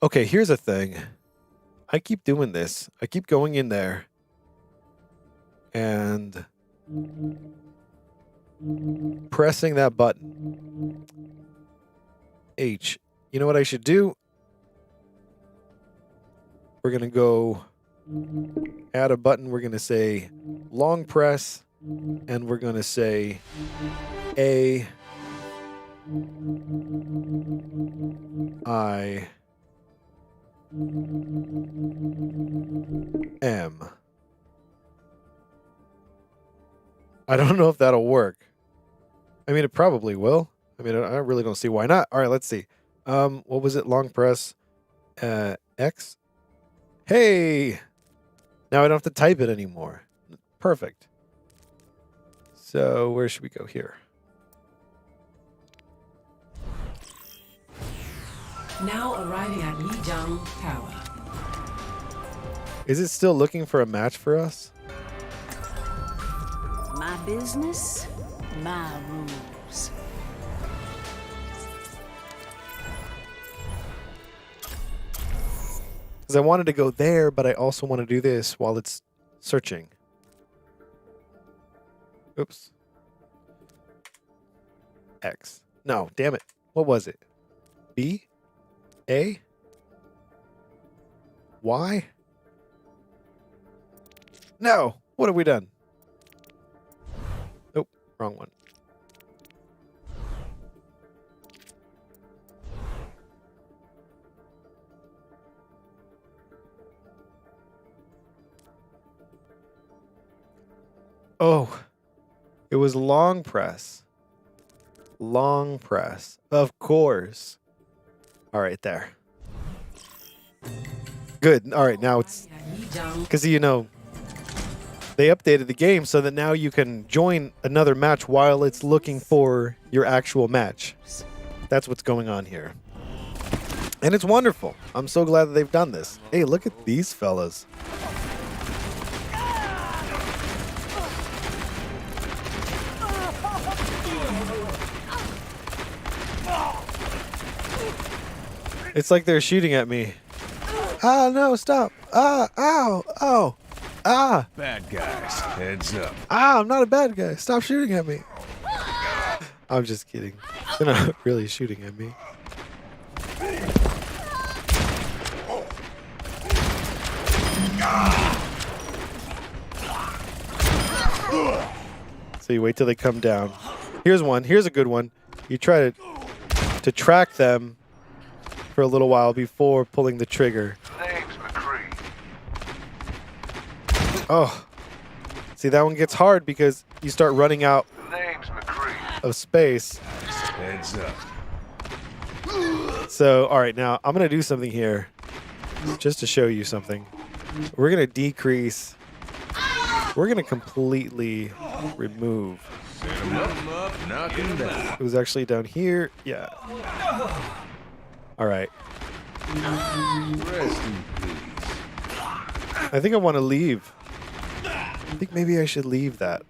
Okay, here's the thing. I keep doing this. I keep going in there. And pressing that button. H. You know what I should do? We're going to go add a button. We're going to say long press, and we're going to say A I M. I don't know if that'll work. I mean, it probably will. I mean, I really don't see why not. All right, let's see. What was it? Long press X. Hey! Now I don't have to type it anymore. Perfect. So where should we go here? Now arriving at Lijiang Tower. Is it still looking for a match for us? My business, my rules. Because I wanted to go there, but I also want to do this while it's searching. Oops. X. No, damn it. What was it? B? A? Y? No! What have we done? Oh, wrong one. Oh, it was long press. Long press. Of course. All right, there. Good. All right, now it's... Because, you know, they updated the game so that now you can join another match while it's looking for your actual match. That's what's going on here. And it's wonderful. I'm so glad that they've done this. Hey, look at these fellas. It's like they're shooting at me. Ah, no, stop. Ah, ow, oh, ah. Bad guys, heads up. Ah, I'm not a bad guy. Stop shooting at me. I'm just kidding. They're not really shooting at me. So you wait till they come down. Here's one. Here's a good one. You try to track them for a little while before pulling the trigger. Name's McCree. Oh. See, that one gets hard because you start running out Name's McCree. of space. Heads up. So, all right, now I'm going to do something here just to show you something. We're going to decrease. We're going to completely remove. Set 'em up, knock 'em down. It was actually down here. Yeah. All right. Rest in peace. I think I want to leave. I think maybe I should leave that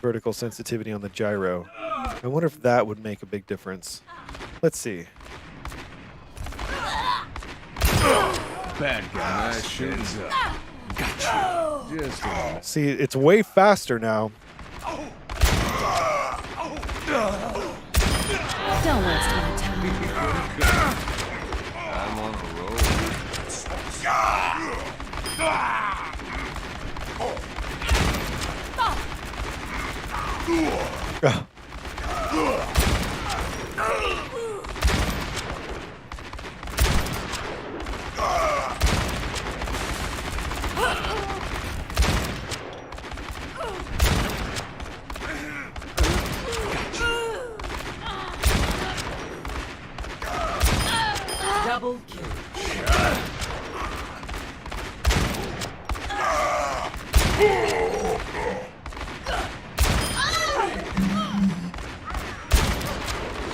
vertical sensitivity on the gyro. I wonder if that would make a big difference. Let's see. Bad guys, heads up. Gotcha. Just a minute. See, it's way faster now. Don't waste my time. I'm on a roll. Oh. Double kill.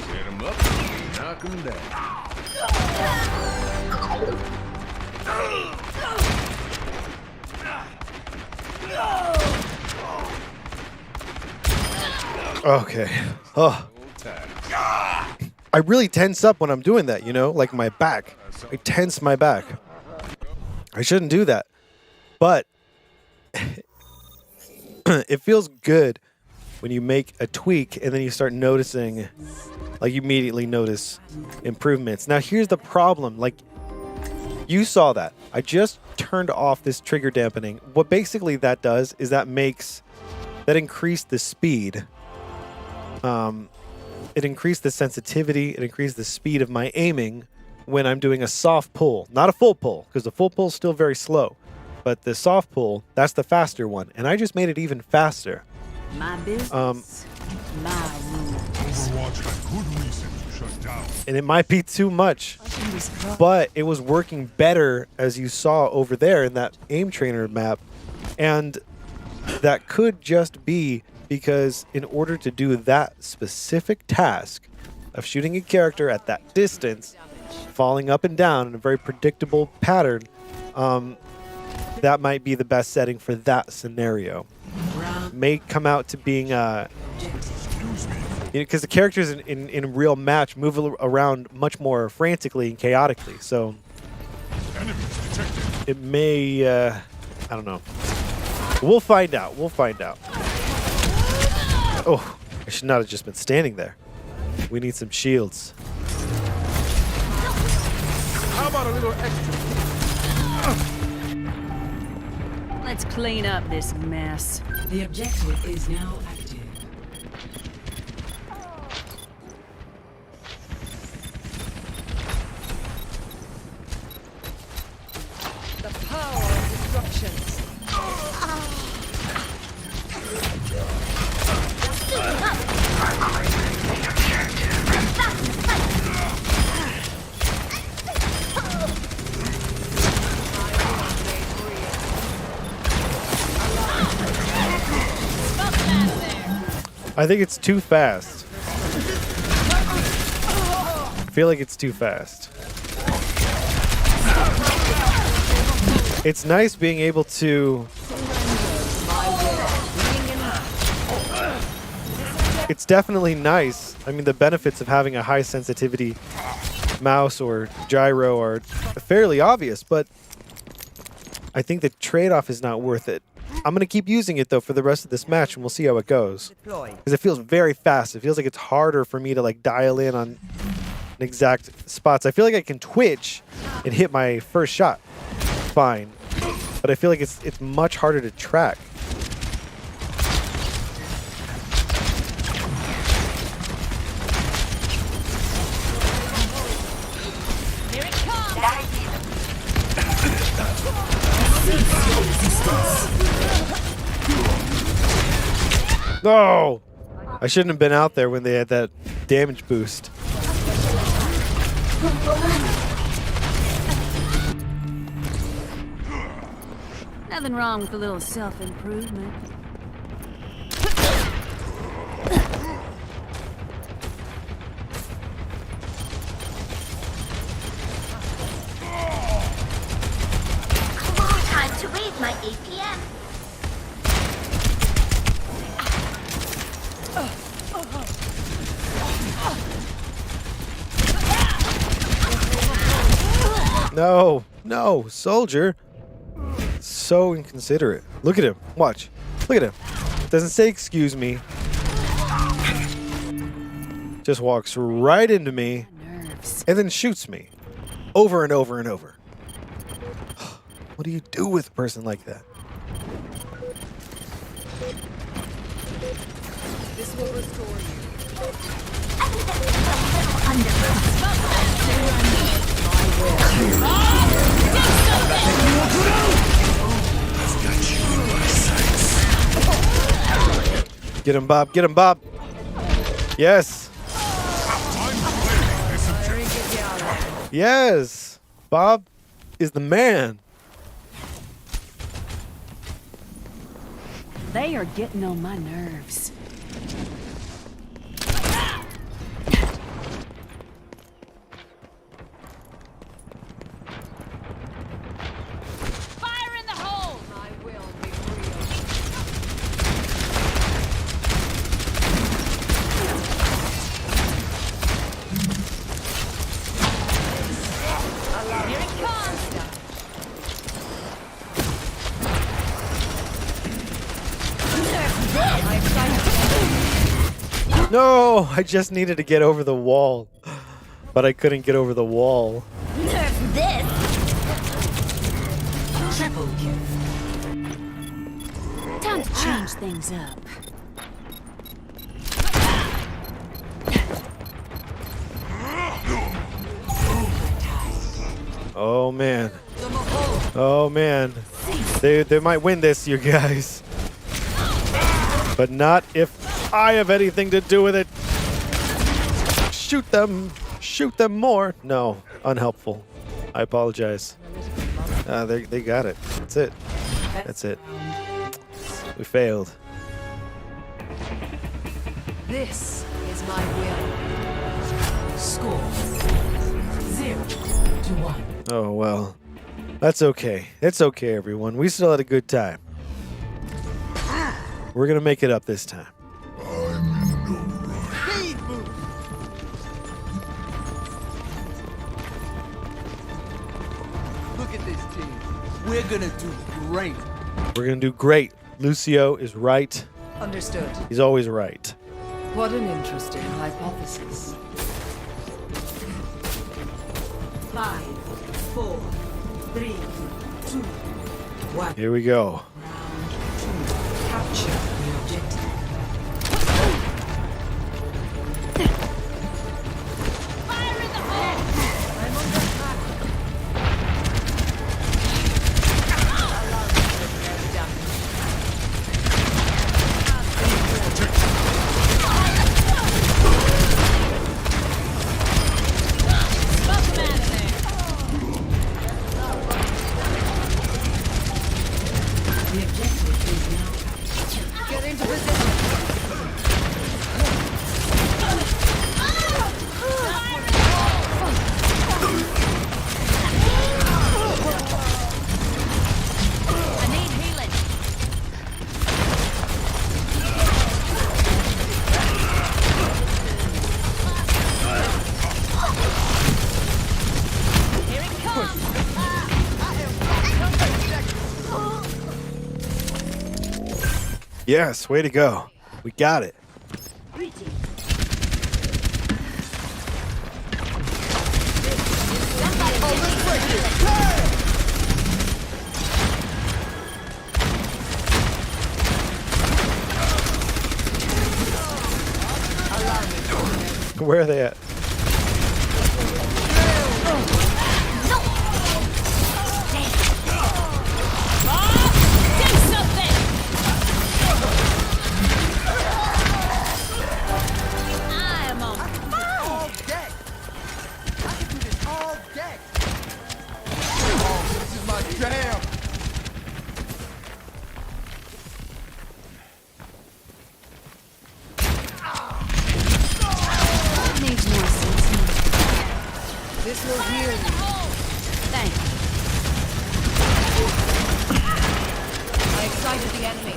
Set 'em up, knock 'em down. Okay. Oh. I really tense up when I'm doing that, you know, like my back. I tense my back. I shouldn't do that. But it feels good when you make a tweak and then you start noticing like you immediately notice improvements. Now here's the problem, like you saw that. I just turned off this trigger dampening. What basically that does is that increased the speed. It increased the sensitivity, it increased the speed of my aiming when I'm doing a soft pull. Not a full pull, because the full pull is still very slow. But the soft pull, that's the faster one. And I just made it even faster. My business. My rules. Overwatch had good reason to shut down. And it might be too much, but it was working better, as you saw over there in that aim trainer map. And that could just be because in order to do that specific task of shooting a character at that distance, falling up and down in a very predictable pattern, that might be the best setting for that scenario. May come out to being, because the characters in a real match move around much more frantically and chaotically, so it may, I don't know. We'll find out. We'll find out. Oh, I should not have just been standing there. We need some shields. How about a little extra? Let's clean up this mess. The objective is now active. The power of disruptions. I think it's too fast. I feel like it's too fast. It's nice being able to... It's definitely nice. I mean, the benefits of having a high sensitivity mouse or gyro are fairly obvious, but I think the trade-off is not worth it. I'm going to keep using it, though, for the rest of this match, and we'll see how it goes. Because it feels very fast. It feels like it's harder for me to, like, dial in on exact spots. I feel like I can twitch and hit my first shot fine, but I feel like it's much harder to track. Here it comes! No! I shouldn't have been out there when they had that damage boost. Nothing wrong with a little self-improvement. Time to raise my APM. No, no, soldier. So inconsiderate. Look at him. Watch. Look at him. Doesn't say excuse me. Just walks right into me and then shoots me over and over and over. What do you do with a person like that? This will restore you. Get him, Bob. Get him, Bob. Yes. Yes. Bob is the man. They are getting on my nerves. Fire in the hole! I will be real. Here it comes! No, I just needed to get over the wall. But I couldn't get over the wall. Nerf this! Triple kill. Time to change things up. Oh man. Oh man. They might win this, you guys. But not if I have anything to do with it. Shoot them. Shoot them more. No, unhelpful. I apologize. They got it. That's it. That's it. We failed. This is my will. Score 0-1. Oh well. That's okay. It's okay, everyone. We still had a good time. We're gonna make it up this time. Look at this team. We're gonna do great. We're gonna do great. Lucio is right. Understood. He's always right. What an interesting hypothesis. 5, 4, 3, 2, 1. Here we go. Capture the objective. Fire in the hole! I'm under attack. The objective is now. Get into position. I need healing. Here it comes. Yes, way to go. We got it. Where are they at? I'm on All deck. I can do this all deck. Oh, this is my jam. Makes more sense now. This will heal you. Thanks. I excited the enemy.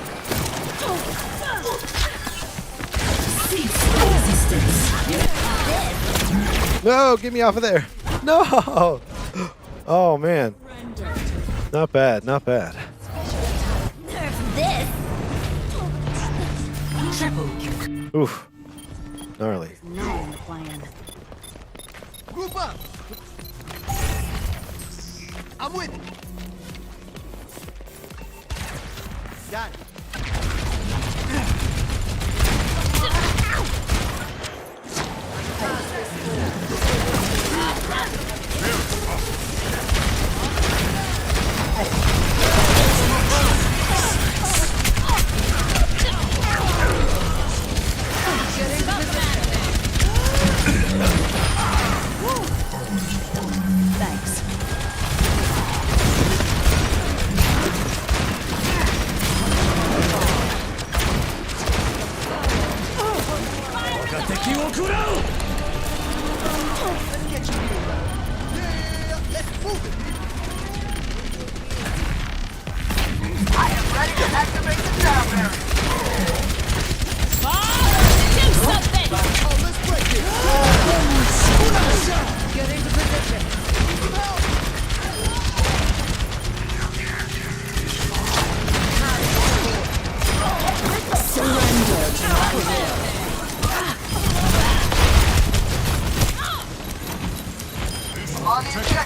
No, get me off of there. No. Oh man. Not bad. Not bad. Nerf this! Triple kill. Oof. Gnarly. Knowing the plan. Group up. I'm with you. Got it. Thanks. Let's get you here. Yeah, let's move it. I am ready to activate the down barrier. Do something! Oh, let's break it. Get into position. Surrender to my will.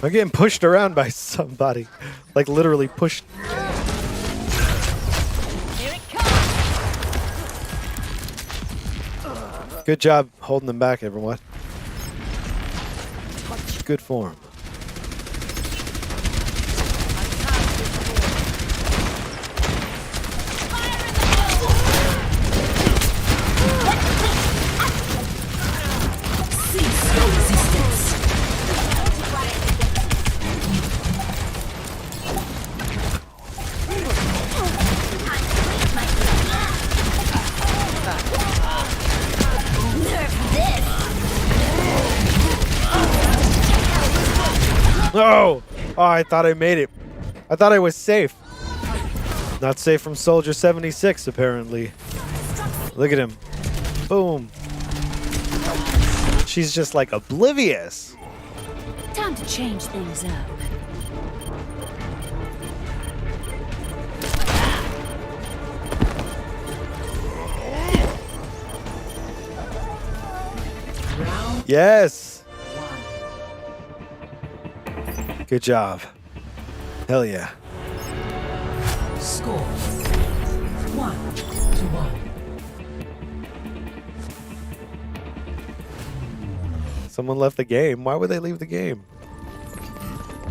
I'm getting pushed around by somebody. Like literally pushed. Here it comes. Good job holding them back, everyone. Good form. No! Oh, I thought I made it. I thought I was safe. Not safe from Soldier 76, apparently. Look at him. Boom. She's just like oblivious. Time to change things up. Yes. Good job. Hell yeah. Score 1-1. Someone left the game. Why would they leave the game?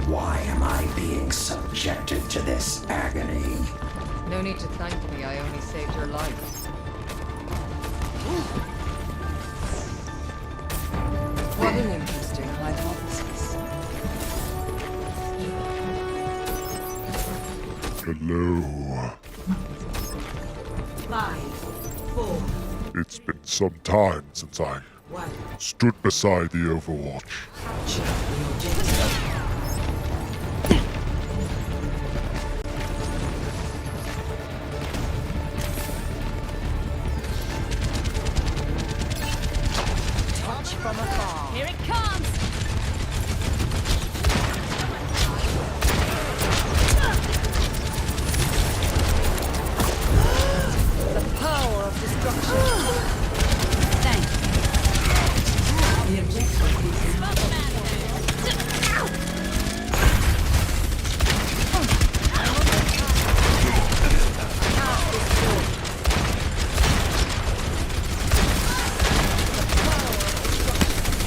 Why am I being subjected to this agony? No need to thank me, I only saved your life. What an interesting hypothesis. Hello. 5, 4, It's been some time since I 1. stood beside the Overwatch. Capture the objective. Touch from afar. Here it comes. The power of destruction. Thank you. The objective is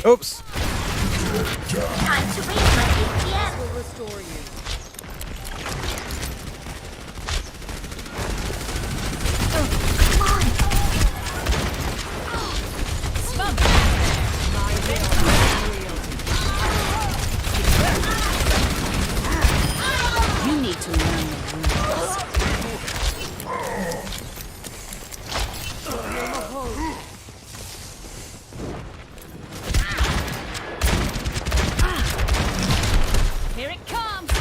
Oops. Time to read my ATM. Will restore you. Smoke. You need to learn the rules. Here it comes.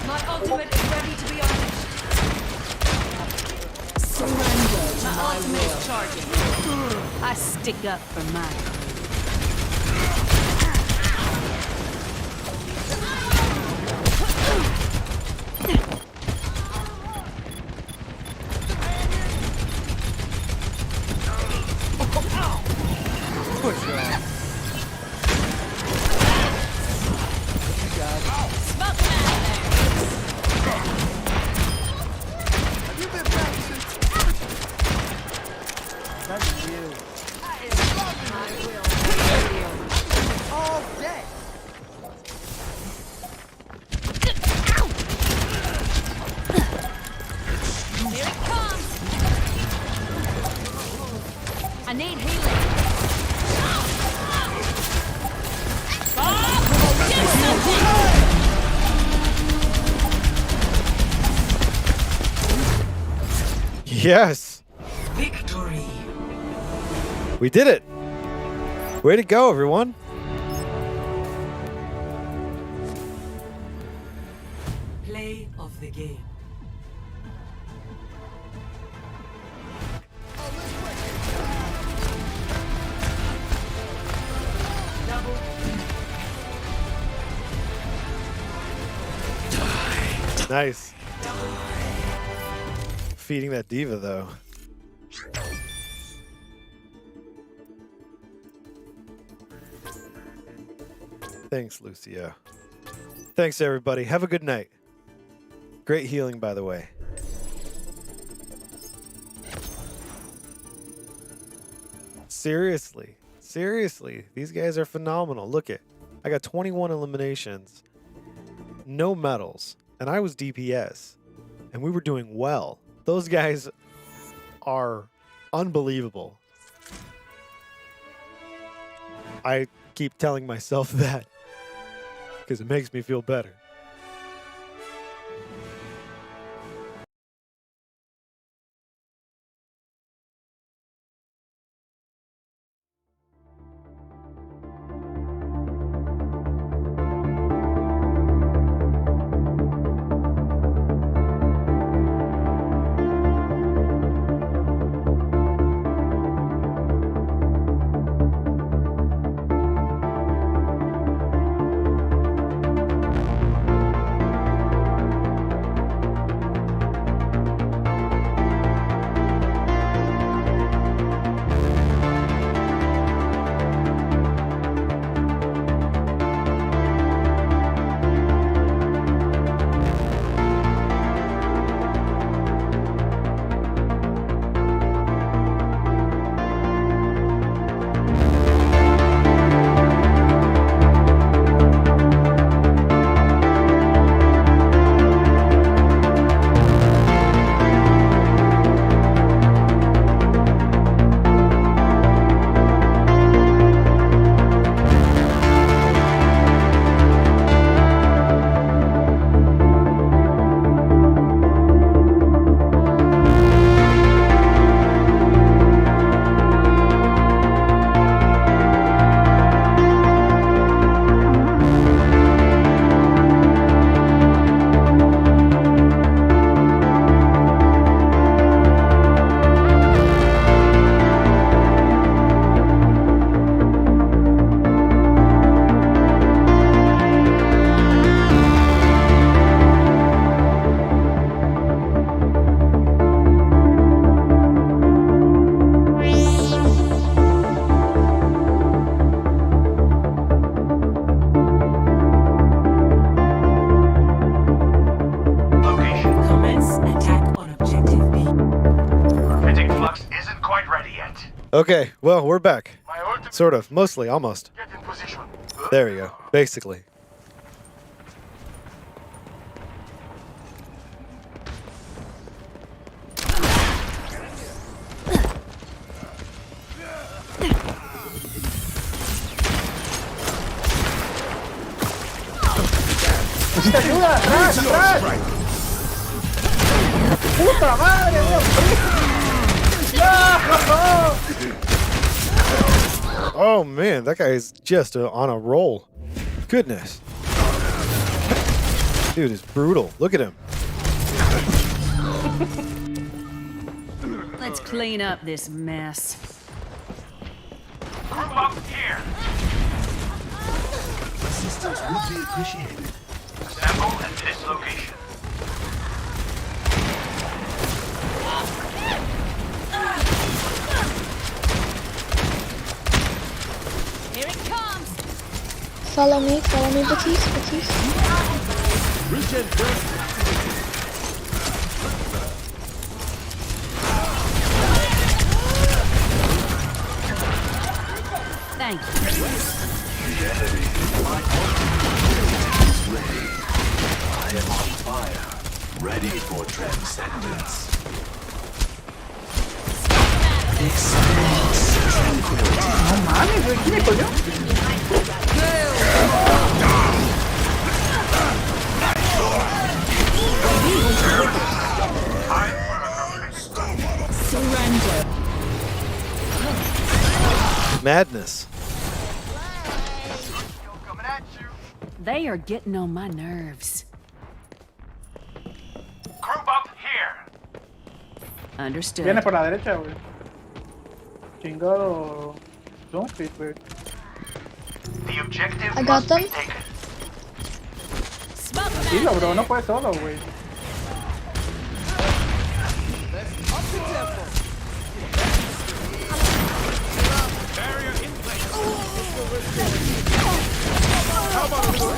My ultimate is ready to be unleashed. Surrender to My my ultimate will. is charging. I stick up for my crew. Push her off. You got it. Smoke them out of Have you been practicing? That's you. All day. there. Here it comes. I need healing. Bob, do something. Yes. victory. We did it. Way to go, everyone. Play of the game. Nice. defeating that diva, though. Thanks, Lucia. Thanks, everybody. Have a good night. Great healing, by the way. Seriously. Seriously. These guys are phenomenal. Look it. I got 21 eliminations. No medals. And I was DPS. And we were doing well. Those guys are unbelievable. I keep telling myself that because it makes me feel better. Okay, well, we're back. Sort of, mostly, almost. There we go, basically. ¡Ayuda! ¡Atrás! ¡Atrás! ¡Puta madre! ¡No! Oh man, that guy is just on a roll. Goodness. Dude is brutal. Look at him. Let's clean up this mess. Group up here. Assistance would be appreciated. Assemble at this location. Here it comes. Follow me, Batiste. Thank you. The enemy. My ultimate is ready. I am on fire, ready for transcendence. Experience tranquility. No mames, güey, ¿quién me cogió? Surrender. Madness. They are getting on my nerves. Group up here. Understood. Viene por la derecha, güey. Chingado. Zombie, güey. The objective I got must be them. taken. Dilo, bro, no puedes solo, güey. Barrier in place. How about a little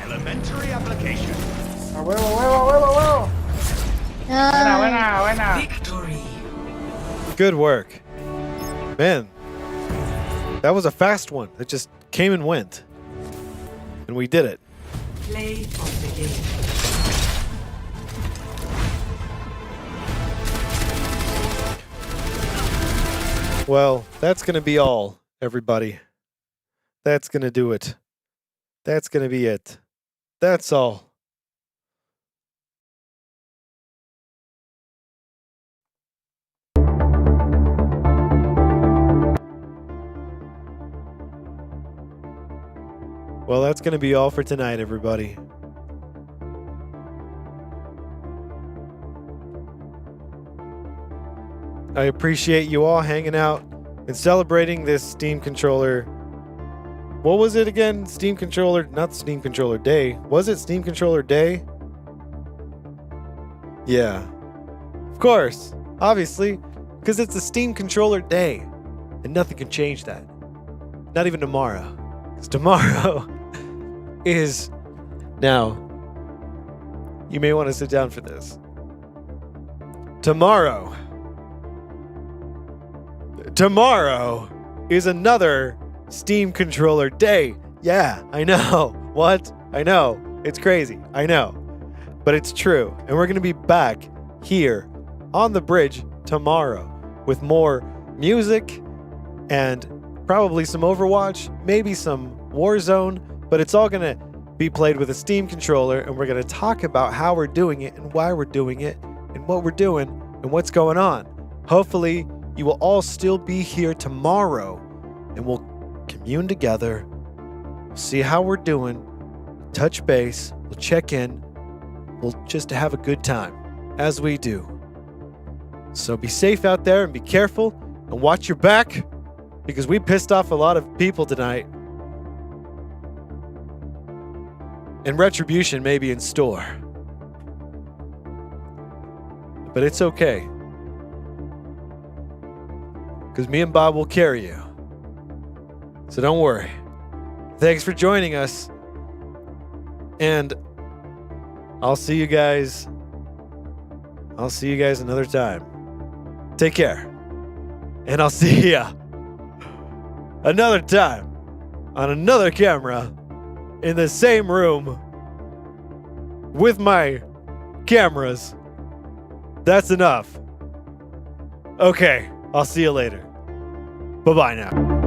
elementary application. A huevo, huevo, huevo, huevo. Buena, buena, buena. Victory. Good work. Man, that was a fast one. It just came and went. And we did it. Play of the game. Well, that's going to be all, everybody. That's going to do it. That's going to be it. That's all. Well, that's going to be all for tonight, everybody. I appreciate you all hanging out and celebrating this Steam Controller. What was it again? Steam Controller, not Steam Controller Day. Was it Steam Controller Day? Yeah. Of course. Obviously. Because it's a Steam Controller Day. And nothing can change that. Not even tomorrow. Because tomorrow is... Now, you may want to sit down for this. Tomorrow is another Steam Controller Day. Yeah, I know. What? I know. It's crazy. I know. But it's true. And we're going to be back here on the bridge tomorrow with more music and probably some Overwatch, maybe some Warzone, but it's all going to be played with a Steam controller, and we're going to talk about how we're doing it and why we're doing it and what we're doing and what's going on. Hopefully, you will all still be here tomorrow, and we'll commune together, see how we're doing, touch base, we'll check in, we'll just have a good time, as we do. So be safe out there and be careful and watch your back, because we pissed off a lot of people tonight. And retribution may be in store. But it's okay. Because me and Bob will carry you. So don't worry. Thanks for joining us. And I'll see you guys another time. Take care. And I'll see ya another time on another camera in the same room with my cameras. That's enough. Okay, I'll see you later. Bye-bye now.